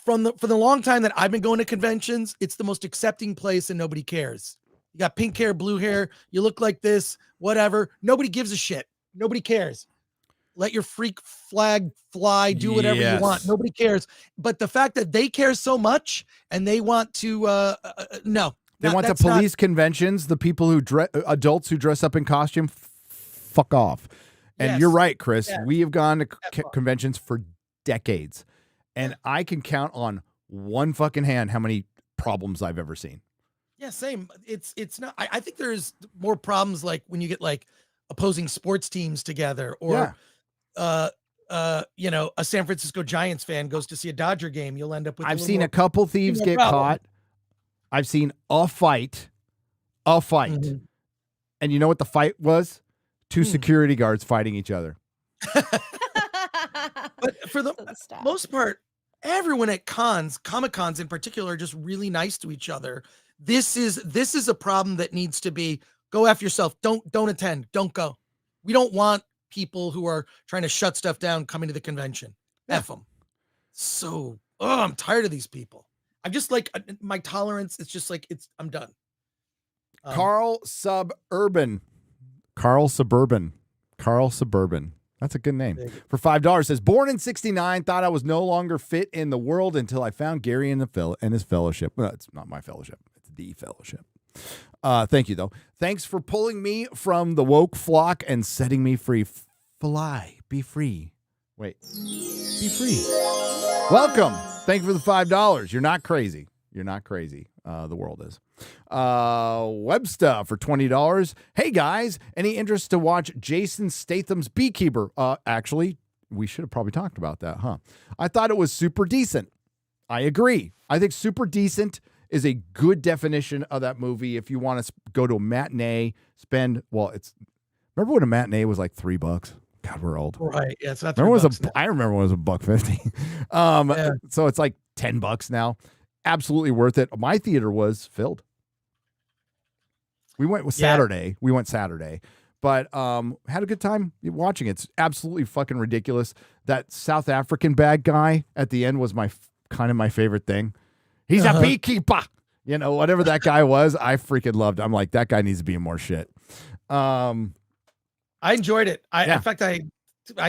Speaker 9: for the long time that I've been going to conventions, it's the most accepting place and nobody cares. You got pink hair, blue hair, you look like this, whatever. Nobody gives a shit. Nobody cares. Let your freak flag fly, do whatever you want. Nobody cares. But the fact that they care so much and they want to no.
Speaker 8: They want to police conventions, the people who adults who dress up in costume, fuck off. And you're right, Chris. Yes. We have gone to conventions for decades. And I can count on one fucking hand how many problems I've ever seen.
Speaker 9: Yeah, same. It's not. I think there's more problems like when you get like opposing sports teams together, or a San Francisco Giants fan goes to see a Dodger game. You'll end up with.
Speaker 8: I've seen a couple thieves get caught. I've seen a fight, and you know what the fight was? Two security guards fighting each other.
Speaker 9: But for the most part, everyone at Comic Cons in particular, are just really nice to each other. This is a problem that needs to be go F yourself. Don't attend. Don't go. We don't want people who are trying to shut stuff down coming to the convention. F them. So, I'm tired of these people. I'm just like my tolerance. It's just like I'm done.
Speaker 8: Carl Suburban. That's a good name. For $5 says, born in 69, thought I was no longer fit in the world until I found Gary and his fellowship. Well, it's not my fellowship. It's the fellowship. Thank you, though. Thanks for pulling me from the woke flock and setting me free. Fly. Be free. Wait. Be free. Welcome. Thank you for the $5. You're not crazy. the world is. Webster for $20. Hey guys, any interest to watch Jason Statham's Beekeeper? Actually, we should have probably talked about that, huh? I thought it was super decent. I agree. I think super decent is a good definition of that movie. If you want to go to a matinee, remember when a matinee was like $3? God, we're old.
Speaker 9: Right. Yeah, it's not
Speaker 8: I remember when it was $1.50. So it's like $10 now. Absolutely worth it. My theater was filled. We went Saturday. We went Saturday, but had a good time watching it. It's absolutely fucking ridiculous. That South African bad guy at the end was kind of my favorite thing. He's a beekeeper. You know, whatever that guy was, I freaking loved. I'm like, that guy needs to be in more shit.
Speaker 9: I enjoyed it. In fact, I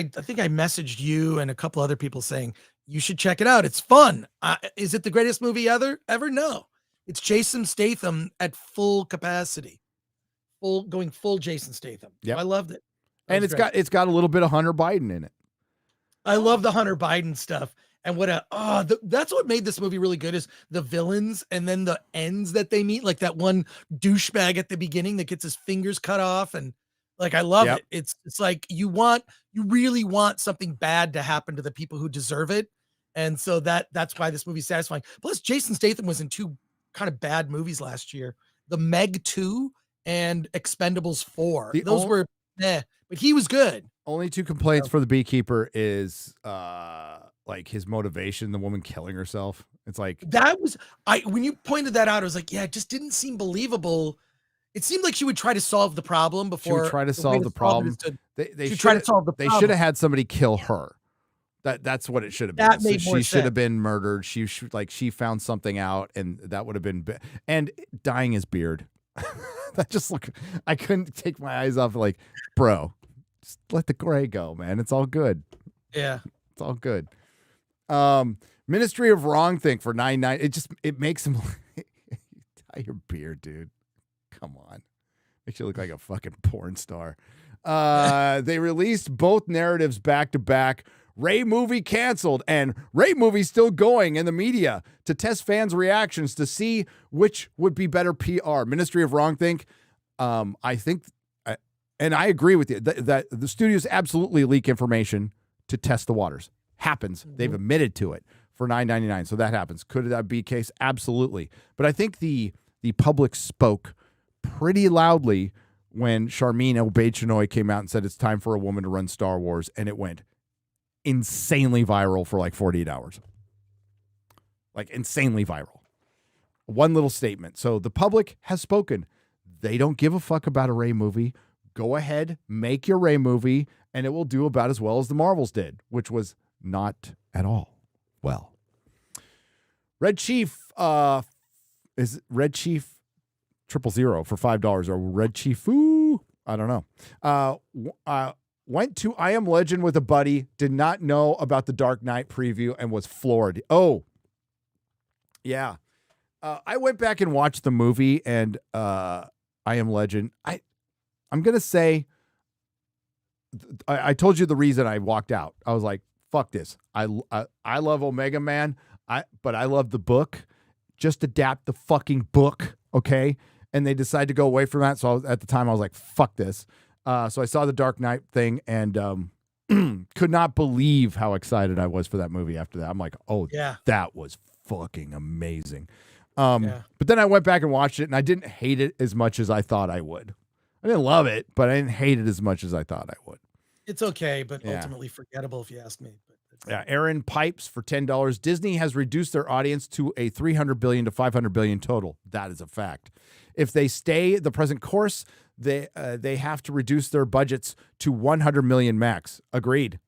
Speaker 9: think I messaged you and a couple other people saying you should check it out. It's fun. Is it the greatest movie ever? No. It's Jason Statham at full capacity, going full Jason Statham.
Speaker 8: Yeah,
Speaker 9: I loved it.
Speaker 8: And it's got a little bit of Hunter Biden in it.
Speaker 9: I love the Hunter Biden stuff. And that's what made this movie really good is the villains and then the ends that they meet, like that one douchebag at the beginning that gets his fingers cut off. And like, I love it. It's like you really want something bad to happen to the people who deserve it. And so that's why this movie's satisfying. Plus Jason Statham was in 2 kind of bad movies last year, The Meg 2 and Expendables 4. Those were, but he was good.
Speaker 8: Only 2 complaints for the Beekeeper is, like his motivation, the woman killing herself. It's like when you pointed that out, I was like, yeah, it just didn't seem believable. It seemed like she would try to solve the problem before. She would try to solve the problem.
Speaker 9: They should
Speaker 8: have had somebody kill her. That's what it should have been.
Speaker 9: That made more
Speaker 8: she
Speaker 9: sense.
Speaker 8: should have been murdered. She found something out, and that would have been. And dyeing his beard. That just I couldn't take my eyes off. Like, bro, just let the gray go, man. It's all good.
Speaker 9: Yeah,
Speaker 8: it's all good. Ministry of Wrong Thing for $9.99. It makes him dye your beard, dude. Come on. Makes you look like a fucking porn star. They released both narratives back to back. Ray movie canceled and Ray movie still going in the media to test fans' reactions to see which would be better PR. Ministry of Wrong Thing. I think, and I agree with you that the studios absolutely leak information to test the waters. Happens. They've admitted to it for $9.99. So that happens. Could that be the case? Absolutely. But I think the public spoke pretty loudly when Charmin Obaid-Chinoy came out and said it's time for a woman to run Star Wars, and it went insanely viral for like 48 hours. Like insanely viral. One little statement. So the public has spoken. They don't give a fuck about a Rey movie. Go ahead, make your Rey movie, and it will do about as well as the Marvels did, which was not at all well. Red Chief is Red Chief 000 for $5 or Red Chief I don't know. Went to I Am Legend with a buddy, did not know about the Dark Knight preview and was floored. Oh, yeah. I went back and watched the movie and I Am Legend. I'm going to say I told you the reason I walked out. I was like, fuck this. I love Omega Man, but I love the book. Just adapt the fucking book, okay? And they decided to go away from that. So at the time, I was like, fuck this. So I saw the Dark Knight thing and could not believe how excited I was for that movie after that. I'm like, oh, yeah, that was fucking amazing. But then I went back and watched it, and I didn't hate it as much as I thought I would. I didn't love it, but I didn't hate it as much as I thought I would.
Speaker 9: It's okay, but ultimately forgettable if you ask me.
Speaker 8: Yeah, Aaron Pipes for $10. Disney has reduced their audience to a $300 billion to $500 billion total. That is a fact. If they stay the present course, they have to reduce their budgets to 100 million max. Agreed.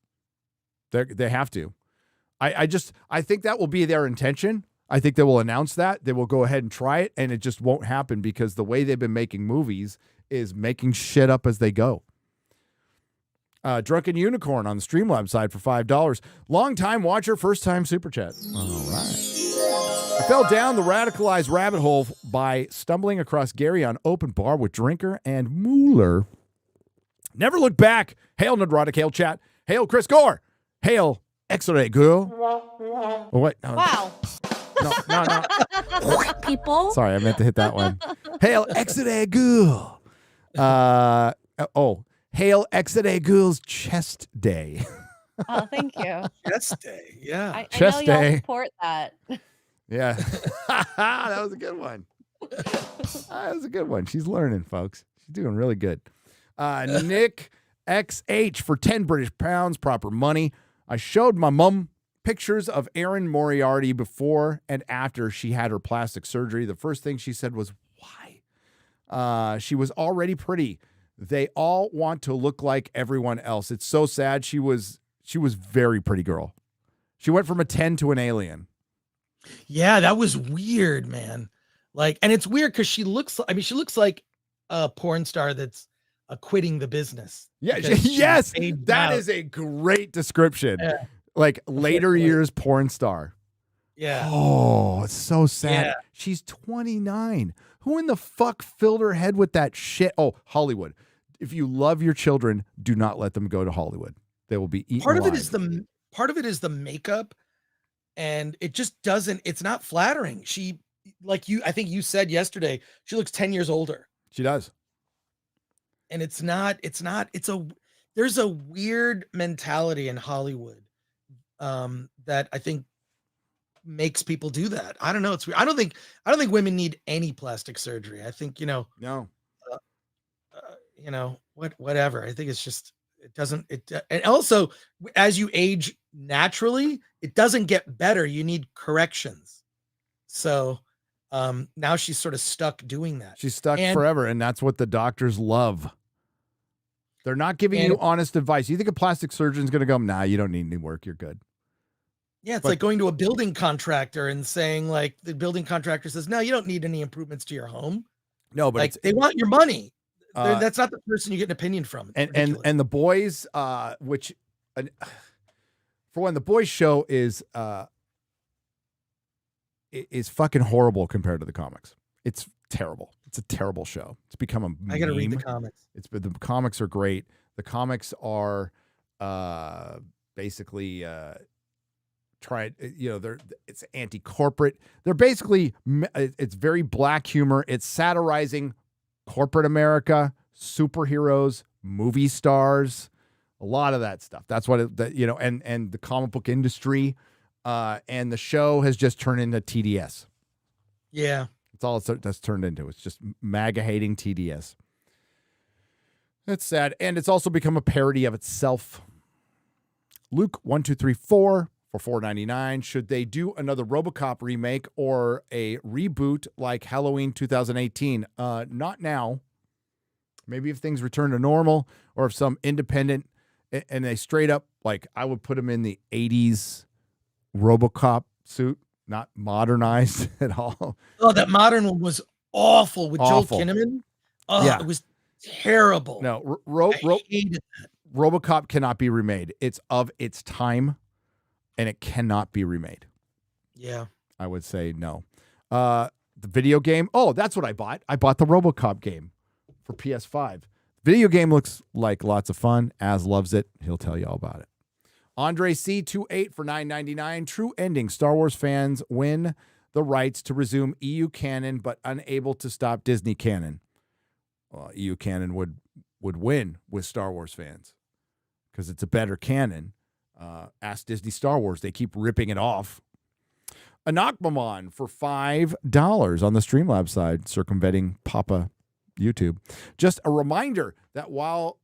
Speaker 8: They have to. I think that will be their intention. I think they will announce that. They will go ahead and try it, and it just won't happen because the way they've been making movies is making shit up as they go. Drunken Unicorn on the Streamlabs side for $5. Long-time watcher, first-time super chat. All right. I fell down the radicalized rabbit hole by stumbling across Gary on Open Bar with Drinker and Mooler. Never look back. Hail Nerdrotic, hail chat. Hail Chris Gore. Hail XRay Girl. Oh, what? No.
Speaker 10: Wow.
Speaker 8: No.
Speaker 7: People.
Speaker 8: Sorry, I meant to hit that one. Hail XRay Girl. Hail XRay Girl's chest day.
Speaker 10: Oh, thank you.
Speaker 9: Chest day. Yeah.
Speaker 10: I know
Speaker 8: Chest
Speaker 10: y'all
Speaker 8: day.
Speaker 10: support that.
Speaker 8: Yeah. That was a good one. That was a good one. She's learning, folks. She's doing really good. Nick XH for 10 British pounds, proper money. I showed my mom pictures of Erin Moriarty before and after she had her plastic surgery. The first thing she said was, why? She was already pretty. They all want to look like everyone else. It's so sad. She was very pretty girl. She went from a 10 to an alien.
Speaker 9: Yeah, that was weird, man. Like, and it's weird because she looks like a porn star that's quitting the business.
Speaker 8: Yeah,
Speaker 9: because
Speaker 8: yes,
Speaker 9: she's aged
Speaker 8: that
Speaker 9: out.
Speaker 8: is a great description.
Speaker 9: Yeah.
Speaker 8: Like later years porn star.
Speaker 9: Yeah.
Speaker 8: Oh, it's so sad.
Speaker 9: Yeah.
Speaker 8: She's 29. Who in the fuck filled her head with that shit? Oh, Hollywood. If you love your children, do not let them go to Hollywood. They will be eaten
Speaker 9: Part of
Speaker 8: alive.
Speaker 9: it is the makeup, and it just doesn't. It's not flattering. She, like you, I think you said yesterday, she looks 10 years older.
Speaker 8: She does.
Speaker 9: And there's a weird mentality in Hollywood that I think makes people do that. I don't know. It's weird. I don't think women need any plastic surgery. I think,
Speaker 8: No.
Speaker 9: Whatever. I think it's just, and also as you age naturally, it doesn't get better. You need corrections. So now she's sort of stuck doing that.
Speaker 8: She's stuck forever, and that's what the doctors love. They're not giving you honest advice. You think a plastic surgeon's going to go, nah, you don't need any work. You're good.
Speaker 9: Yeah, it's like going to a building contractor and saying, like, the building contractor says, no, you don't need any improvements to your home.
Speaker 8: No, but
Speaker 9: like, they want your money. That's not the person you get an opinion from.
Speaker 8: And the boys, for when the boys show is fucking horrible compared to the comics. It's terrible. It's a terrible show. It's become a meme.
Speaker 9: I gotta read the comics.
Speaker 8: The comics are great. The comics are basically it's anti-corporate. They're basically, it's very black humor. It's satirizing corporate America, superheroes, movie stars, a lot of that stuff. That's what and the comic book industry, and the show has just turned into TDS.
Speaker 9: Yeah.
Speaker 8: That's all that's turned into. It's just MAGA hating TDS. That's sad. And it's also become a parody of itself. Luke 1234 for $4.99. Should they do another RoboCop remake or a reboot like Halloween 2018? Not now. Maybe if things return to normal, or if some independent and they straight up, like, I would put them in the 80s RoboCop suit. Not modernized at all.
Speaker 9: Oh, that modern one was awful with
Speaker 8: Awful.
Speaker 9: Joel Kinnaman. Oh,
Speaker 8: Yeah.
Speaker 9: It was terrible.
Speaker 8: No,
Speaker 9: I hated that.
Speaker 8: RoboCop cannot be remade. It's of its time, and it cannot be remade.
Speaker 9: Yeah.
Speaker 8: I would say no. The video game. Oh, that's what I bought. I bought the RoboCop game for PS5. Video game looks like lots of fun. Az loves it. He'll tell you all about it. Andre C28 for $9.99. True ending. Star Wars fans win the rights to resume EU canon, but unable to stop Disney canon. Well, EU canon would win with Star Wars fans because it's a better canon. Ask Disney Star Wars. They keep ripping it off. Anakmamon for $5 on the Streamlabs side, circumventing Papa YouTube. Just a reminder that while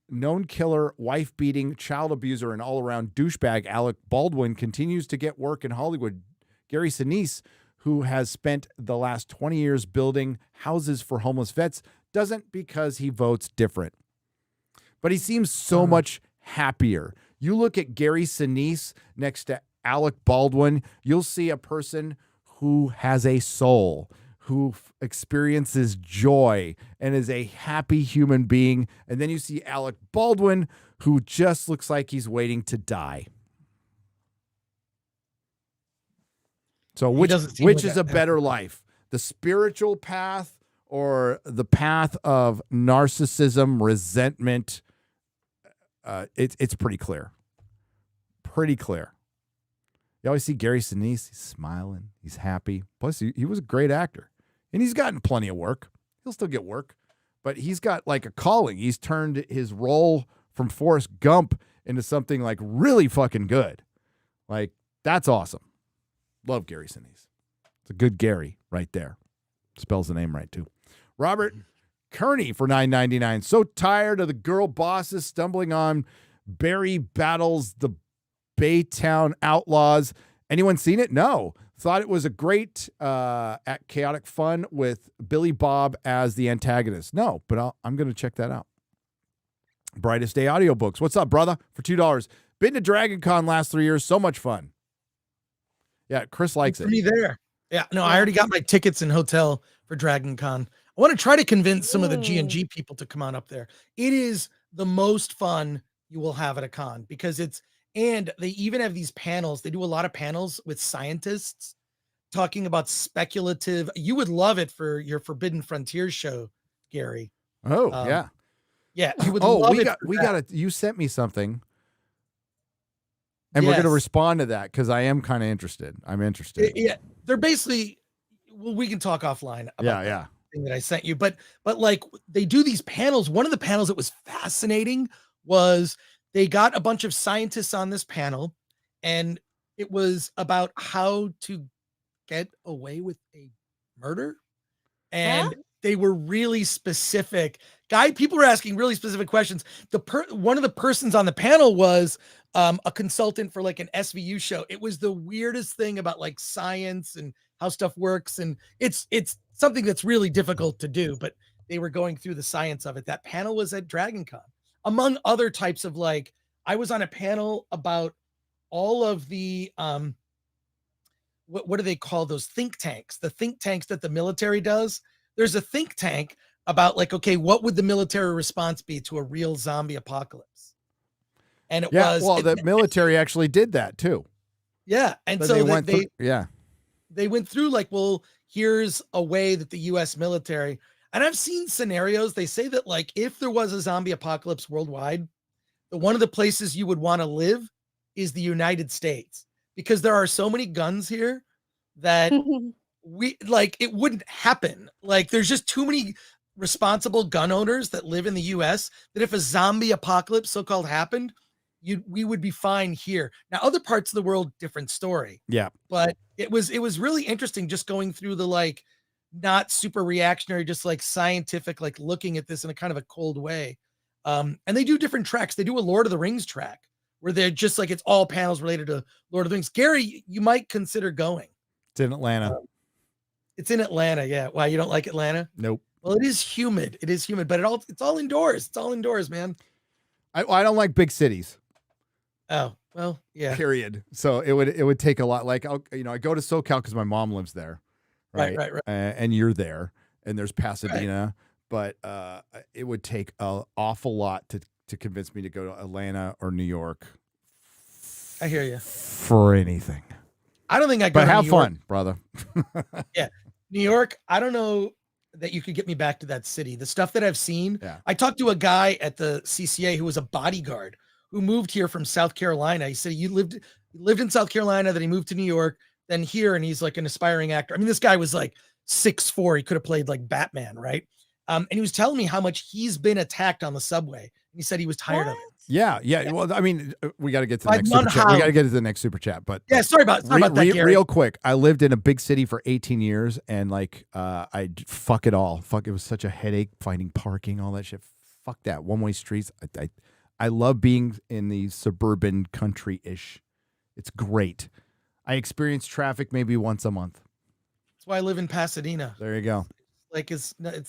Speaker 8: known killer, wife-beating, child abuser, and all-around douchebag Alec Baldwin continues to get work in Hollywood, Gary Sinise, who has spent the last 20 years building houses for homeless vets, doesn't because he votes different. But he seems so much happier. You look at Gary Sinise next to Alec Baldwin, you'll see a person who has a soul, who experiences joy and is a happy human being. And then you see Alec Baldwin, who just looks like he's waiting to die. So which is a better life? The spiritual path or the path of narcissism, resentment? It's pretty clear. Pretty clear. You always see Gary Sinise. He's smiling. He's happy. Plus, he was a great actor. And he's gotten plenty of work. He'll still get work. But he's got like a calling. He's turned his role from Forrest Gump into something like really fucking good. Like, that's awesome. Love Gary Sinise. It's a good Gary right there. Spells the name right, too. Robert Kearney for $9.99. So tired of the girl bosses stumbling on Barry Battles the Baytown Outlaws. Anyone seen it? No. Thought it was a great chaotic fun with Billy Bob as the antagonist. No, but I'm going to check that out. Brightest Day Audiobooks. What's up, brother? For $2. Been to Dragon Con last 3 years. So much fun. Yeah, Chris likes it.
Speaker 9: Me there. Yeah, no, I already got my tickets and hotel for Dragon Con. I want to try to convince some of the G&G people to come on up there. It is the most fun you will have at a con because and they even have these panels. They do a lot of panels with scientists talking about speculative. You would love it for your Forbidden Frontiers show, Gary.
Speaker 8: Oh, yeah.
Speaker 9: Yeah, you would love it.
Speaker 8: You sent me something. And we're going to respond to that because I am kind of interested. I'm interested.
Speaker 9: Yeah, they're basically, well, we can talk offline about that thing that I sent you. But like they do these panels. One of the panels that was fascinating was they got a bunch of scientists on this panel, and it was about how to get away with a murder. And they were really specific. People were asking really specific questions. One of the persons on the panel was a consultant for like an SVU show. It was the weirdest thing about like science and how stuff works. And it's something that's really difficult to do, but they were going through the science of it. That panel was at Dragon Con. Among other types of like, I was on a panel about all of the, what do they call those think tanks? The think tanks that the military does. There's a think tank about like, okay, what would the military response be to a real zombie apocalypse? And
Speaker 8: the military actually did that too.
Speaker 9: Yeah. And
Speaker 8: but
Speaker 9: so
Speaker 8: they
Speaker 9: went through like, well, here's a way that the US military, and I've seen scenarios. They say that like, if there was a zombie apocalypse worldwide, one of the places you would want to live is the United States, because there are so many guns here that it wouldn't happen. Like there's just too many responsible gun owners that live in the US that if a zombie apocalypse so-called happened, we would be fine here. Now, other parts of the world, different story.
Speaker 8: Yeah.
Speaker 9: But it was really interesting just going through the like not super reactionary, just like scientific, like looking at this in a kind of a cold way. And they do different tracks. They do a Lord of the Rings track where they're just like, it's all panels related to Lord of the Rings. Gary, you might consider going.
Speaker 8: It's in Atlanta.
Speaker 9: It's in Atlanta. Yeah. Why, you don't like Atlanta?
Speaker 8: Nope.
Speaker 9: Well, it is humid. It is humid, but it's all indoors. It's all indoors, man.
Speaker 8: I don't like big cities.
Speaker 9: Oh, well, yeah.
Speaker 8: Period. So it would take a lot. Like, I go to SoCal because my mom lives there. Right. And you're there, and there's Pasadena, but it would take an awful lot to convince me to go to Atlanta or New York.
Speaker 9: I hear you.
Speaker 8: For anything.
Speaker 9: I don't think I go
Speaker 8: But
Speaker 9: to
Speaker 8: have
Speaker 9: New York.
Speaker 8: fun, brother.
Speaker 9: Yeah. New York, I don't know that you could get me back to that city. The stuff that I've seen, I talked to a guy at the CCA who was a bodyguard who moved here from South Carolina. He said he lived in South Carolina, then he moved to New York, then here, and he's like an aspiring actor. I mean, this guy was like 6'4". He could have played like Batman, right? And he was telling me how much he's been attacked on the subway. And he said he was tired of it.
Speaker 8: Yeah. Well, I mean, we got to get to the next super chat. We got to get to the next super chat. But
Speaker 9: yeah, sorry about that, Gary.
Speaker 8: Real quick, I lived in a big city for 18 years, and like, fuck it all. It was such a headache finding parking, all that shit. Fuck that one-way streets. I love being in the suburban country-ish. It's great. I experience traffic maybe once a month.
Speaker 9: That's why I live in Pasadena.
Speaker 8: There you go.
Speaker 9: Like it's the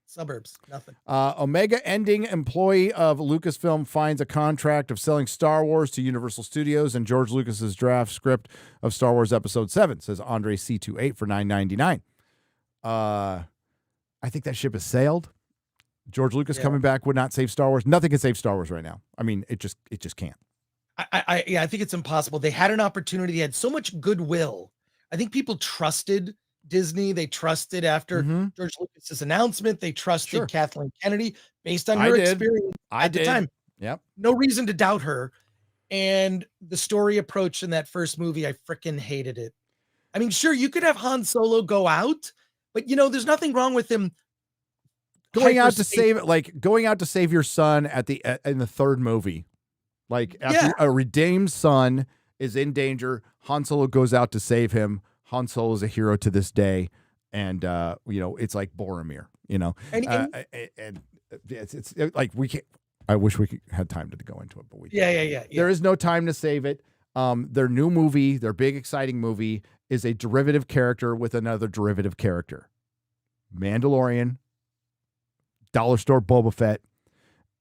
Speaker 9: suburbs, nothing.
Speaker 8: Omega ending employee of Lucasfilm finds a contract of selling Star Wars to Universal Studios and George Lucas's draft script of Star Wars Episode 7, says Andre C28 for $9.99. I think that ship has sailed. George Lucas coming back would not save Star Wars. Nothing can save Star Wars right now. I mean, it just can't.
Speaker 9: I think it's impossible. They had an opportunity. They had so much goodwill. I think people trusted Disney. They trusted after George Lucas's announcement. They trusted Kathleen Kennedy based on her experience at the time.
Speaker 8: Yep.
Speaker 9: No reason to doubt her. And the story approach in that first movie, I freaking hated it. I mean, sure, you could have Han Solo go out, but there's nothing wrong with him
Speaker 8: going out to save your son in the third movie. Like after a redeemed son is in danger, Han Solo goes out to save him. Han Solo is a hero to this day, and it's like Boromir. And it's like we can't. I wish we had time to go into it, but we can't.
Speaker 9: Yeah.
Speaker 8: There is no time to save it. Their new movie, their big exciting movie, is a derivative character with another derivative character. Mandalorian, dollar store Boba Fett,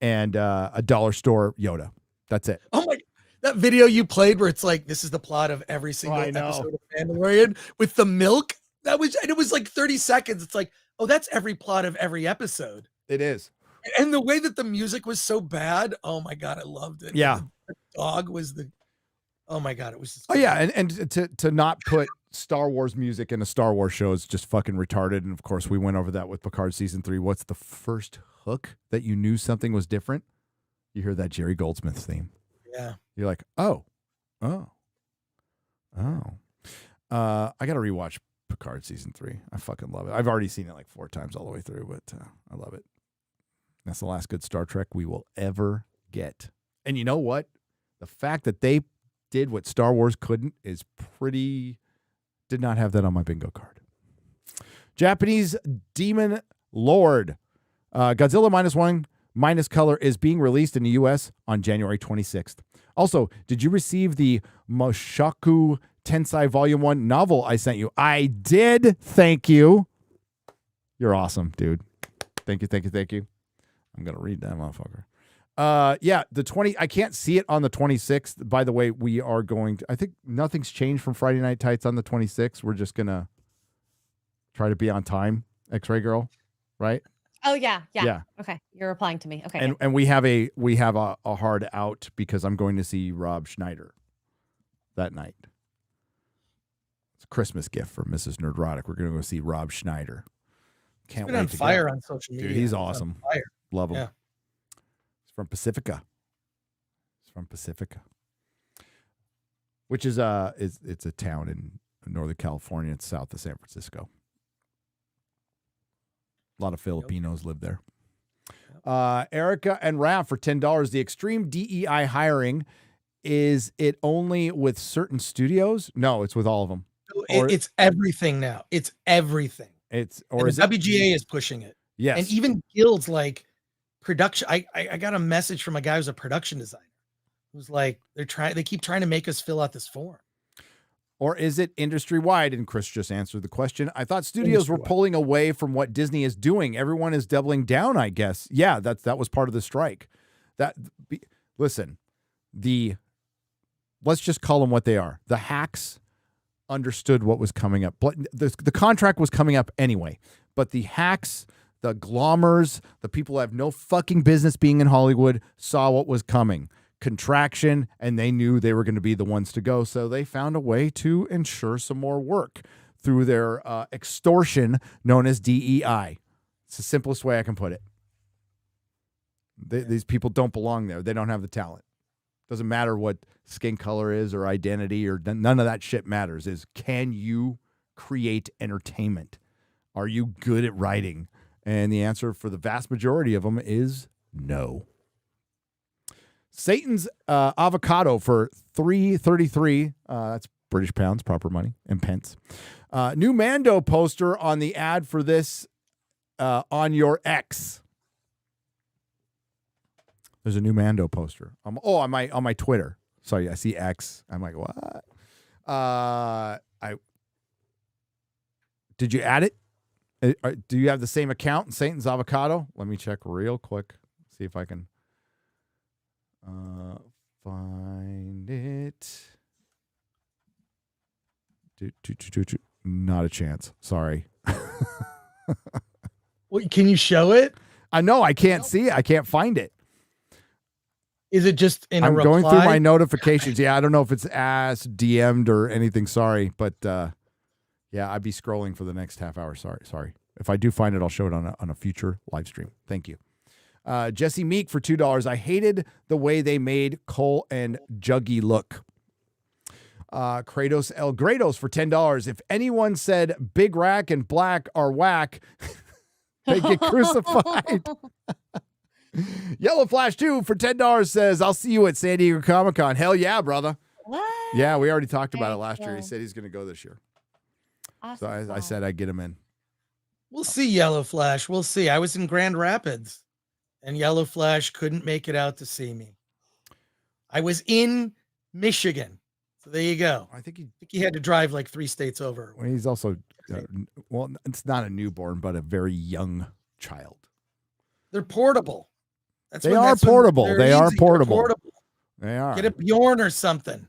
Speaker 8: and a dollar store Yoda. That's it.
Speaker 9: Oh my! That video you played where it's like this is the plot of every single episode of Mandalorian with the milk. It was like 30 seconds. It's like, oh, that's every plot of every episode.
Speaker 8: It is.
Speaker 9: And the way that the music was so bad, oh my God, I loved it.
Speaker 8: Yeah.
Speaker 9: The dog was oh my God, it was just
Speaker 8: and to not put Star Wars music in a Star Wars show is just fucking retarded. And of course, we went over that with Picard season 3. What's the first hook that you knew something was different? You hear that Jerry Goldsmith theme.
Speaker 9: Yeah.
Speaker 8: You're like, oh. I got to rewatch Picard season 3. I fucking love it. I've already seen it like 4 times all the way through, but I love it. That's the last good Star Trek we will ever get. And you know what? The fact that they did what Star Wars couldn't is did not have that on my bingo card. Japanese Demon Lord. Godzilla -1 minus color is being released in the U.S. on January 26th. Also, did you receive the Moshaku Tensei Volume 1 novel I sent you? I did. Thank you. You're awesome, dude. Thank you. I'm going to read that motherfucker. I can't see it on the 26th. By the way, we are going to, I think nothing's changed from Friday Night Tights on the 26th. We're just going to try to be on time, XRay Girl, right?
Speaker 10: Oh yeah. Okay, you're replying to me. Okay.
Speaker 8: And we have a hard out because I'm going to see Rob Schneider that night. It's a Christmas gift for Mrs. Nerdrotic. We're going to go see Rob Schneider. Can't wait.
Speaker 9: On fire on social media.
Speaker 8: Dude, he's awesome.
Speaker 9: Fire.
Speaker 8: Love him.
Speaker 9: Yeah.
Speaker 8: He's from Pacifica. Which is it's a town in Northern California. It's south of San Francisco. A lot of Filipinos live there. Erica and Raph for $10. The extreme DEI hiring, is it only with certain studios? No, it's with all of them.
Speaker 9: It's everything now. It's everything. WGA is pushing it.
Speaker 8: Yes.
Speaker 9: And even guilds like production. I got a message from a guy who's a production designer who's like, they keep trying to make us fill out this form.
Speaker 8: Or is it industry-wide? And Chris just answered the question. I thought studios were pulling away from what Disney is doing. Everyone is doubling down, I guess. Yeah, that was part of the strike. Listen, let's just call them what they are. The hacks understood what was coming up. The contract was coming up anyway. But the hacks, the glommers, the people who have no fucking business being in Hollywood saw what was coming. Contraction, and they knew they were going to be the ones to go. So they found a way to ensure some more work through their extortion known as DEI. It's the simplest way I can put it. These people don't belong there. They don't have the talent. Doesn't matter what skin color is or identity or none of that shit matters. Can you create entertainment? Are you good at writing? And the answer for the vast majority of them is no. Satan's avocado for $3.33. That's British pounds, proper money, and pence. New Mando poster on the ad for this on your X. There's a new Mando poster. On my Twitter. Sorry, I see X. I'm like, what? Did you add it? Do you have the same account, Satan's avocado? Let me check real quick. See if I can. Find it. Not a chance. Sorry.
Speaker 9: Well, can you show it?
Speaker 8: I know I can't see it. I can't find it.
Speaker 9: Is it just in a
Speaker 8: I'm
Speaker 9: reply?
Speaker 8: going through my notifications. Yeah, I don't know if it's asked, DM'd, or anything. Sorry, but yeah, I'd be scrolling for the next half hour. Sorry. If I do find it, I'll show it on a future live stream. Thank you. Jesse Meek for $2. I hated the way they made Cole and Juggy look. Kratos El Grados for $10. If anyone said Big Rack and Black are whack, they get crucified. Yellow Flash 2 for $10 says, I'll see you at San Diego Comic-Con. Hell yeah, brother.
Speaker 10: What?
Speaker 8: Yeah, we already talked about
Speaker 10: Very
Speaker 8: it last year. He
Speaker 10: cool.
Speaker 8: said he's going to go this year.
Speaker 10: Awesome
Speaker 8: So I said I'd get him in.
Speaker 9: We'll see, Yellow Flash. We'll see. I was in Grand Rapids, and Yellow Flash couldn't make it out to see me. I was in Michigan. So there you go.
Speaker 8: I think
Speaker 9: he had to drive like 3 states over.
Speaker 8: Well, he's also, well, it's not a newborn, but a very young child.
Speaker 9: They're portable.
Speaker 8: They are portable. They are portable. They are.
Speaker 9: Get a Bjorn or something.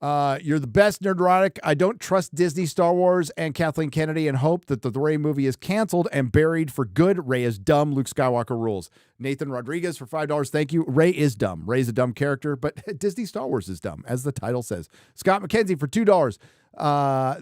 Speaker 8: You're the best, Nerdrotic. I don't trust Disney, Star Wars, and Kathleen Kennedy and hope that the Rey movie is canceled and buried for good. Rey is dumb. Luke Skywalker rules. Nathan Rodriguez for $5. Thank you. Rey is dumb. Rey's a dumb character, but Disney Star Wars is dumb, as the title says. Scott McKenzie for $2.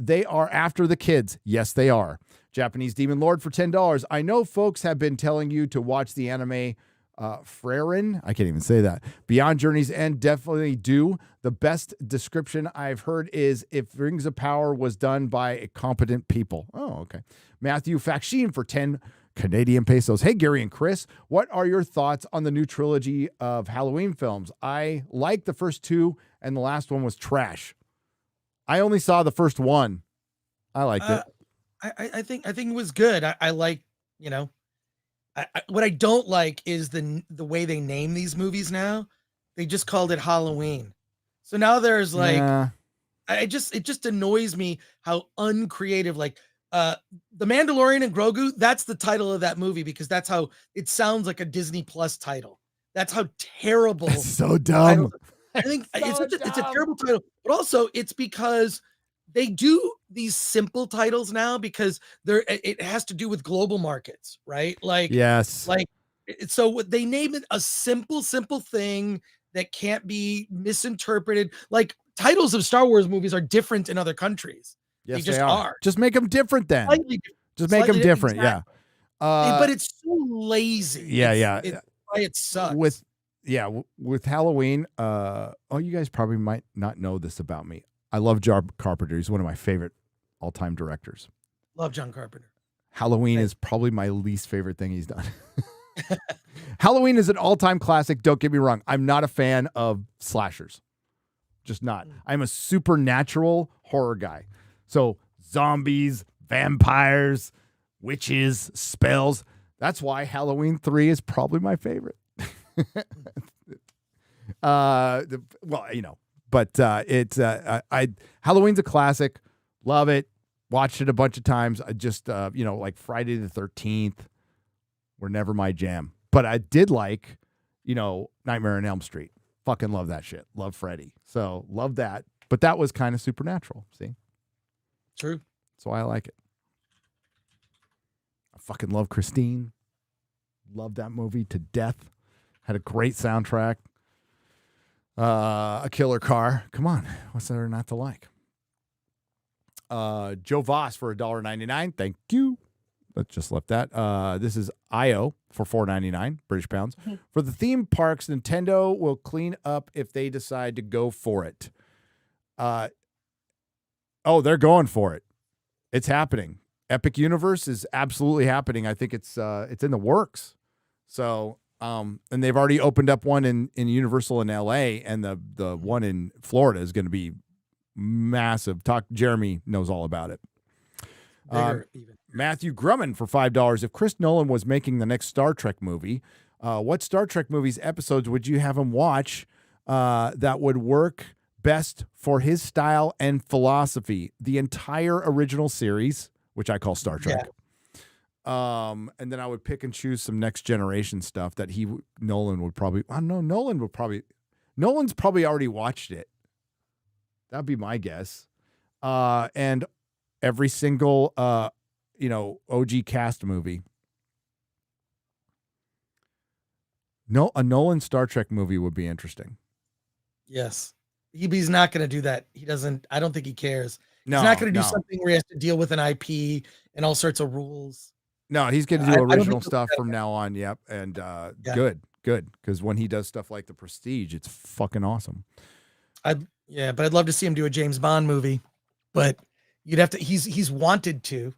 Speaker 8: They are after the kids. Yes, they are. Japanese Demon Lord for $10. I know folks have been telling you to watch the anime Freyrin. I can't even say that. Beyond Journey's End, definitely do. The best description I've heard is if Rings of Power was done by competent people. Oh, okay. Matthew Faxine for 10 Canadian pesos. Hey, Gary and Chris, what are your thoughts on the new trilogy of Halloween films? I like the first 2, and the last one was trash. I only saw the first one. I liked it.
Speaker 9: I think it was good. I like, what I don't like is the way they name these movies now. They just called it Halloween. So now there's like, it just annoys me how uncreative, like The Mandalorian and Grogu, that's the title of that movie because that's how it sounds like a Disney Plus title. That's how terrible.
Speaker 8: That's so dumb.
Speaker 9: I think it's a terrible title, but also it's because they do these simple titles now because it has to do with global markets, right? Like,
Speaker 8: yes.
Speaker 9: Like, so they name it a simple thing that can't be misinterpreted. Like titles of Star Wars movies are different in other countries.
Speaker 8: Yes,
Speaker 9: they just are.
Speaker 8: Just make them different then. Just make them different.
Speaker 9: Exactly.
Speaker 8: Yeah.
Speaker 9: But it's so lazy.
Speaker 8: Yeah.
Speaker 9: It's why it sucks.
Speaker 8: With Halloween, you guys probably might not know this about me. I love John Carpenter. He's one of my favorite all-time directors.
Speaker 9: Love John Carpenter.
Speaker 8: Halloween is probably my least favorite thing he's done. Halloween is an all-time classic. Don't get me wrong. I'm not a fan of slashers. Just not. I'm a supernatural horror guy. So zombies, vampires, witches, spells. That's why Halloween 3 is probably my favorite. Halloween's a classic. Love it. Watched it a bunch of times. I just like Friday the 13th were never my jam. But I did like, Nightmare on Elm Street. Fucking love that shit. Love Freddy. So love that. But that was kind of supernatural. See?
Speaker 9: True.
Speaker 8: That's why I like it. I fucking love Christine. Love that movie to death. Had a great soundtrack. A killer car. Come on. What's there not to like? Joe Voss for $1.99. Thank you. Let's just left that. This is IO for $4.99 British pounds. Mm-hmm. For the theme parks, Nintendo will clean up if they decide to go for it. They're going for it. It's happening. Epic Universe is absolutely happening. I think it's in the works. So, and they've already opened up one in Universal in LA, and the one in Florida is going to be massive. Jeremy knows all about it. Matthew Grumman for $5. If Chris Nolan was making the next Star Trek movie, what Star Trek movies episodes would you have him watch that would work best for his style and philosophy? The entire original series, which I call Star Trek. Yeah. And then I would pick and choose some next generation stuff that Nolan's probably already watched it. That'd be my guess. And every single, OG cast movie. A Nolan Star Trek movie would be interesting.
Speaker 9: Yes. He's not going to do that. I don't think he cares. He's not going to do something where he has to deal with an IP and all sorts of rules.
Speaker 8: No, he's going to
Speaker 9: I
Speaker 8: do
Speaker 9: don't
Speaker 8: original
Speaker 9: think
Speaker 8: stuff from now on. Yep. And
Speaker 9: Yeah.
Speaker 8: good. Because when he does stuff like The Prestige, it's fucking awesome.
Speaker 9: but I'd love to see him do a James Bond movie. But you'd have to. He's wanted to.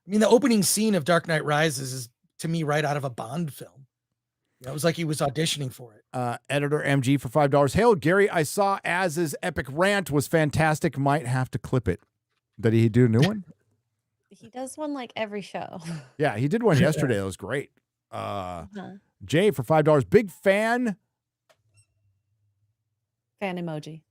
Speaker 9: I mean, the opening scene of Dark Knight Rises is to me right out of a Bond film. It was like he was auditioning for it.
Speaker 8: Editor MG for $5. Hey, Gary, I saw Az's epic rant was fantastic. Might have to clip it. Did he do a new one?
Speaker 10: He does one like every show.
Speaker 8: Yeah, he did one yesterday. That was great. Jay for $5. Big fan.
Speaker 10: Fan emoji.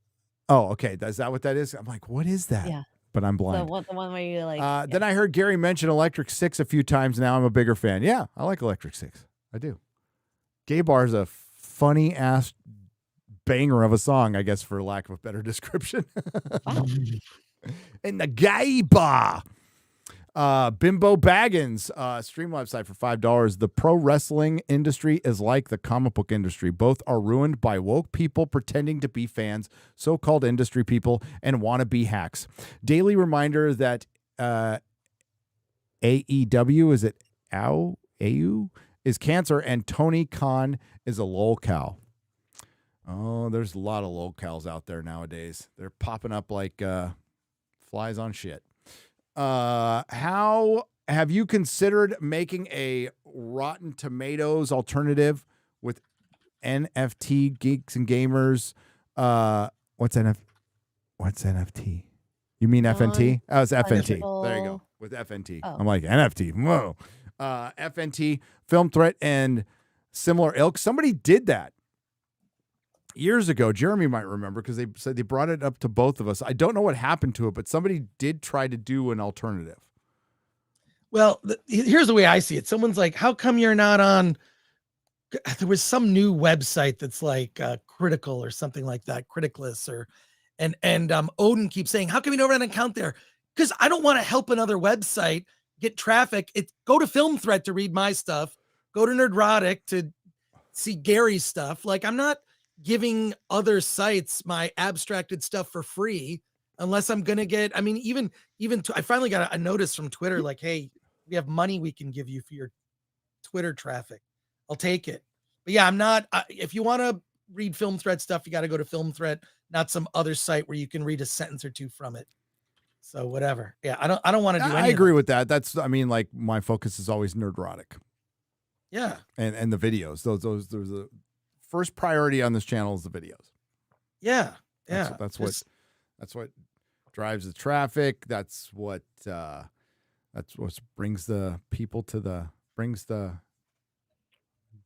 Speaker 8: Oh, okay. Is that what that is? I'm like, what is that?
Speaker 10: Yeah.
Speaker 8: But I'm blind.
Speaker 10: The one where you like.
Speaker 8: Then I heard Gary mention Electric Six a few times. Now I'm a bigger fan. Yeah, I like Electric Six. I do. Gay Bar is a funny ass banger of a song, I guess, for lack of a better description.
Speaker 10: Wow.
Speaker 8: In the Gay Bar. Bimbo Baggins, stream website for $5. The pro wrestling industry is like the comic book industry. Both are ruined by woke people pretending to be fans, so-called industry people, and wannabe hacks. Daily reminder that AEW, is it AU? Is cancer, and Tony Khan is a lol cow. Oh, there's a lot of lol cows out there nowadays. They're popping up like flies on shit. How have you considered making a Rotten Tomatoes alternative with NFT geeks and gamers? What's NFT? You mean FNT? Oh, it's FNT. There you go. With FNT.
Speaker 10: Oh.
Speaker 8: I'm like, NFT. Whoa. FNT, Film Threat, and similar ilk. Somebody did that years ago. Jeremy might remember because they said they brought it up to both of us. I don't know what happened to it, but somebody did try to do an alternative.
Speaker 9: Well, here's the way I see it. Someone's like, how come you're not on? There was some new website that's like Critical or something like that, Criticless, or and Odin keeps saying, how come you don't have an account there? Because I don't want to help another website get traffic. Go to Film Threat to read my stuff. Go to Nerdrotic to see Gary's stuff. Like, I'm not giving other sites my abstracted stuff for free unless I'm gonna get. I mean, even I finally got a notice from Twitter like, hey, we have money we can give you for your Twitter traffic. I'll take it. But yeah, I'm not. If you want to read Film Threat stuff, you got to go to Film Threat, not some other site where you can read a sentence or two from it. So whatever. Yeah, I don't want to do anything.
Speaker 8: I agree with that. That's, I mean, like, my focus is always Nerdrotic.
Speaker 9: Yeah.
Speaker 8: And the videos. Those the first priority on this channel is the videos.
Speaker 9: Yeah. Yeah.
Speaker 8: That's what drives the traffic. That's what brings the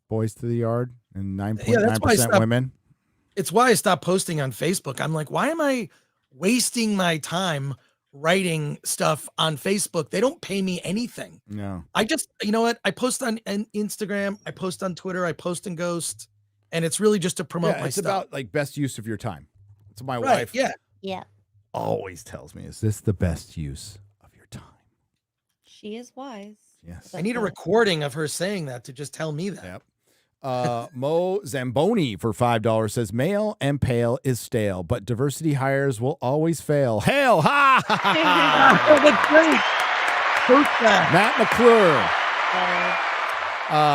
Speaker 8: boys to the yard, and 9.9% women.
Speaker 9: It's why I stopped posting on Facebook. I'm like, why am I wasting my time writing stuff on Facebook? They don't pay me anything.
Speaker 8: No.
Speaker 9: I just, you know what? I post on Instagram, I post on Twitter, I post in Ghost, and it's really just to promote my
Speaker 8: it's
Speaker 9: stuff.
Speaker 8: It's about like best use of your time. That's what my
Speaker 9: Right,
Speaker 8: wife
Speaker 10: Yeah.
Speaker 8: always tells me. Is this the best use of your time?
Speaker 10: She is wise.
Speaker 8: Yes.
Speaker 9: I need a recording of her saying that to just tell me that.
Speaker 8: Yep. Mo Zamboni for $5 says male and pale is stale, but diversity hires will always fail. Hail! Ha!
Speaker 9: Oh, that's great. Post that.
Speaker 8: Matt McClure.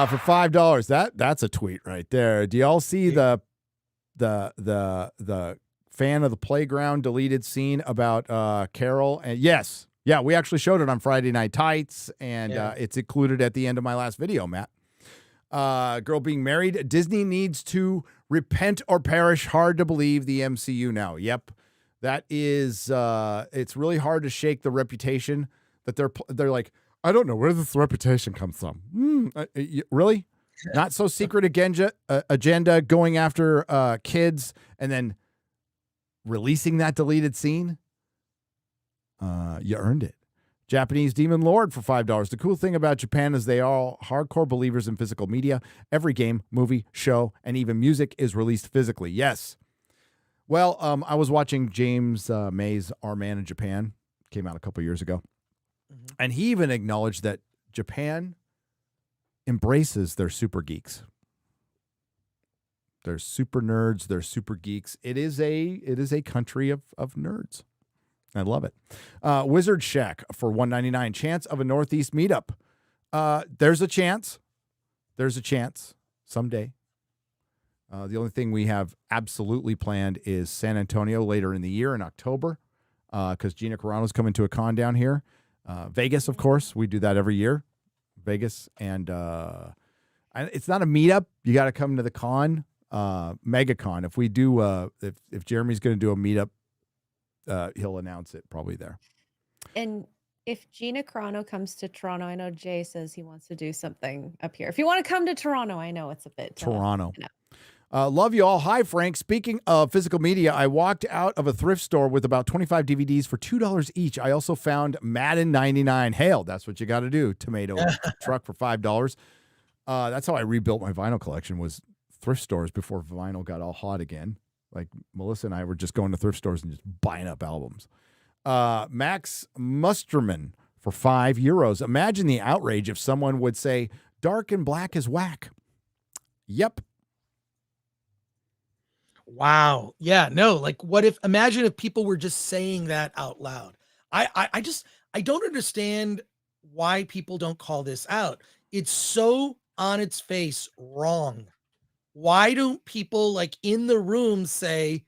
Speaker 8: For $5. That's a tweet right there. Do y'all see the fan of the playground deleted scene about Carol? And yes, yeah, we actually showed it on Friday Night Tights, and it's included at the end of my last video, Matt. Girl being married. Disney needs to repent or perish. Hard to believe the MCU now. Yep, that is. It's really hard to shake the reputation that they're like. I don't know where this reputation comes from. Really? Not so secret agenda going after kids and then releasing that deleted scene. You earned it. Japanese Demon Lord for $5. The cool thing about Japan is they are all hardcore believers in physical media. Every game, movie, show, and even music is released physically. Yes. Well, I was watching James May's Our Man in Japan. Came out a couple years ago. Mm-hmm. And he even acknowledged that Japan embraces their super geeks. They're super nerds. They're super geeks. It is a country of nerds. I love it. Wizard Shack for $1.99. Chance of a Northeast meetup. There's a chance. There's a chance someday. The only thing we have absolutely planned is San Antonio later in the year in October, because Gina Carano's coming to a con down here. Vegas, of course. We do that every year. Vegas. And it's not a meetup. You got to come to the con, MegaCon. If we do, if Jeremy's going to do a meetup, he'll announce it probably there.
Speaker 10: And if Gina Carano comes to Toronto, I know Jay says he wants to do something up here. If you want to come to Toronto, I know it's a bit
Speaker 8: Toronto.
Speaker 10: you know.
Speaker 8: Love you all. Hi, Frank. Speaking of physical media, I walked out of a thrift store with about 25 DVDs for $2 each. I also found Madden 99. Hail. That's what you got to do. Tomato truck for $5. That's how I rebuilt my vinyl collection, was thrift stores before vinyl got all hot again. Like Melissa and I were just going to thrift stores and just buying up albums. Max Musterman for €5. Imagine the outrage if someone would say dark and black is whack. Yep.
Speaker 9: Wow. Yeah, no, like imagine if people were just saying that out loud. I don't understand why people don't call this out. It's so on its face wrong. Why don't people like in the room say,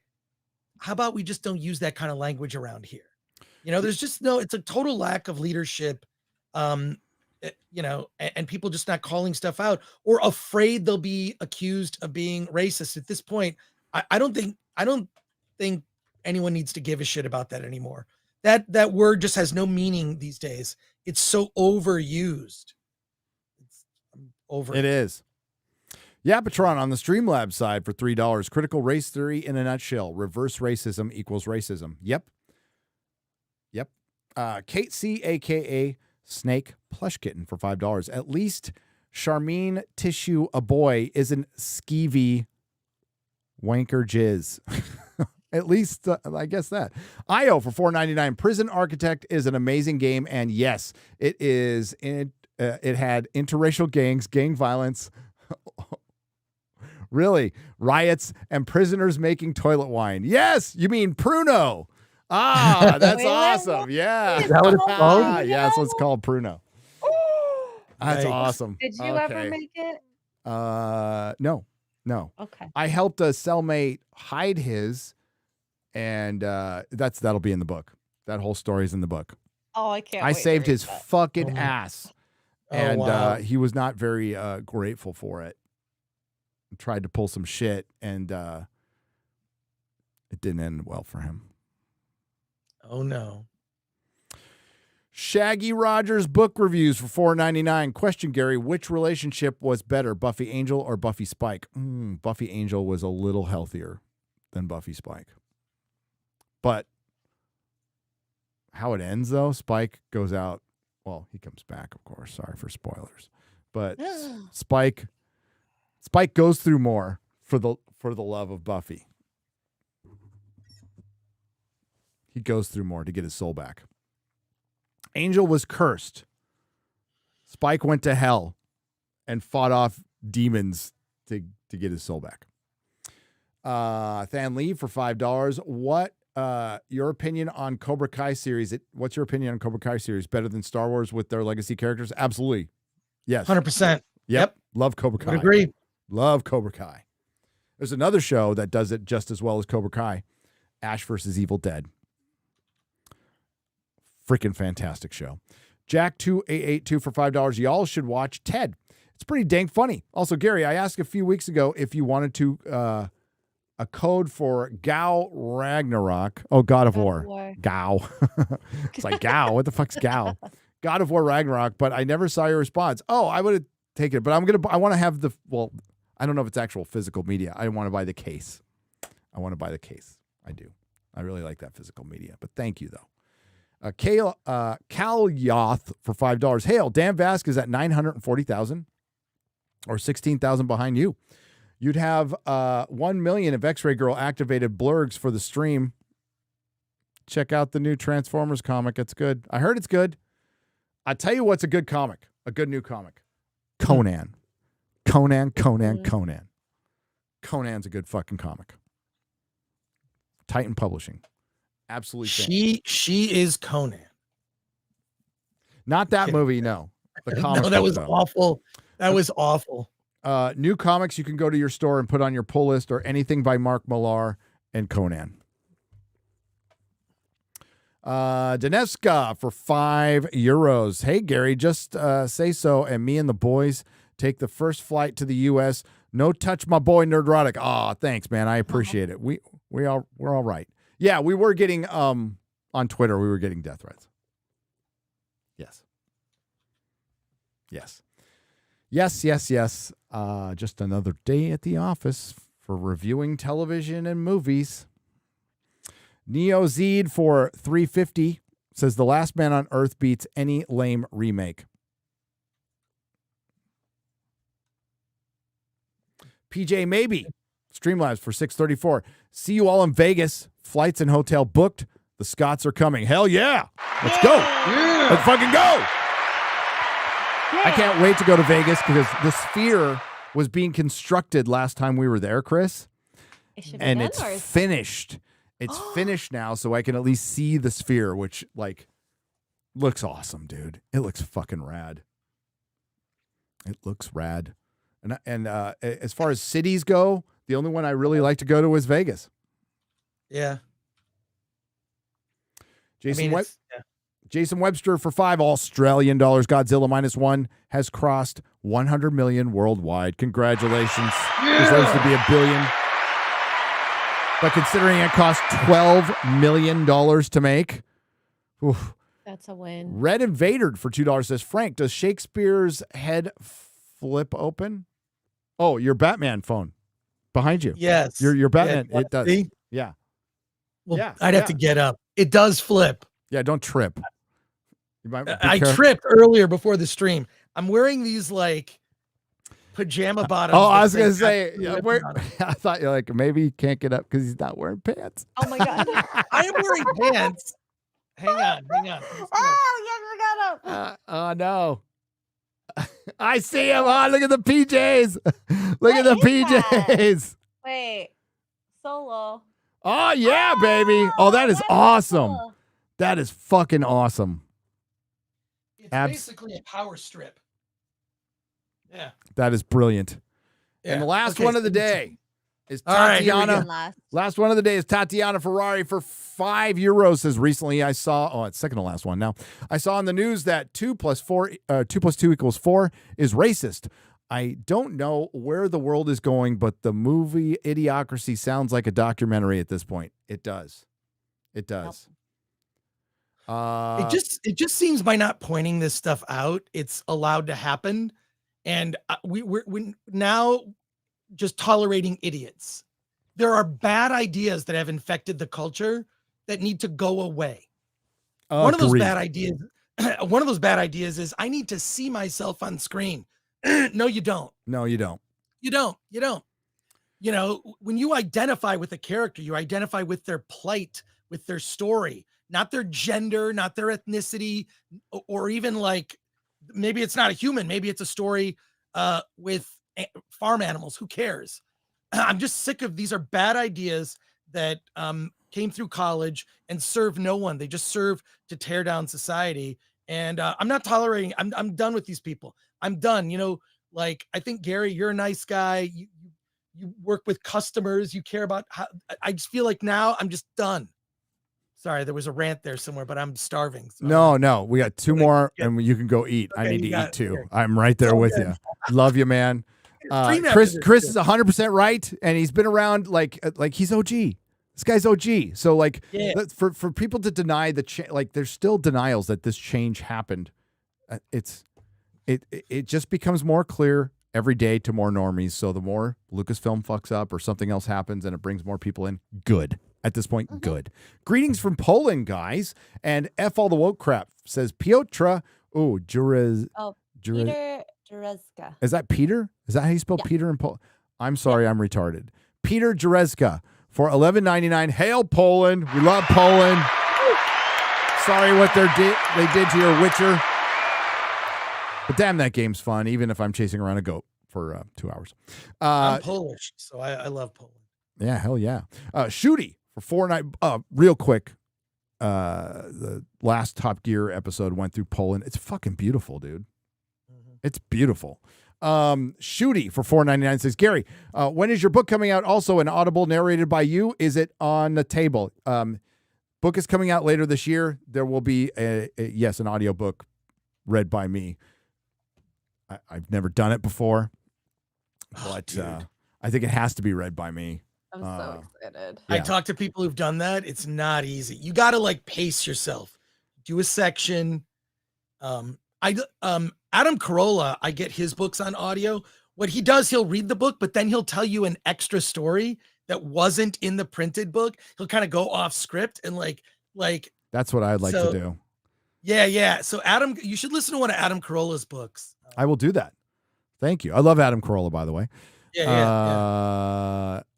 Speaker 9: how about we just don't use that kind of language around here? You know, there's just it's a total lack of leadership. You know, and people just not calling stuff out or afraid they'll be accused of being racist at this point. I don't think anyone needs to give a shit about that anymore. That word just has no meaning these days. It's so overused. I'm over
Speaker 8: It is. Yapatron on the Streamlabs side for $3. Critical race theory in a nutshell. Reverse racism equals racism. Yep. Kate C, a.k.a. Snake Plush Kitten for $5. At least Charmine Tissue a boy isn't skeevy wanker jizz. At least I guess that. IO for $4.99. Prison Architect is an amazing game, and yes, it is. It had interracial gangs, gang violence, really riots, and prisoners making toilet wine. Yes, you mean Pruno? Ah, that's awesome. Yeah,
Speaker 9: Is that what it's called?
Speaker 8: Yeah, that's what it's called, Pruno. That's
Speaker 9: Yikes.
Speaker 8: awesome.
Speaker 10: Did you ever make it?
Speaker 8: No.
Speaker 10: Okay.
Speaker 8: I helped a cellmate hide his, and that'll be in the book. That whole story's in the book.
Speaker 10: Oh, I can't.
Speaker 8: I
Speaker 10: wait to
Speaker 8: saved
Speaker 10: read
Speaker 8: his
Speaker 10: that.
Speaker 8: fucking ass, and
Speaker 9: wow.
Speaker 8: he was not very grateful for it. Tried to pull some shit, and it didn't end well for him.
Speaker 9: Oh no.
Speaker 8: Shaggy Rogers book reviews for $4.99. Question, Gary, which relationship was better, Buffy Angel or Buffy Spike? Buffy Angel was a little healthier than Buffy Spike. But how it ends, though, Spike goes out. Well, he comes back, of course. Sorry for spoilers. But Spike goes through more for the love of Buffy. He goes through more to get his soul back. Angel was cursed. Spike went to hell and fought off demons to get his soul back. Than Lee for $5. What your opinion on Cobra Kai series? What's your opinion on Cobra Kai series? Better than Star Wars with their legacy characters? Absolutely. Yes.
Speaker 9: 100%.
Speaker 8: Yep. Love Cobra Kai.
Speaker 9: Would agree.
Speaker 8: Love Cobra Kai. There's another show that does it just as well as Cobra Kai. Ash versus Evil Dead. Freaking fantastic show. Jack2882 for $5. Y'all should watch Ted. It's pretty dang funny. Also, Gary, I asked a few weeks ago if you wanted to a code for Gao Ragnarok. Oh, God of War. Gao. It's like Gao. What the fuck's Gao? God of War Ragnarok, but I never saw your response. Oh, I would have taken it, but I want to have I don't know if it's actual physical media. I want to buy the case. I do. I really like that physical media, but thank you, though. Cal Yoth for $5. Hail, Dan Vasquez at 940,000 or 16,000 behind you. You'd have 1 million of XRay Girl activated blurgs for the stream. Check out the new Transformers comic. It's good. I heard it's good. I tell you what's a good comic, a good new comic. Conan. Conan's a good fucking comic. Titan Publishing. Absolutely.
Speaker 9: She is Conan.
Speaker 8: Not that movie, no. The comic
Speaker 9: No, that
Speaker 8: book
Speaker 9: was
Speaker 8: stuff.
Speaker 9: awful. That was awful.
Speaker 8: New comics you can go to your store and put on your pull list, or anything by Mark Millar and Conan. Daneska for €5. Hey, Gary, just say so, and me and the boys take the first flight to the U.S. No touch my boy Nerdrotic. Aw, thanks, man. I appreciate it. We're all right. Yeah, we were getting on Twitter, we were getting death threats. Yes. Just another day at the office for reviewing television and movies. Neo Zed for $3.50 says The Last Man on Earth beats any lame remake. PJ Maybe, Streamlabs for $6.34. See you all in Vegas. Flights and hotel booked. The Scots are coming. Hell yeah. Let's go. Yeah. Let's fucking go. I can't wait to go to Vegas because the Sphere was being constructed last time we were there, Chris. And it's finished. It's finished now, so I can at least see the Sphere, which looks awesome, dude. It looks fucking rad. It looks rad. And as far as cities go, the only one I really like to go to is Vegas.
Speaker 9: Yeah.
Speaker 8: Jason Webster for $5 Australian. Godzilla -1 has crossed 100 million worldwide. Congratulations. Deserves to be $1 billion. But considering it cost $12 million to make, oof.
Speaker 10: That's a win.
Speaker 8: Red Invader for $2 says, Frank, does Shakespeare's head flip open? Oh, your Batman phone behind you.
Speaker 9: Yes.
Speaker 8: Your Batman.
Speaker 9: Yeah,
Speaker 8: it does.
Speaker 9: see?
Speaker 8: Yeah.
Speaker 9: Well,
Speaker 8: yeah.
Speaker 9: I'd have to get up. It does flip.
Speaker 8: Yeah, don't trip. You might
Speaker 9: I tripped earlier before the stream. I'm wearing these pajama bottoms.
Speaker 8: Oh, I was going to say, I thought you're maybe he can't get up because he's not wearing pants.
Speaker 10: Oh my God.
Speaker 9: I am wearing pants. Hang on.
Speaker 10: Oh, you forgot him.
Speaker 8: Oh, no. I see him. Oh, look at the PJs. Look at the PJs.
Speaker 10: Wait. Solo.
Speaker 8: Oh, yeah, baby. Oh, that is awesome.
Speaker 10: Cool.
Speaker 8: That is fucking awesome.
Speaker 9: It's basically a power strip. Yeah.
Speaker 8: That is brilliant.
Speaker 9: Yeah.
Speaker 8: And the last one of the day is
Speaker 9: Tatiana.
Speaker 8: Tatiana. Last one of the day is Tatiana Ferrari for €5. Says recently I saw, it's second to last one now. I saw in the news that 2 + 2 = 4 is racist. I don't know where the world is going, but the movie Idiocracy sounds like a documentary at this point. It does. It does.
Speaker 9: It just seems by not pointing this stuff out, it's allowed to happen, and we're now just tolerating idiots. There are bad ideas that have infected the culture that need to go away. One of those bad ideas is I need to see myself on screen. No, you don't.
Speaker 8: No, you don't.
Speaker 9: You don't. You know, when you identify with a character, you identify with their plight, with their story, not their gender, not their ethnicity, or even maybe it's not a human. Maybe it's a story with farm animals. Who cares? I'm just sick of these are bad ideas that came through college and serve no one. They just serve to tear down society. And I'm not tolerating. I'm done with these people. I'm done. I think, Gary, you're a nice guy. You work with customers. You care about how. I just feel like now I'm just done. Sorry, there was a rant there somewhere, but I'm starving. So
Speaker 8: No, we got 2 more, and you can go eat.
Speaker 9: Okay,
Speaker 8: I need to eat too.
Speaker 9: here.
Speaker 8: I'm right there with you. Love you, man. Chris is 100% right, and he's been around like he's OG. This guy's OG. So for people to deny the there's still denials that this change happened. It just becomes more clear every day to more normies. So the more Lucasfilm fucks up or something else happens and it brings more people in, good. At this point, good. Greetings from Poland, guys. And F all the woke crap says Piotra. Oh,
Speaker 10: Peter Jurezka.
Speaker 8: Is that Peter? Is that how you spell Peter in Poland? I'm sorry, I'm retarded. Peter Jurezka for $11.99. Hail Poland. We love Poland. Sorry what they did to your Witcher. But damn, that game's fun, even if I'm chasing around a goat for 2 hours.
Speaker 9: I'm Polish, so I love Poland.
Speaker 8: Yeah, hell yeah. Shooty for $4.99. Real quick, the last Top Gear episode went through Poland. It's fucking beautiful, dude. It's beautiful. Shooty for $4.99 says, Gary, when is your book coming out? Also an Audible narrated by you. Is it on the table? Book is coming out later this year. There will be an audiobook read by me. I've never done it before, but I think it has to be read by me.
Speaker 10: I'm so excited.
Speaker 9: I talk to people who've done that. It's not easy. You got to like pace yourself. Do a section. Adam Carolla, I get his books on audio. What he does, he'll read the book, but then he'll tell you an extra story that wasn't in the printed book. He'll kind of go off script and like
Speaker 8: that's what I'd like to do.
Speaker 9: Yeah. So Adam, you should listen to one of Adam Carolla's books.
Speaker 8: I will do that. Thank you. I love Adam Carolla, by the way.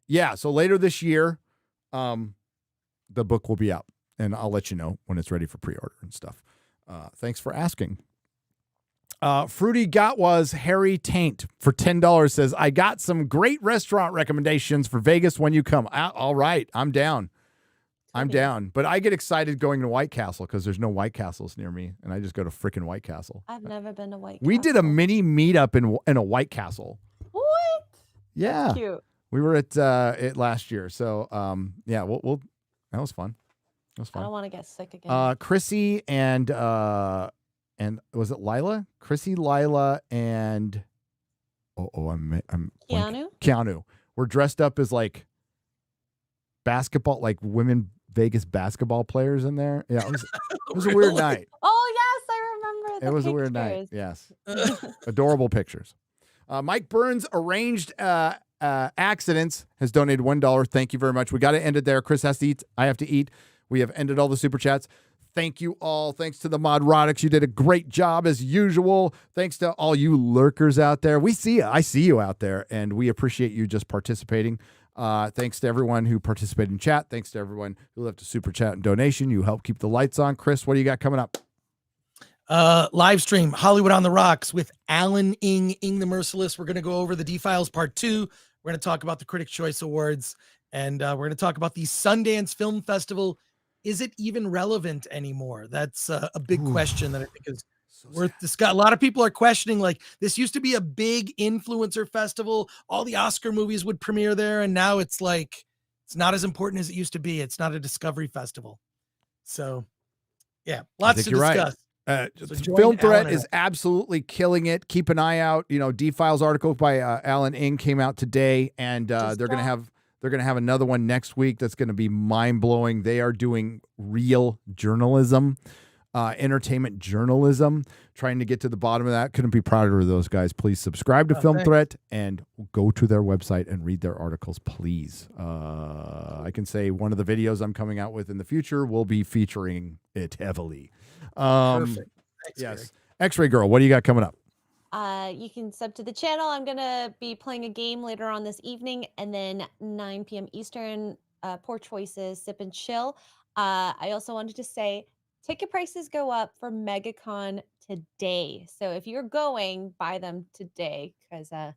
Speaker 8: Yeah. So later this year, the book will be out, and I'll let you know when it's ready for pre-order and stuff. Thanks for asking. Fruity Gatwa's Harry Taint for $10 says, I got some great restaurant recommendations for Vegas when you come. All right, I'm down. I'm down. But I get excited going to White Castle because there's no White Castles near me, and I just go to freaking White Castle.
Speaker 10: I've never been to White Castle.
Speaker 8: We did a mini meetup in a White Castle.
Speaker 10: What?
Speaker 8: Yeah.
Speaker 10: That's cute.
Speaker 8: We were at it last year. So we'll that was fun. It was fun.
Speaker 10: I don't want to get sick again.
Speaker 8: Chrissy and was it Lila? Chrissy, Lila, and I'm Keanu. We're dressed up as like basketball, like women Vegas basketball players in there. Yeah, it was a weird night.
Speaker 10: Oh yes, I remember.
Speaker 8: It was a weird night. Yes, adorable pictures. Mike Burns Arranged Accidents has donated $1. Thank you very much. We got to end it there. Chris has to eat. I have to eat. We have ended all the super chats. Thank you all. Thanks to the Modrotics. You did a great job as usual. Thanks to all you lurkers out there. We see you. I see you out there, and we appreciate you just participating. Thanks to everyone who participated in chat. Thanks to everyone who left a super chat and donation. You help keep the lights on. Chris, what do you got coming up?
Speaker 9: Live stream Hollywood on the Rocks with Alan Ing the Merciless. We're going to go over the D-Files Part 2. We're going to talk about the Critics' Choice Awards, and we're going to talk about the Sundance Film Festival. Is it even relevant anymore? That's a big question that I think is worth discussing. A lot of people are questioning, like, this used to be a big influencer festival. All the Oscar movies would premiere there, and now it's like, it's not as important as it used to be. It's not a discovery festival. So, yeah, lots to discuss.
Speaker 8: Right. Film Threat is absolutely killing it. Keep an eye out. D-Files article by Alan Ing came out today, and they're going to have another one next week that's going to be mind-blowing. They are doing real journalism, entertainment journalism, trying to get to the bottom of that. Couldn't be prouder of those guys. Please subscribe to Film Threat and go to their website and read their articles, please. I can say one of the videos I'm coming out with in the future will be featuring it heavily.
Speaker 9: Perfect. Thanks,
Speaker 8: yes. X-Ray Girl, what do you got coming up?
Speaker 10: You can sub to the channel. I'm going to be playing a game later on this evening, and then 9 p.m. Eastern, Poor Choices, Sip and Chill. I also wanted to say ticket prices go up for MegaCon today. So if you're going, buy them today because, I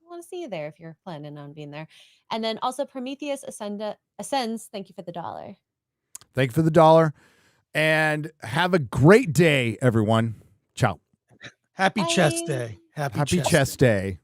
Speaker 10: want to see you there if you're planning on being there. And then also Prometheus Ascends. Thank you for the $1.
Speaker 8: Thank you for the $1. And have a great day, everyone. Ciao.
Speaker 9: Happy Chess Day.
Speaker 8: Happy Chess Day.